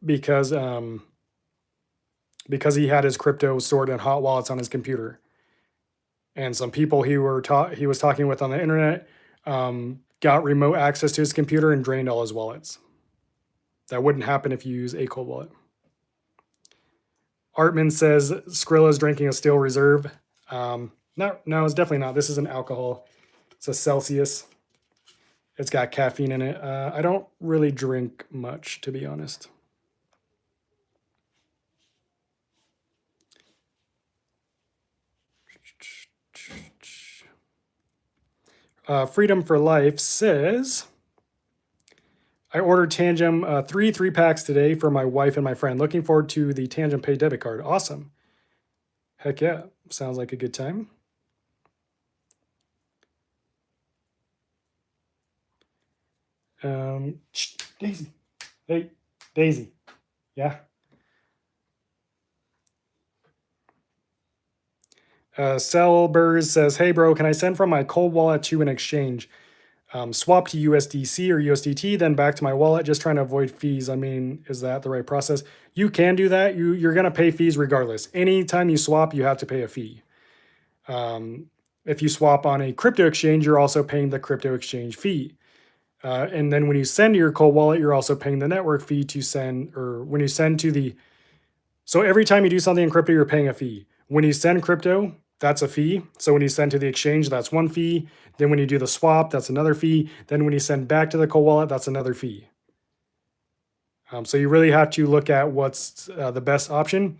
because he had his crypto stored in hot wallets on his computer. And some people he was talking with on the internet got remote access to his computer and drained all his wallets. That wouldn't happen if you use a cold wallet. Artman says Skrilla is drinking a Steel Reserve. No, it's definitely not. This is an alcohol. It's a Celsius. It's got caffeine in it. I don't really drink much, to be honest. Freedom for Life says, I ordered Tangem 3 packs today for my wife and my friend. Looking forward to the Tangem Pay debit card. Awesome. Heck yeah. Sounds like a good time. Daisy. Hey, Daisy. Yeah. Selbers says, hey bro, can I send from my cold wallet to an exchange? Swap to USDC or USDT, then back to my wallet, just trying to avoid fees. I mean, is that the right process? You can do that. You're going to pay fees regardless. Anytime you swap, you have to pay a fee. If you swap on a crypto exchange, you're also paying the crypto exchange fee. And then when you send to your cold wallet, you're also paying the network fee to send, or when you send to the, so every time you do something in crypto, you're paying a fee. When you send crypto, that's a fee. So when you send to the exchange, that's one fee. Then when you do the swap, that's another fee. Then when you send back to the cold wallet, that's another fee. So you really have to look at what's the best option,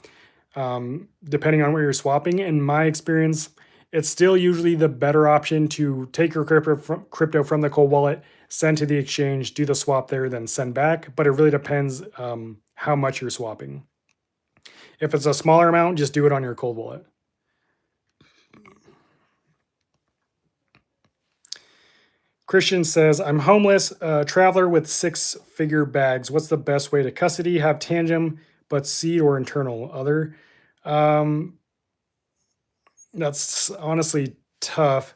depending on where you're swapping. In my experience, it's still usually the better option to take your crypto from the cold wallet, send to the exchange, do the swap there, then send back. But it really depends how much you're swapping. If it's a smaller amount, just do it on your cold wallet. Christian says, I'm homeless, traveler with 6-figure bags. What's the best way to custody? Have Tangem, but seed or internal other? That's honestly tough.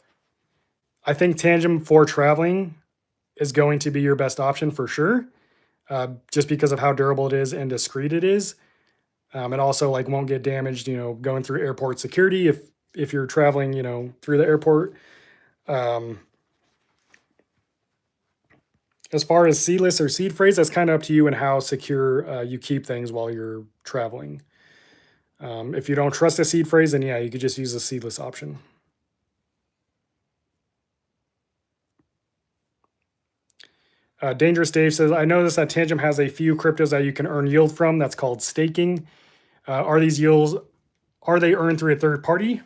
I think Tangem for traveling is going to be your best option for sure, just because of how durable it is and discreet it is. It also like won't get damaged, going through airport security if you're traveling, through the airport. As far as seedless or seed phrase, that's kind of up to you and how secure you keep things while you're traveling. If you don't trust a seed phrase, then yeah, you could just use the seedless option. Dangerous Dave says, I noticed that Tangem has a few cryptos that you can earn yield from. That's called staking. Are these yields, are they earned through a third party?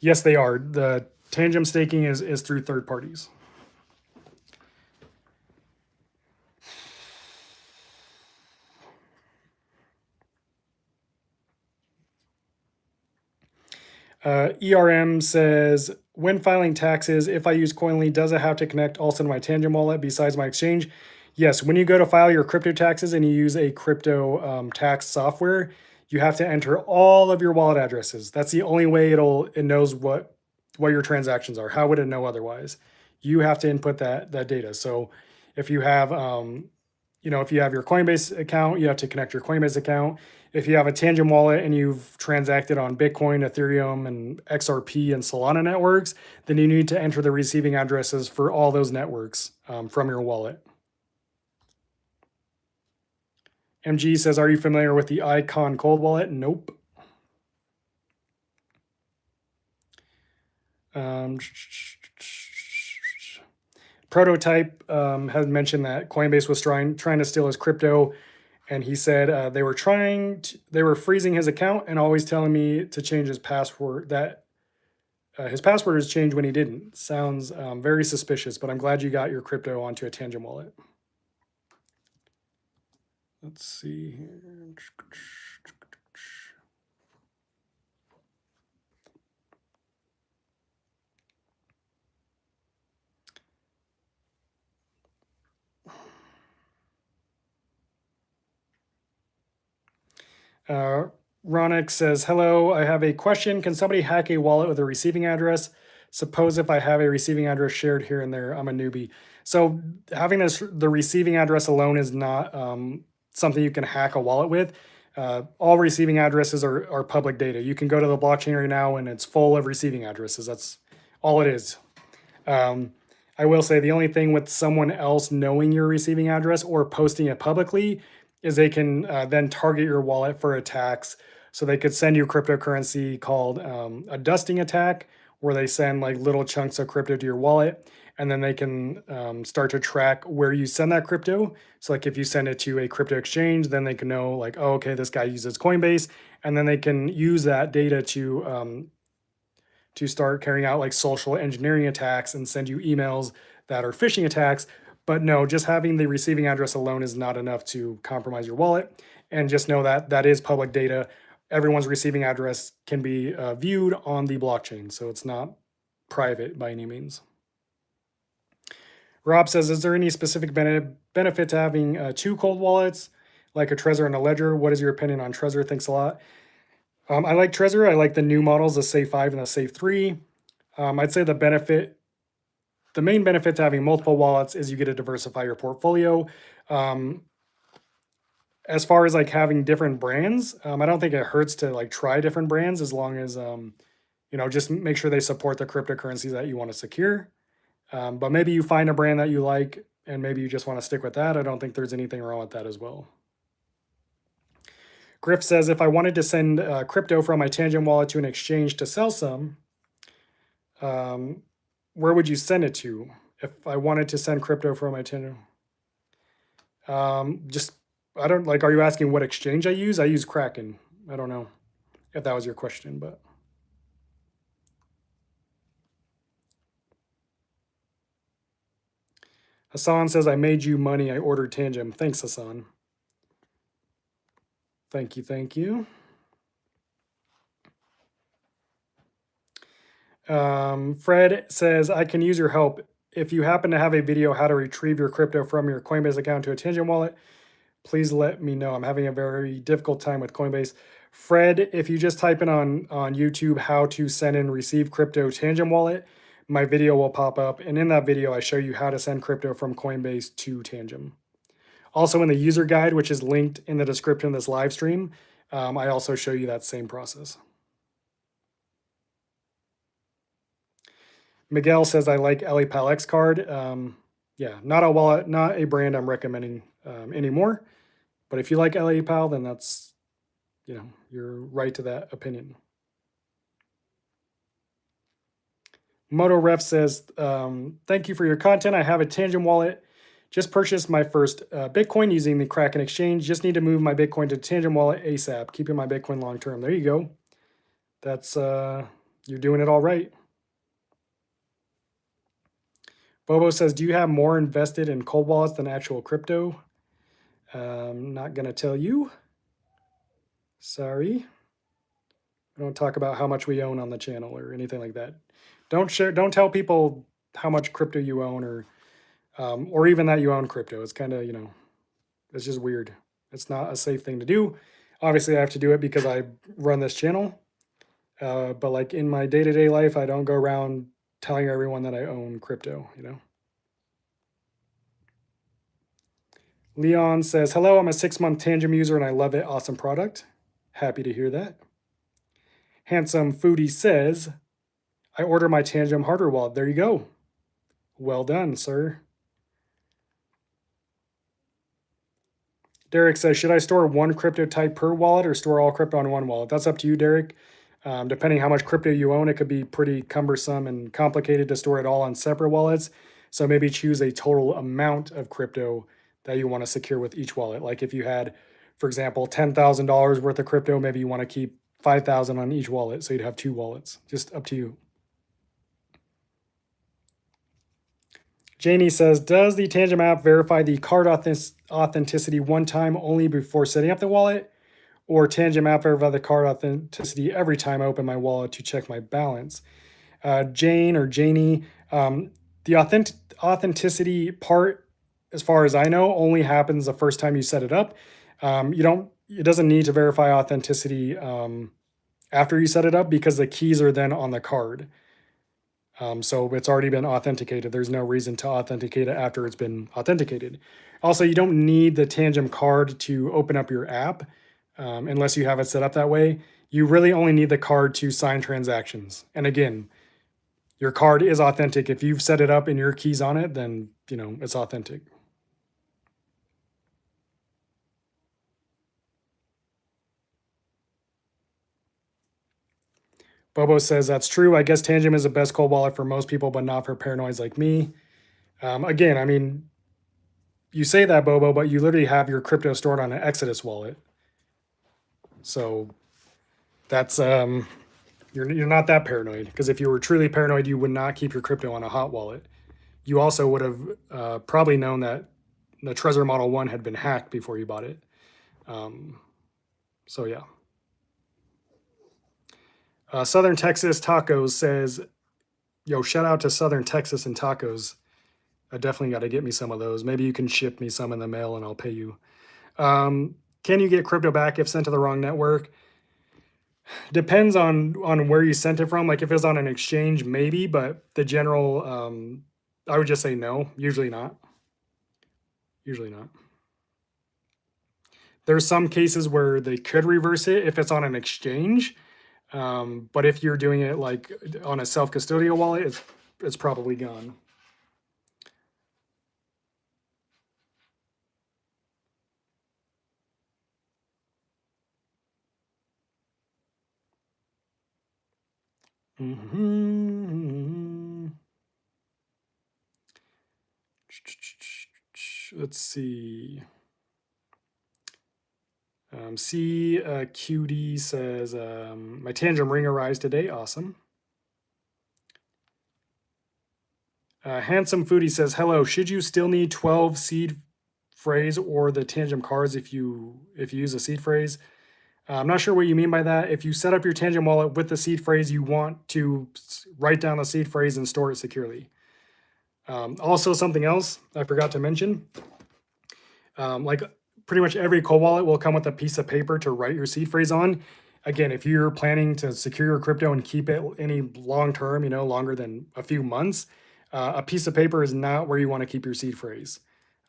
Yes, they are. The Tangem staking is through third parties. ERM says, when filing taxes, if I use Coinly, does it have to connect also to my Tangem wallet besides my exchange? Yes, when you go to file your crypto taxes and you use a crypto tax software, you have to enter all of your wallet addresses. That's the only way it knows what your transactions are. How would it know otherwise? You have to input that data. So if you have if you have your Coinbase account, you have to connect your Coinbase account. If you have a Tangem wallet and you've transacted on Bitcoin, Ethereum, and XRP and Solana networks, then you need to enter the receiving addresses for all those networks from your wallet. MG says, are you familiar with the Icon Cold Wallet? Nope. Prototype has mentioned that Coinbase was trying to steal his crypto, and he said they were freezing his account and always telling me to change his password. That his password was changed when he didn't. Sounds very suspicious, but I'm glad you got your crypto onto a Tangem wallet. Let's see here. Ronik says, hello, I have a question. Can somebody hack a wallet with a receiving address? Suppose if I have a receiving address shared here and there, I'm a newbie. So having the receiving address alone is not something you can hack a wallet with. All receiving addresses are public data. You can go to the blockchain right now and it's full of receiving addresses. That's all it is. I will say the only thing with someone else knowing your receiving address or posting it publicly is they can then target your wallet for attacks. So they could send you cryptocurrency called a dusting attack, where they send like little chunks of crypto to your wallet, and then they can start to track where you send that crypto. So like if you send it to a crypto exchange, then they can know like, oh, okay, this guy uses Coinbase, and then they can use that data to to start carrying out like social engineering attacks and send you emails that are phishing attacks. But no, just having the receiving address alone is not enough to compromise your wallet. And just know that that is public data. Everyone's receiving address can be viewed on the blockchain, so it's not private by any means. Rob says, is there any specific benefit to having two cold wallets, like a Trezor and a Ledger? What is your opinion on Trezor? Thanks a lot. I like Trezor. I like the new models, the Safe 5 and the Safe 3. I'd say the main benefit to having multiple wallets is you get to diversify your portfolio. As far as like having different brands, I don't think it hurts to like try different brands as long as, just make sure they support the cryptocurrencies that you want to secure. But maybe you find a brand that you like and maybe you just want to stick with that. I don't think there's anything wrong with that as well. Griff says, if I wanted to send crypto from my Tangent wallet to an exchange to sell some, where would you send it to? If I wanted to send crypto from my Tangent, are you asking what exchange I use? I use Kraken. I don't know if that was your question, but. Hassan says, I made you money. I ordered Tangent. Thanks, Hassan. Thank you. Thank you. Fred says, I can use your help. If you happen to have a video how to retrieve your crypto from your Coinbase account to a Tangent wallet, please let me know. I'm having a very difficult time with Coinbase. Fred, if you just type in on YouTube how to send and receive crypto Tangent wallet, my video will pop up. And in that video, I show you how to send crypto from Coinbase to Tangent. Also in the user guide, which is linked in the description of this live stream, I also show you that same process. Miguel says, I like LAPAL Card. Yeah, not a wallet, not a brand I'm recommending anymore. But if you like LAPAL, then that's, you're right to that opinion. Moto Ref says, thank you for your content. I have a Tangent wallet. Just purchased my first Bitcoin using the Kraken exchange. Just need to move my Bitcoin to Tangent wallet ASAP. Keeping my Bitcoin long term. There you go. That's, you're doing it all right. Bobo says, do you have more invested in cold wallets than actual crypto? Not going to tell you. Sorry. I don't talk about how much we own on the channel or anything like that. Don't tell people how much crypto you own or even that you own crypto. It's kind of, it's just weird. It's not a safe thing to do. Obviously, I have to do it because I run this channel. But like in my day-to-day life, I don't go around telling everyone that I own crypto, Leon says, hello, I'm a 6-month Tangent user and I love it. Awesome product. Happy to hear that. Handsome Foodie says, I order my Tangent hardware wallet. There you go. Well done, sir. Derek says, should I store one crypto type per wallet or store all crypto on one wallet? That's up to you, Derek. Depending how much crypto you own, it could be pretty cumbersome and complicated to store it all on separate wallets. So maybe choose a total amount of crypto that you want to secure with each wallet. Like if you had, for example, $10,000 worth of crypto, maybe you want to keep 5,000 on each wallet. So you'd have 2 wallets. Just up to you. Janie says, does the Tangent app verify the card authenticity one time only before setting up the wallet? Or Tangent app verify the card authenticity every time I open my wallet to check my balance? Jane or Janie, the authenticity part, as far as I know, only happens the first time you set it up. It doesn't need to verify authenticity after you set it up because the keys are then on the card. So it's already been authenticated. There's no reason to authenticate it after it's been authenticated. Also, you don't need the Tangent card to open up your app unless you have it set up that way. You really only need the card to sign transactions. And again, your card is authentic. If you've set it up and your key's on it, then, it's authentic. Bobo says, that's true. I guess Tangent is the best cold wallet for most people, but not for paranoids like me. Again, I mean, you say that, Bobo, but you literally have your crypto stored on an Exodus wallet. So that's You're not that paranoid, because if you were truly paranoid, you would not keep your crypto on a hot wallet. You also would have probably known that the Trezor Model 1 had been hacked before you bought it. So yeah. Southern Texas Tacos says, yo, shout out to Southern Texas and tacos. I definitely got to get me some of those. Maybe you can ship me some in the mail and I'll pay you. Can you get crypto back if sent to the wrong network? Depends on where you sent it from. Like if it was on an exchange, maybe, but the general, I would just say no. Usually not. Usually not. There's some cases where they could reverse it if it's on an exchange. But if you're doing it like on a self-custodial wallet, it's probably gone. Let's see. QD says, my Tangem ring arrives today. Awesome. Handsome Foodie says, hello, should you still need 12 seed phrase or the Tangem cards if you use a seed phrase? I'm not sure what you mean by that. If you set up your Tangem wallet with the seed phrase, you want to write down the seed phrase and store it securely. Also, something else I forgot to mention, like pretty much every cold wallet will come with a piece of paper to write your seed phrase on. Again, if you're planning to secure your crypto and keep it any long term, longer than a few months, a piece of paper is not where you want to keep your seed phrase.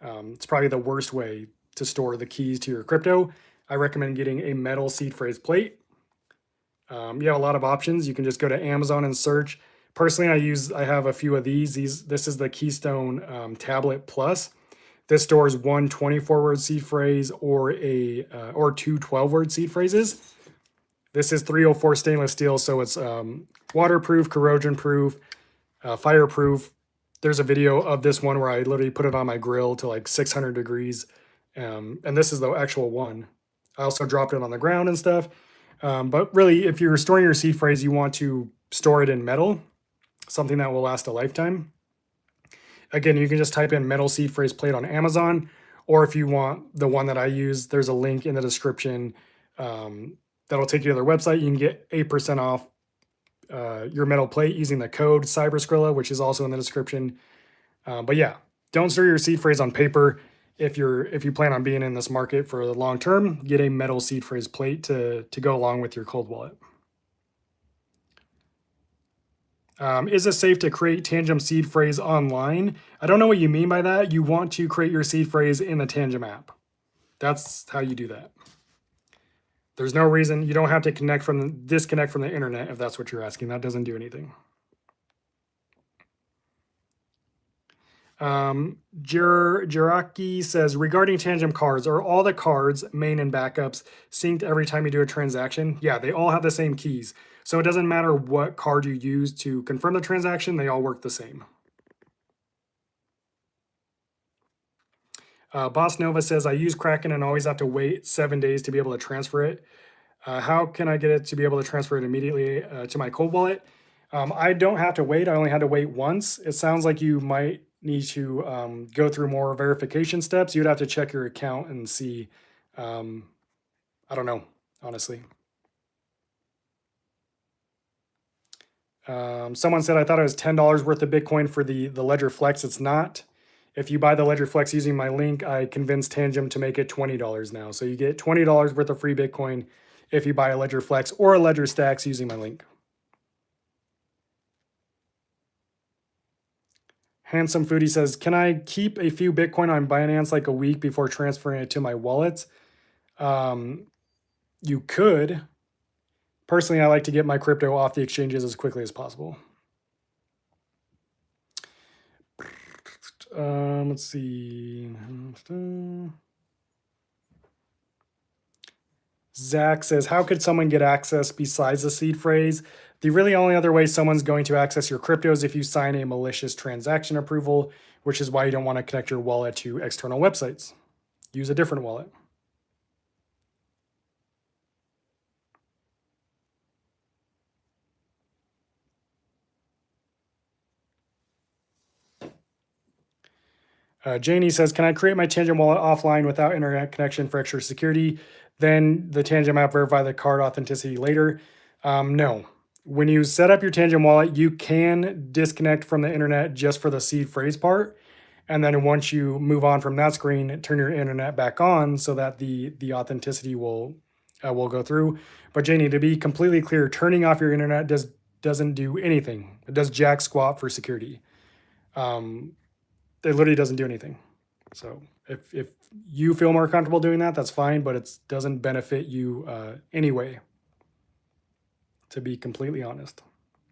It's probably the worst way to store the keys to your crypto. I recommend getting a metal seed phrase plate. You have a lot of options. You can just go to Amazon and search. Personally, I have a few of these. This is the Keystone Tablet Plus. This stores one 24-word seed phrase or two 12-word seed phrases. This is 304 stainless steel, so it's waterproof, corrosion-proof, fireproof. There's a video of this one where I literally put it on my grill to like 600 degrees. And this is the actual one. I also dropped it on the ground and stuff. But really, if you're storing your seed phrase, you want to store it in metal, something that will last a lifetime. Again, you can just type in metal seed phrase plate on Amazon, or if you want the one that I use, there's a link in the description that'll take you to their website. You can get 8% off your metal plate using the code Cyberskrilla, which is also in the description. But yeah, don't store your seed phrase on paper. If you plan on being in this market for the long term, get a metal seed phrase plate to go along with your cold wallet. Is it safe to create Tangem seed phrase online? I don't know what you mean by that. You want to create your seed phrase in the Tangem app. That's how you do that. There's no reason. You don't have to disconnect from the internet if that's what you're asking. That doesn't do anything. Jiraki says, regarding Tangem cards, are all the cards, main and backups, synced every time you do a transaction? Yeah, they all have the same keys. So it doesn't matter what card you use to confirm the transaction, they all work the same. Boss Nova says, I use Kraken and always have to wait 7 days to be able to transfer it. How can I get it to be able to transfer it immediately to my cold wallet? I don't have to wait. I only had to wait once. It sounds like you might need to go through more verification steps. You'd have to check your account and see. I don't know, honestly. Someone said, I thought it was $10 worth of Bitcoin for the Ledger Flex. It's not. If you buy the Ledger Flex using my link, I convinced Tangem to make it $20 now. So you get $20 worth of free Bitcoin if you buy a Ledger Flex or a Ledger Stacks using my link. Handsome Foodie says, can I keep a few Bitcoin on Binance like a week before transferring it to my wallets? You could. Personally, I like to get my crypto off the exchanges as quickly as possible. Let's see. Zach says, how could someone get access besides the seed phrase? The really only other way someone's going to access your crypto is if you sign a malicious transaction approval, which is why you don't want to connect your wallet to external websites. Use a different wallet. Janie says, can I create my Tangent wallet offline without internet connection for extra security? Then the Tangent app verify the card authenticity later. No. When you set up your Tangent wallet, you can disconnect from the internet just for the seed phrase part. And then once you move on from that screen, turn your internet back on so that the authenticity will go through. But Janie, to be completely clear, turning off your internet doesn't do anything. It does jack squat for security. It literally doesn't do anything. So if you feel more comfortable doing that, that's fine, but it doesn't benefit you anyway, to be completely honest.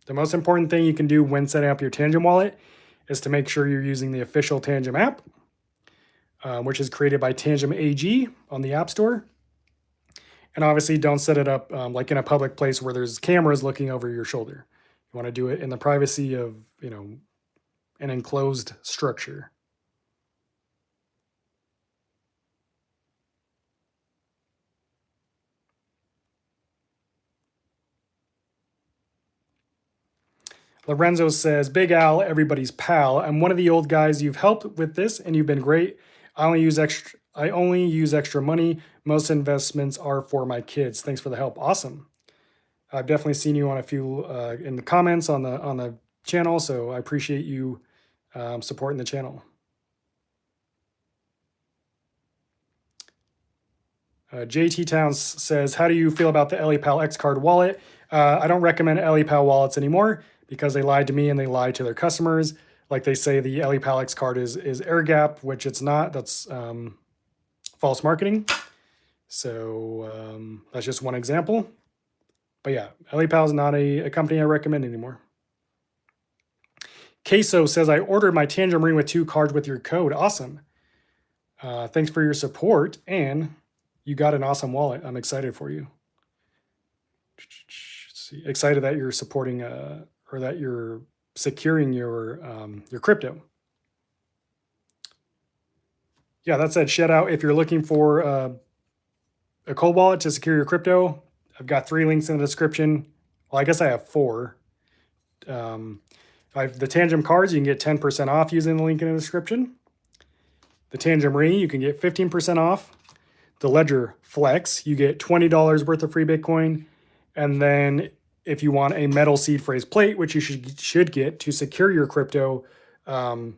The most important thing you can do when setting up your Tangent wallet is to make sure you're using the official Tangent app, which is created by Tangent AG on the App Store. And obviously don't set it up like in a public place where there's cameras looking over your shoulder. You want to do it in the privacy of, an enclosed structure. Lorenzo says, Big Al, everybody's pal. I'm one of the old guys. You've helped with this and you've been great. I only use extra money. Most investments are for my kids. Thanks for the help. Awesome. I've definitely seen you on a few in the comments on the channel, so I appreciate you supporting the channel. JT Towns says, how do you feel about the EliPal XCard wallet? I don't recommend EliPal wallets anymore because they lied to me and they lied to their customers. Like they say the EliPal XCard is air gap, which it's not. That's false marketing. So that's just one example. But yeah, EliPal is not a company I recommend anymore. Queso says, I ordered my Tangerine with 2 cards with your code. Awesome. Thanks for your support. And you got an awesome wallet. I'm excited for you. Excited that you're supporting or that you're securing your crypto. Yeah, that said, shout out if you're looking for a cold wallet to secure your crypto. I've got 3 links in the description. Well, I guess I have 4. The Tangent cards, you can get 10% off using the link in the description. The Tangent Ring, you can get 15% off. The Ledger Flex, you get $20 worth of free Bitcoin. And then if you want a metal seed phrase plate, which you should get to secure your crypto, I've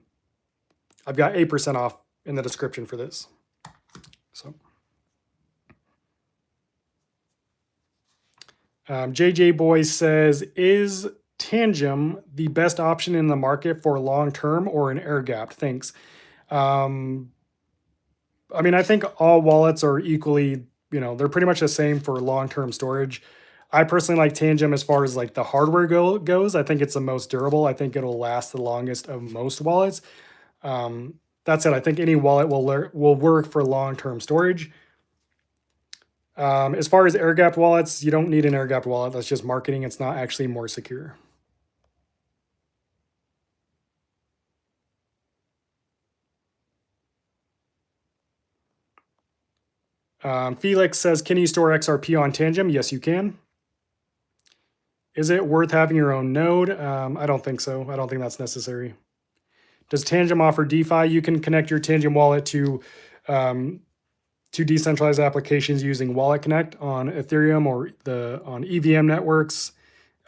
got 8% off in the description for this. So JJ Boy says, is Tangem the best option in the market for long term or an air gap? Thanks. I mean, I think all wallets are equally, they're pretty much the same for long-term storage. I personally like Tangem as far as like the hardware goes. I think it's the most durable. I think it'll last the longest of most wallets. That said, I think any wallet will work for long-term storage. As far as air-gapped wallets, you don't need an air-gapped wallet. That's just marketing. It's not actually more secure. Felix says, can you store XRP on Tangem? Yes, you can. Is it worth having your own node? I don't think so. I don't think that's necessary. Does Tangem offer DeFi? You can connect your Tangem wallet to decentralized applications using Wallet Connect on Ethereum or on EVM networks,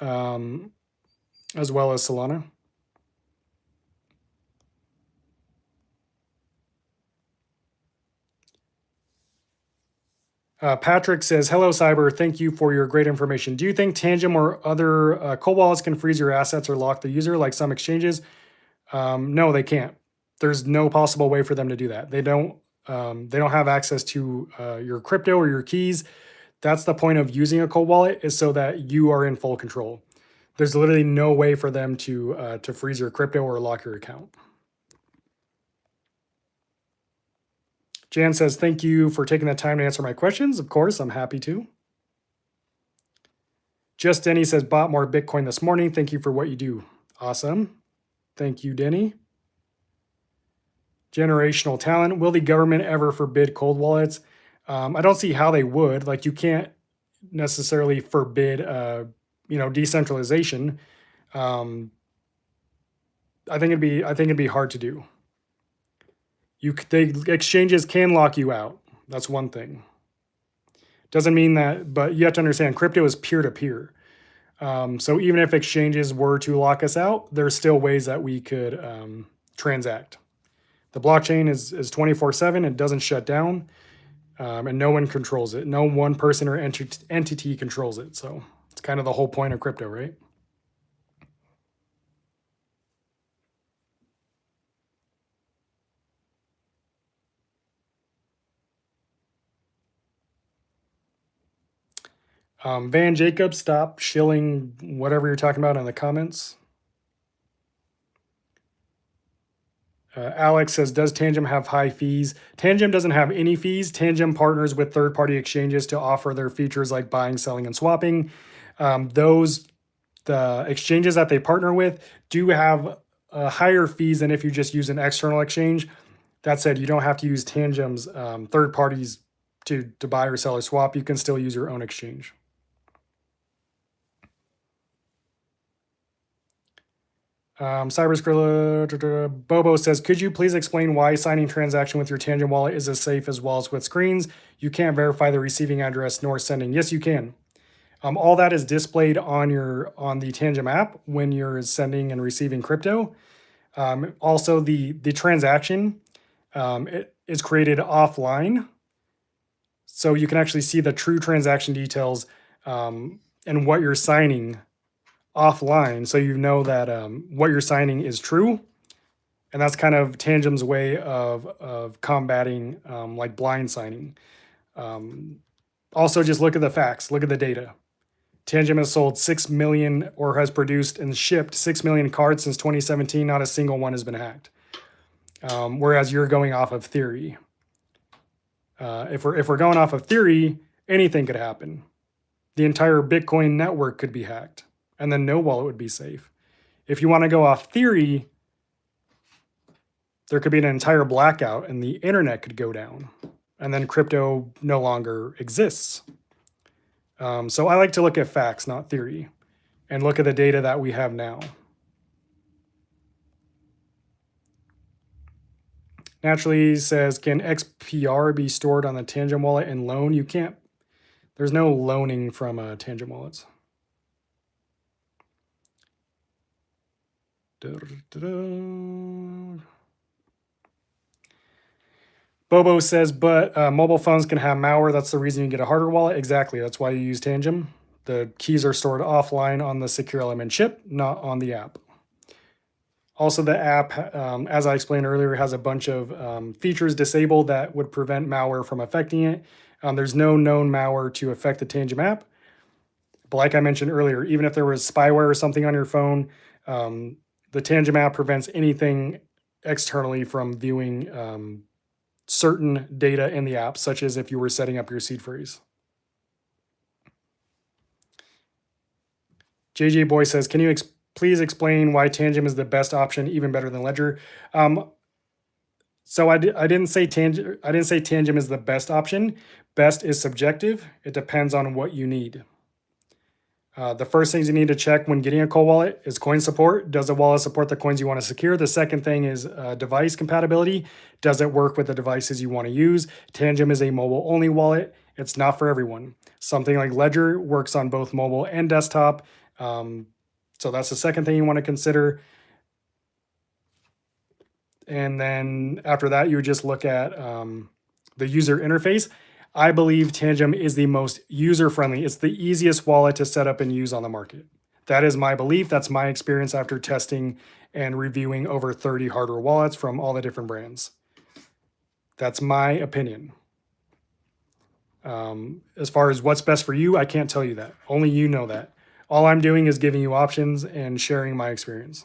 as well as Solana. Patrick says, hello, Cyber. Thank you for your great information. Do you think Tangem or other cold wallets can freeze your assets or lock the user like some exchanges? No, they can't. There's no possible way for them to do that. They don't have access to your crypto or your keys. That's the point of using a cold wallet, is so that you are in full control. There's literally no way for them to freeze your crypto or lock your account. Jan says, thank you for taking the time to answer my questions. Of course, I'm happy to. Just Denny says, bought more Bitcoin this morning. Thank you for what you do. Awesome. Thank you, Denny. Generational talent. Will the government ever forbid cold wallets? I don't see how they would. Like, you can't necessarily forbid, decentralization. I think it'd be hard to do. The exchanges can lock you out. That's one thing. Doesn't mean that, but you have to understand crypto is peer-to-peer. So even if exchanges were to lock us out, there's still ways that we could transact. The blockchain is 24/7. It doesn't shut down, and no one controls it. No one person or entity controls it. So it's kind of the whole point of crypto, right? Van Jacob, stop shilling whatever you're talking about in the comments. Alex says, does Tangem have high fees? Tangem doesn't have any fees. Tangem partners with third-party exchanges to offer their features like buying, selling, and swapping. The exchanges that they partner with do have higher fees than if you just use an external exchange. That said, you don't have to use Tangem's third parties to buy or sell or swap. You can still use your own exchange. Cyberskrilla Bobo says, could you please explain why signing transaction with your Tangem wallet is as safe as wallets with screens? You can't verify the receiving address nor sending. Yes, you can. All that is displayed on the Tangem app when you're sending and receiving crypto. Also, the transaction it is created offline, so you can actually see the true transaction details and what you're signing offline, so you know that what you're signing is true. And that's kind of Tangem's way of combating like blind signing. Also, just look at the facts, look at the data. Tangem has sold 6 million or has produced and shipped 6 million cards since 2017. Not a single one has been hacked. Whereas you're going off of theory. If we're going off of theory, anything could happen. The entire Bitcoin network could be hacked, and then no wallet would be safe. If you want to go off theory, there could be an entire blackout and the internet could go down, and then crypto no longer exists. So I like to look at facts, not theory, and look at the data that we have now. Naturally says, can XPR be stored on the Tangem wallet and loan? You can't. There's no loaning from Tangem wallets. Bobo says, but mobile phones can have malware. That's the reason you get a hardware wallet. Exactly. That's why you use Tangem. The keys are stored offline on the secure element chip, not on the app. Also, the app, as I explained earlier, has a bunch of features disabled that would prevent malware from affecting it. There's no known malware to affect the Tangem app. But like I mentioned earlier, even if there was spyware or something on your phone, the Tangem app prevents anything externally from viewing certain data in the app, such as if you were setting up your seed phrase. JJ Boy says, can you please explain why Tangem is the best option, even better than Ledger? So I didn't say Tangem is the best option. Best is subjective. It depends on what you need. The first things you need to check when getting a cold wallet is coin support. Does the wallet support the coins you want to secure? The second thing is device compatibility. Does it work with the devices you want to use? Tangem is a mobile-only wallet. It's not for everyone. Something like Ledger works on both mobile and desktop. So that's the second thing you want to consider. And then after that, you would just look at the user interface. I believe Tangem is the most user-friendly. It's the easiest wallet to set up and use on the market. That is my belief. That's my experience after testing and reviewing over 30 hardware wallets from all the different brands. That's my opinion. As far as what's best for you, I can't tell you that. Only you know that. All I'm doing is giving you options and sharing my experience.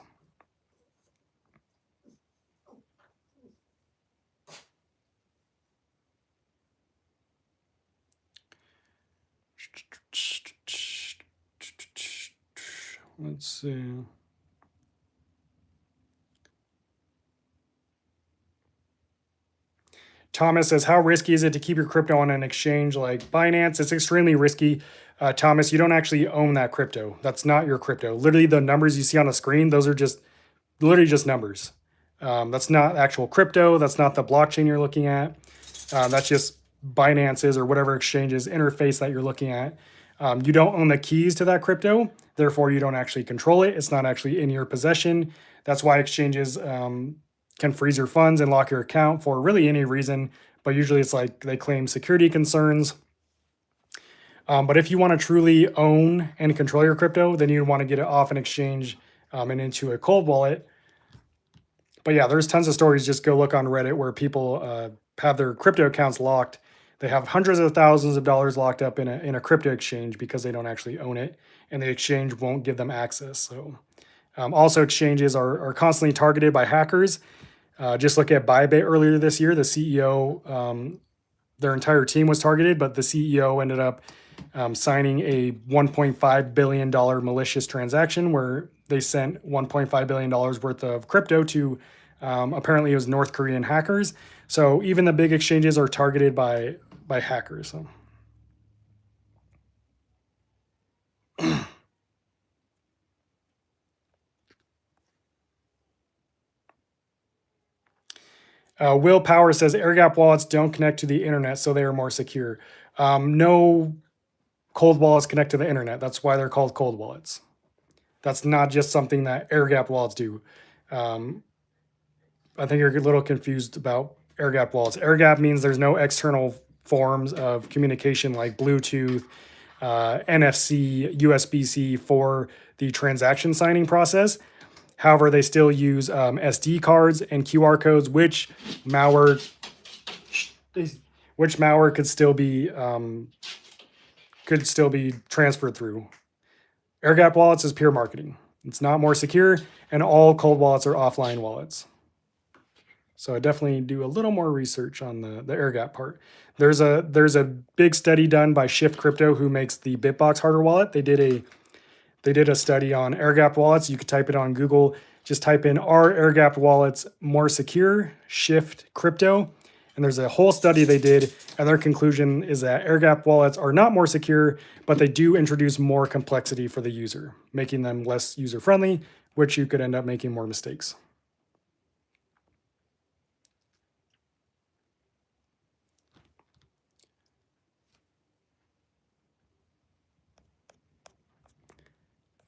Let's see. Thomas says, how risky is it to keep your crypto on an exchange like Binance? It's extremely risky. Thomas, you don't actually own that crypto. That's not your crypto. Literally, the numbers you see on the screen, those are literally just numbers. That's not actual crypto. That's not the blockchain you're looking at. That's just Binance's or whatever exchange's interface that you're looking at. You don't own the keys to that crypto, therefore you don't actually control it. It's not actually in your possession. That's why exchanges can freeze your funds and lock your account for really any reason, but usually it's like they claim security concerns. But if you want to truly own and control your crypto, then you want to get it off an exchange and into a cold wallet. But yeah, there's tons of stories. Just go look on Reddit where people have their crypto accounts locked. They have hundreds of thousands of dollars locked up in a crypto exchange because they don't actually own it, and the exchange won't give them access. So also exchanges are constantly targeted by hackers. Just look at Bybit earlier this year. The CEO, their entire team was targeted, but the CEO ended up signing a $1.5 billion malicious transaction where they sent $1.5 billion worth of crypto to apparently it was North Korean hackers. So even the big exchanges are targeted by hackers. So. Will Power says AirGap wallets don't connect to the internet, so they are more secure. No cold wallets connect to the internet. That's why they're called cold wallets. That's not just something that AirGap wallets do. I think you're a little confused about AirGap wallets. AirGap means there's no external forms of communication like Bluetooth, NFC, USB-C for the transaction signing process. However, they still use SD cards and QR codes, which malware could still be transferred through. AirGap wallets is pure marketing. It's not more secure, and all cold wallets are offline wallets. So I definitely do a little more research on the AirGap part. There's a big study done by Shift Crypto, who makes the Bitbox hardware wallet. They did a study on AirGap wallets. You could type it on Google. Just type in, are AirGap wallets more secure? Shift Crypto. And there's a whole study they did, and their conclusion is that AirGap wallets are not more secure, but they do introduce more complexity for the user, making them less user-friendly, which you could end up making more mistakes.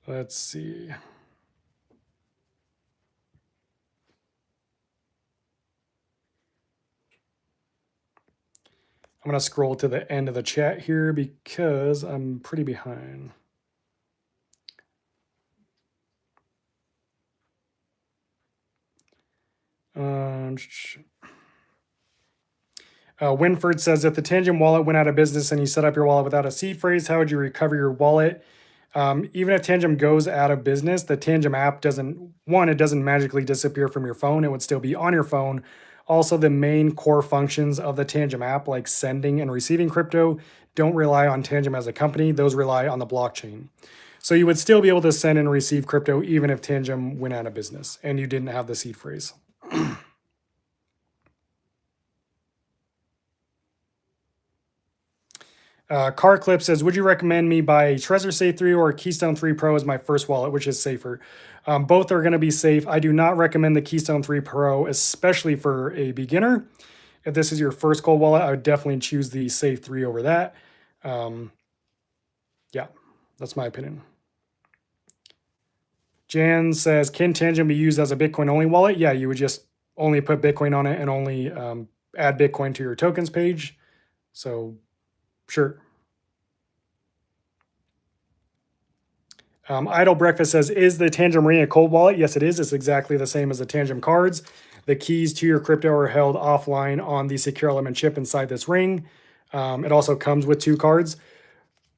Let's see. I'm going to scroll to the end of the chat here because I'm pretty behind. Winford says, if the Tangent wallet went out of business and you set up your wallet without a seed phrase, how would you recover your wallet? Even if Tangent goes out of business, the Tangent app doesn't magically disappear from your phone. It would still be on your phone. Also, the main core functions of the Tangent app, like sending and receiving crypto, don't rely on Tangent as a company. Those rely on the blockchain. So you would still be able to send and receive crypto even if Tangent went out of business and you didn't have the seed phrase. Car Clip says, would you recommend me buy a Trezor Safe 3 or a Keystone 3 Pro as my first wallet, which is safer? Both are going to be safe. I do not recommend the Keystone 3 Pro, especially for a beginner. If this is your first cold wallet, I would definitely choose the Safe 3 over that. Yeah, that's my opinion. Jan says, can Tangent be used as a Bitcoin only wallet? Yeah, you would just only put Bitcoin on it and only add Bitcoin to your tokens page. So sure. Idle Breakfast says, is the Tangent Ring a cold wallet? Yes, it is. It's exactly the same as the Tangent cards. The keys to your crypto are held offline on the secure element chip inside this ring. It also comes with 2 cards.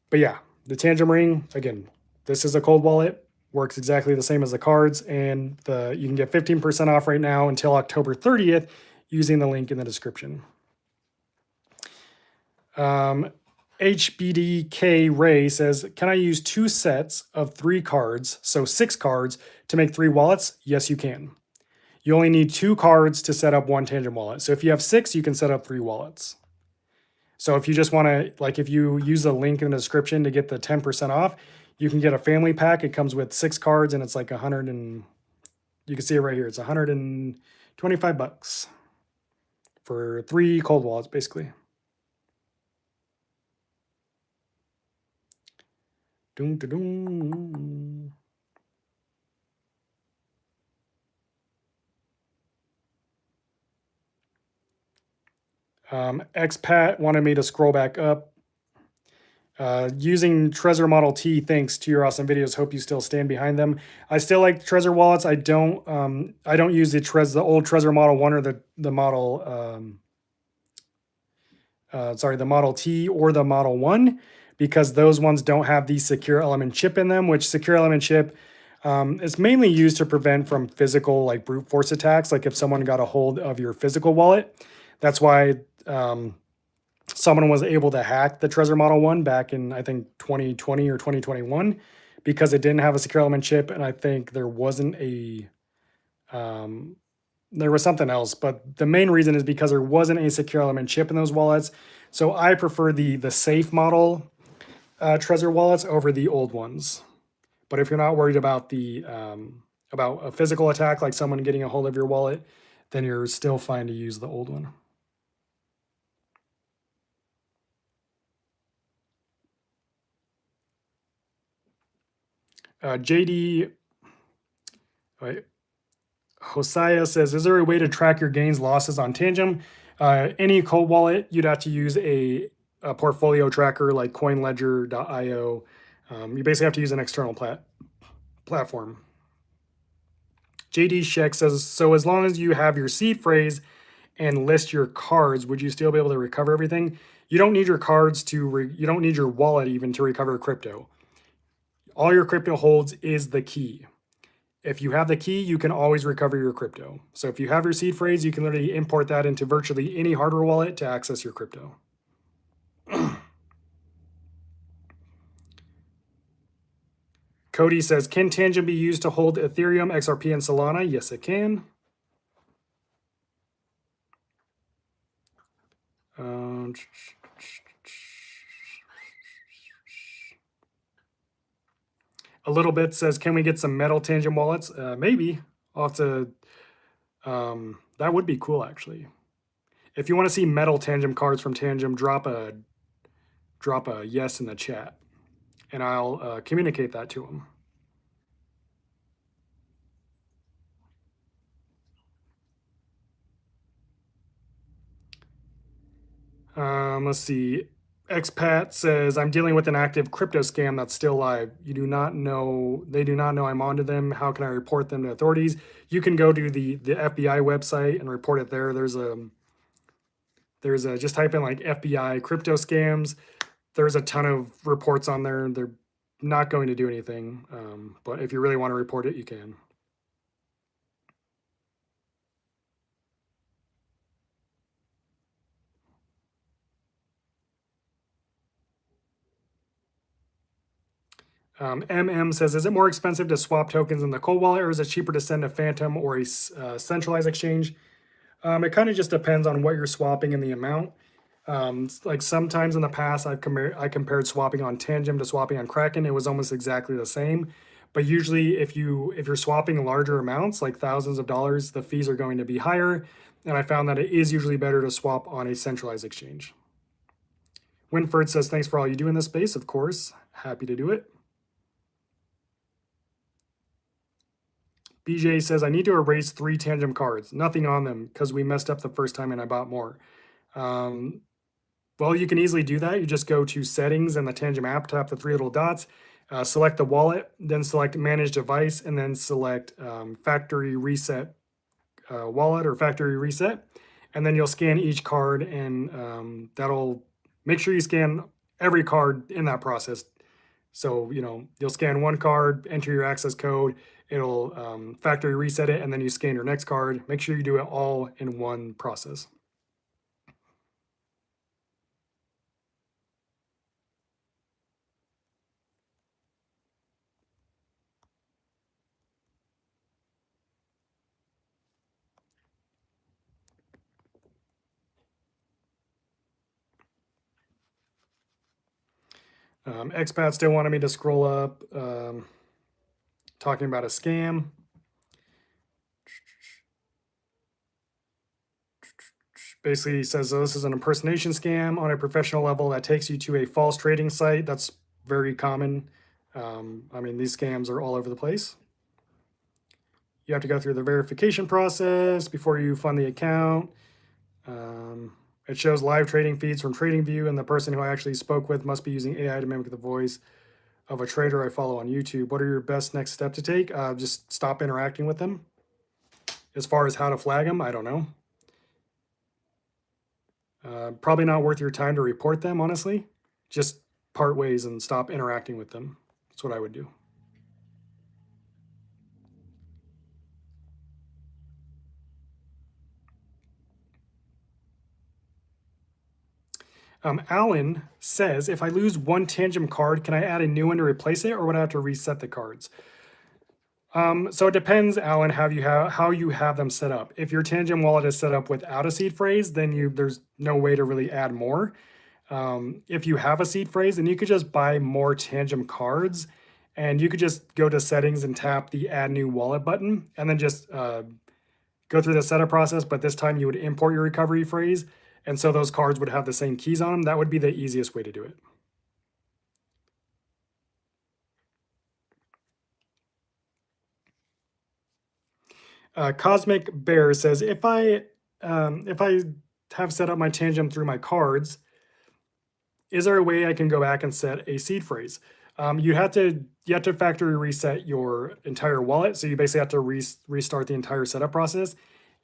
But yeah, the Tangent Ring, again, this is a cold wallet. Works exactly the same as the cards. And you can get 15% off right now until October 30th using the link in the description. HBDK Ray says, can I use 2 sets of 3 cards, so 6 cards, to make 3 wallets? Yes, you can. You only need 2 cards to set up 1 Tangent wallet. So if you have 6, you can set up 3 wallets. So if you just want to, like if you use the link in the description to get the 10% off, you can get a family pack. It comes with 6 cards and it's like 100 and, you can see it right here. It's 100 and $25 for 3 cold wallets, basically. Dun, dun, dun. Expat wanted me to scroll back up. Using Trezor Model T, thanks to your awesome videos. Hope you still stand behind them. I still like Trezor wallets. I don't use the old Trezor Model 1 or the Model the Model T or the Model 1, because those ones don't have the secure element chip in them, which secure element chip is mainly used to prevent from physical, like, brute force attacks. Like if someone got a hold of your physical wallet, that's why someone was able to hack the Trezor Model 1 back in, I think, 2020 or 2021, because it didn't have a secure element chip. And I think there wasn't there was something else, but the main reason is because there wasn't a secure element chip in those wallets. So I prefer the safe model Trezor wallets over the old ones. But if you're not worried about about a physical attack, like someone getting a hold of your wallet, then you're still fine to use the old one. JD, wait, Hosea says, is there a way to track your gains, losses on Tangem? Any cold wallet, you'd have to use a portfolio tracker like CoinLedger.io. You basically have to use an external platform. JD Sheck says, so as long as you have your seed phrase and list your cards, would you still be able to recover everything? You don't need your cards you don't need your wallet even to recover crypto. All your crypto holds is the key. If you have the key, you can always recover your crypto. So if you have your seed phrase, you can literally import that into virtually any hardware wallet to access your crypto. Cody says, can Tangem be used to hold Ethereum, XRP, and Solana? Yes, it can. A little bit says, can we get some metal Tangem wallets? Maybe. I'll have to. That would be cool, actually. If you want to see metal Tangem cards from Tangem, drop a yes in the chat, and I'll communicate that to them. Let's see. Expat says, I'm dealing with an active crypto scam that's still live. They do not know I'm onto them. How can I report them to authorities? You can go to the FBI website and report it there. There's a just type in like FBI crypto scams. There's a ton of reports on there. They're not going to do anything. But if you really want to report it, you can. MM says, is it more expensive to swap tokens in the cold wallet, or is it cheaper to send a Phantom or a centralized exchange? It kind of just depends on what you're swapping and the amount. Like sometimes in the past, I compared swapping on Tangem to swapping on Kraken. It was almost exactly the same. But usually if you're swapping larger amounts, like thousands of dollars, the fees are going to be higher. And I found that it is usually better to swap on a centralized exchange. Winford says, thanks for all you do in this space. Of course, happy to do it. BJ says, I need to erase 3 Tangem cards. Nothing on them because we messed up the first time and I bought more. Well, you can easily do that. You just go to settings in the Tangem app, tap the 3 little dots, select the wallet, then select manage device, and then select factory reset wallet or factory reset. And then you'll scan each card, and that'll make sure you scan every card in that process. So, you'll scan one card, enter your access code, it'll factory reset it, and then you scan your next card. Make sure you do it all in one process. Expat still wanted me to scroll up, talking about a scam. basically says, oh, this is an impersonation scam on a professional level that takes you to a false trading site. That's very common. I mean, these scams are all over the place. You have to go through the verification process before you fund the account. It shows live trading feeds from TradingView, and the person who I actually spoke with must be using AI to mimic the voice of a trader I follow on YouTube. What are your best next step to take? Just stop interacting with them. As far as how to flag them, I don't know. Probably not worth your time to report them, honestly. Just part ways and stop interacting with them. That's what I would do. Alan says, if I lose one Tangem card, can I add a new one to replace it, or would I have to reset the cards? So it depends, Alan, how you have them set up. If your Tangem wallet is set up without a seed phrase, then there's no way to really add more. If you have a seed phrase, then you could just buy more Tangem cards, and you could just go to settings and tap the add new wallet button, and then just go through the setup process. But this time you would import your recovery phrase, and so those cards would have the same keys on them. That would be the easiest way to do it. Cosmic Bear says, if I have set up my Tangem through my cards, is there a way I can go back and set a seed phrase? You have to factory reset your entire wallet, so you basically have to restart the entire setup process.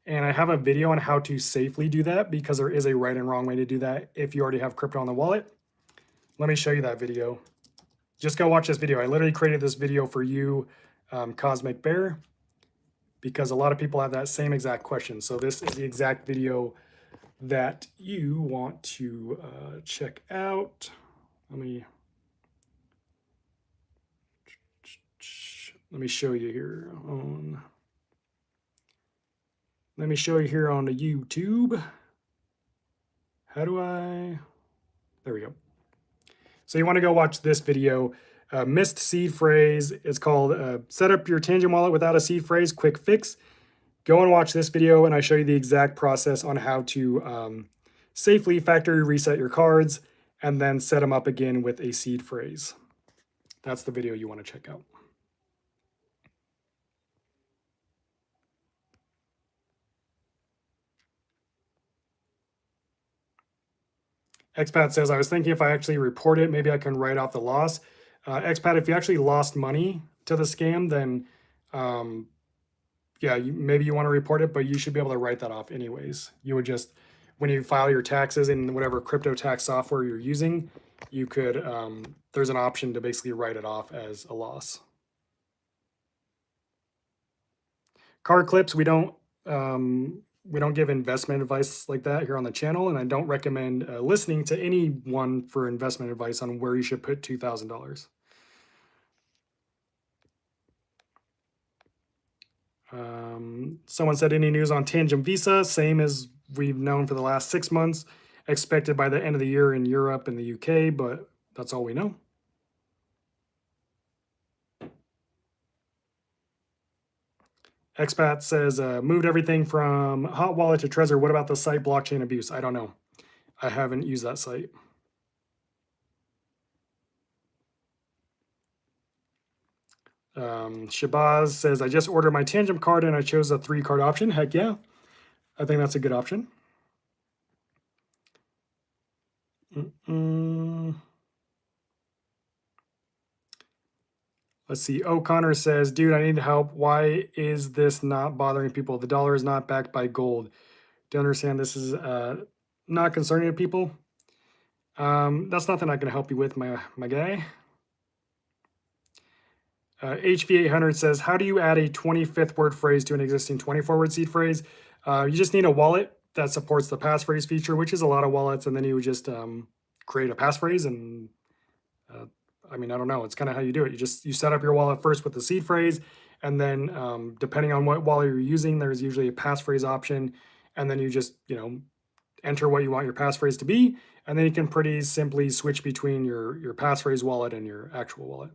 And I have a video on how to safely do that, because there is a right and wrong way to do that if you already have crypto on the wallet. Let me show you that video. Just go watch this video. I literally created this video for you, Cosmic Bear, because a lot of people have that same exact question. So this is the exact video that you want to check out. Let me show you here on. Let me show you here on the YouTube. How do I? There we go. So you want to go watch this video. Missed seed phrase. It's called Set Up Your Tangem Wallet Without a Seed Phrase Quick Fix. Go and watch this video, and I show you the exact process on how to safely factory reset your cards and then set them up again with a seed phrase. That's the video you want to check out. Expat says, I was thinking if I actually report it, maybe I can write off the loss. Expat, if you actually lost money to the scam, then yeah, maybe you want to report it, but you should be able to write that off anyways. You would just, when you file your taxes in whatever crypto tax software you're using, you could, there's an option to basically write it off as a loss. Card clips, we don't give investment advice like that here on the channel, and I don't recommend listening to anyone for investment advice on where you should put $2,000. Someone said, any news on Tangem Visa? Same as we've known for the last 6 months. Expected by the end of the year in Europe and the UK, but that's all we know. Expat says, moved everything from Hot Wallet to Trezor. What about the site Blockchain Abuse? I don't know. I haven't used that site. Shabazz says, I just ordered my Tangem card and I chose a 3-card option. Heck yeah. I think that's a good option. Let's see. O'Connor says, dude, I need help. Why is this not bothering people? The dollar is not backed by gold. Do you understand this is not concerning to people? That's nothing I can help you with, my guy. HV800 says, how do you add a 25th word phrase to an existing 24-word seed phrase? You just need a wallet that supports the passphrase feature, which is a lot of wallets, and then you would just create a passphrase. And I mean, I don't know. It's kind of how you do it. You set up your wallet first with the seed phrase, and then depending on what wallet you're using, there's usually a passphrase option, and then you just enter what you want your passphrase to be, and then you can pretty simply switch between your passphrase wallet and your actual wallet.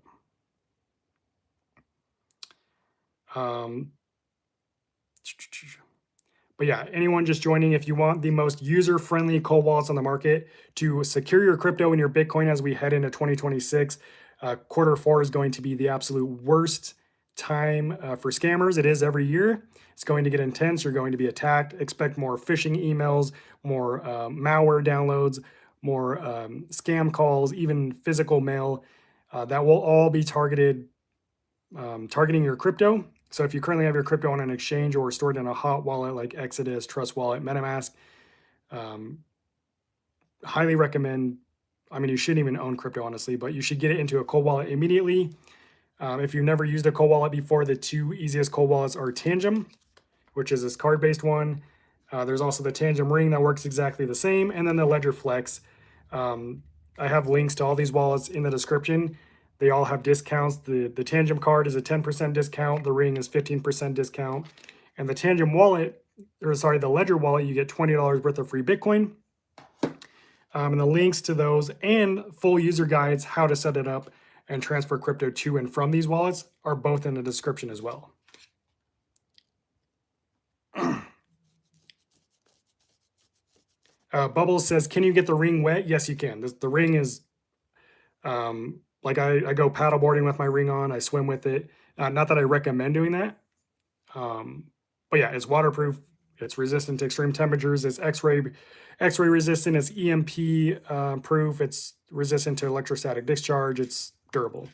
But yeah, anyone just joining, if you want the most user-friendly cold wallets on the market to secure your crypto and your Bitcoin as we head into 2026, Q4 is going to be the absolute worst time for scammers. It is every year. It's going to get intense. You're going to be attacked. Expect more phishing emails, more malware downloads, more scam calls, even physical mail. That will all be targeting your crypto. So if you currently have your crypto on an exchange or stored in a hot wallet like Exodus, Trust Wallet, MetaMask, highly recommend. I mean, you shouldn't even own crypto, honestly, but you should get it into a cold wallet immediately. If you've never used a cold wallet before, the two easiest cold wallets are Tangem, which is this card-based one. There's also the Tangem Ring that works exactly the same, and then the Ledger Flex. I have links to all these wallets in the description. They all have discounts. The Tangem card is a 10% discount. The Ring is 15% discount. And the Tangem wallet, or sorry, the Ledger wallet, you get $20 worth of free Bitcoin. And the links to those and full user guides, how to set it up and transfer crypto to and from these wallets are both in the description as well. Bubbles says, can you get the Ring wet? Yes, you can. The Ring is, like I go paddleboarding with my Ring on. I swim with it. Not that I recommend doing that. But yeah, it's waterproof. It's resistant to extreme temperatures. It's X-ray resistant. It's EMP proof. It's resistant to electrostatic discharge. It's durable.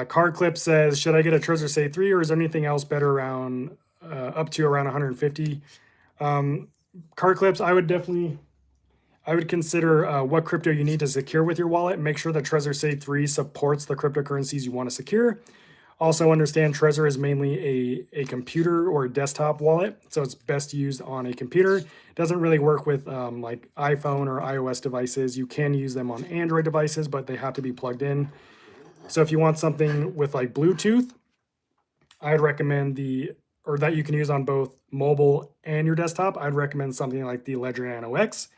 Card Clip says, should I get a Trezor Safe 3 or is there anything else better around up to around 150? Card Clips, I would consider what crypto you need to secure with your wallet. Make sure that Trezor Safe 3 supports the cryptocurrencies you want to secure. Also understand Trezor is mainly a computer or a desktop wallet, so it's best used on a computer. It doesn't really work with like iPhone or iOS devices. You can use them on Android devices, but they have to be plugged in. So if you want something with like Bluetooth, I'd recommend that you can use on both mobile and your desktop. I'd recommend something like the Ledger Nano X,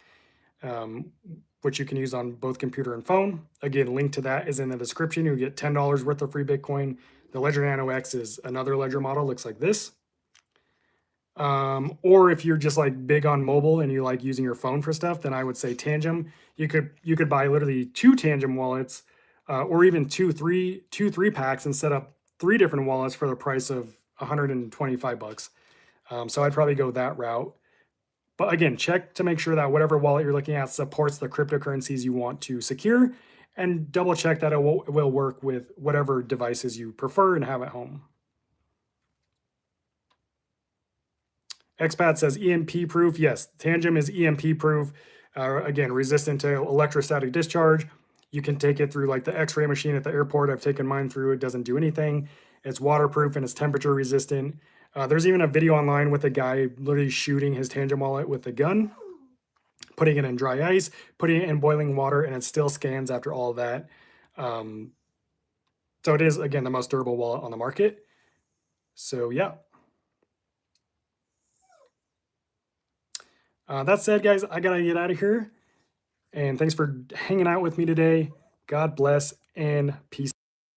which you can use on both computer and phone. Again, link to that is in the description. You get $10 worth of free Bitcoin. The Ledger Nano X is another Ledger model, looks like this. Or if you're just like big on mobile and you like using your phone for stuff, then I would say Tangem. You could buy literally 2 Tangem wallets, or even two three packs and set up 3 different wallets for the price of $125. So I'd probably go that route. But again, check to make sure that whatever wallet you're looking at supports the cryptocurrencies you want to secure, and double check that it will work with whatever devices you prefer and have at home. Expat says EMP proof. Yes, Tangem is EMP proof. Again, resistant to electrostatic discharge. You can take it through like the X-ray machine at the airport. I've taken mine through. It doesn't do anything. It's waterproof and it's temperature resistant. There's even a video online with a guy literally shooting his Tangem wallet with a gun, putting it in dry ice, putting it in boiling water, and it still scans after all of that. So it is, again, the most durable wallet on the market. So yeah. That said, guys, I gotta get out of here. And thanks for hanging out with me today. God bless and peace.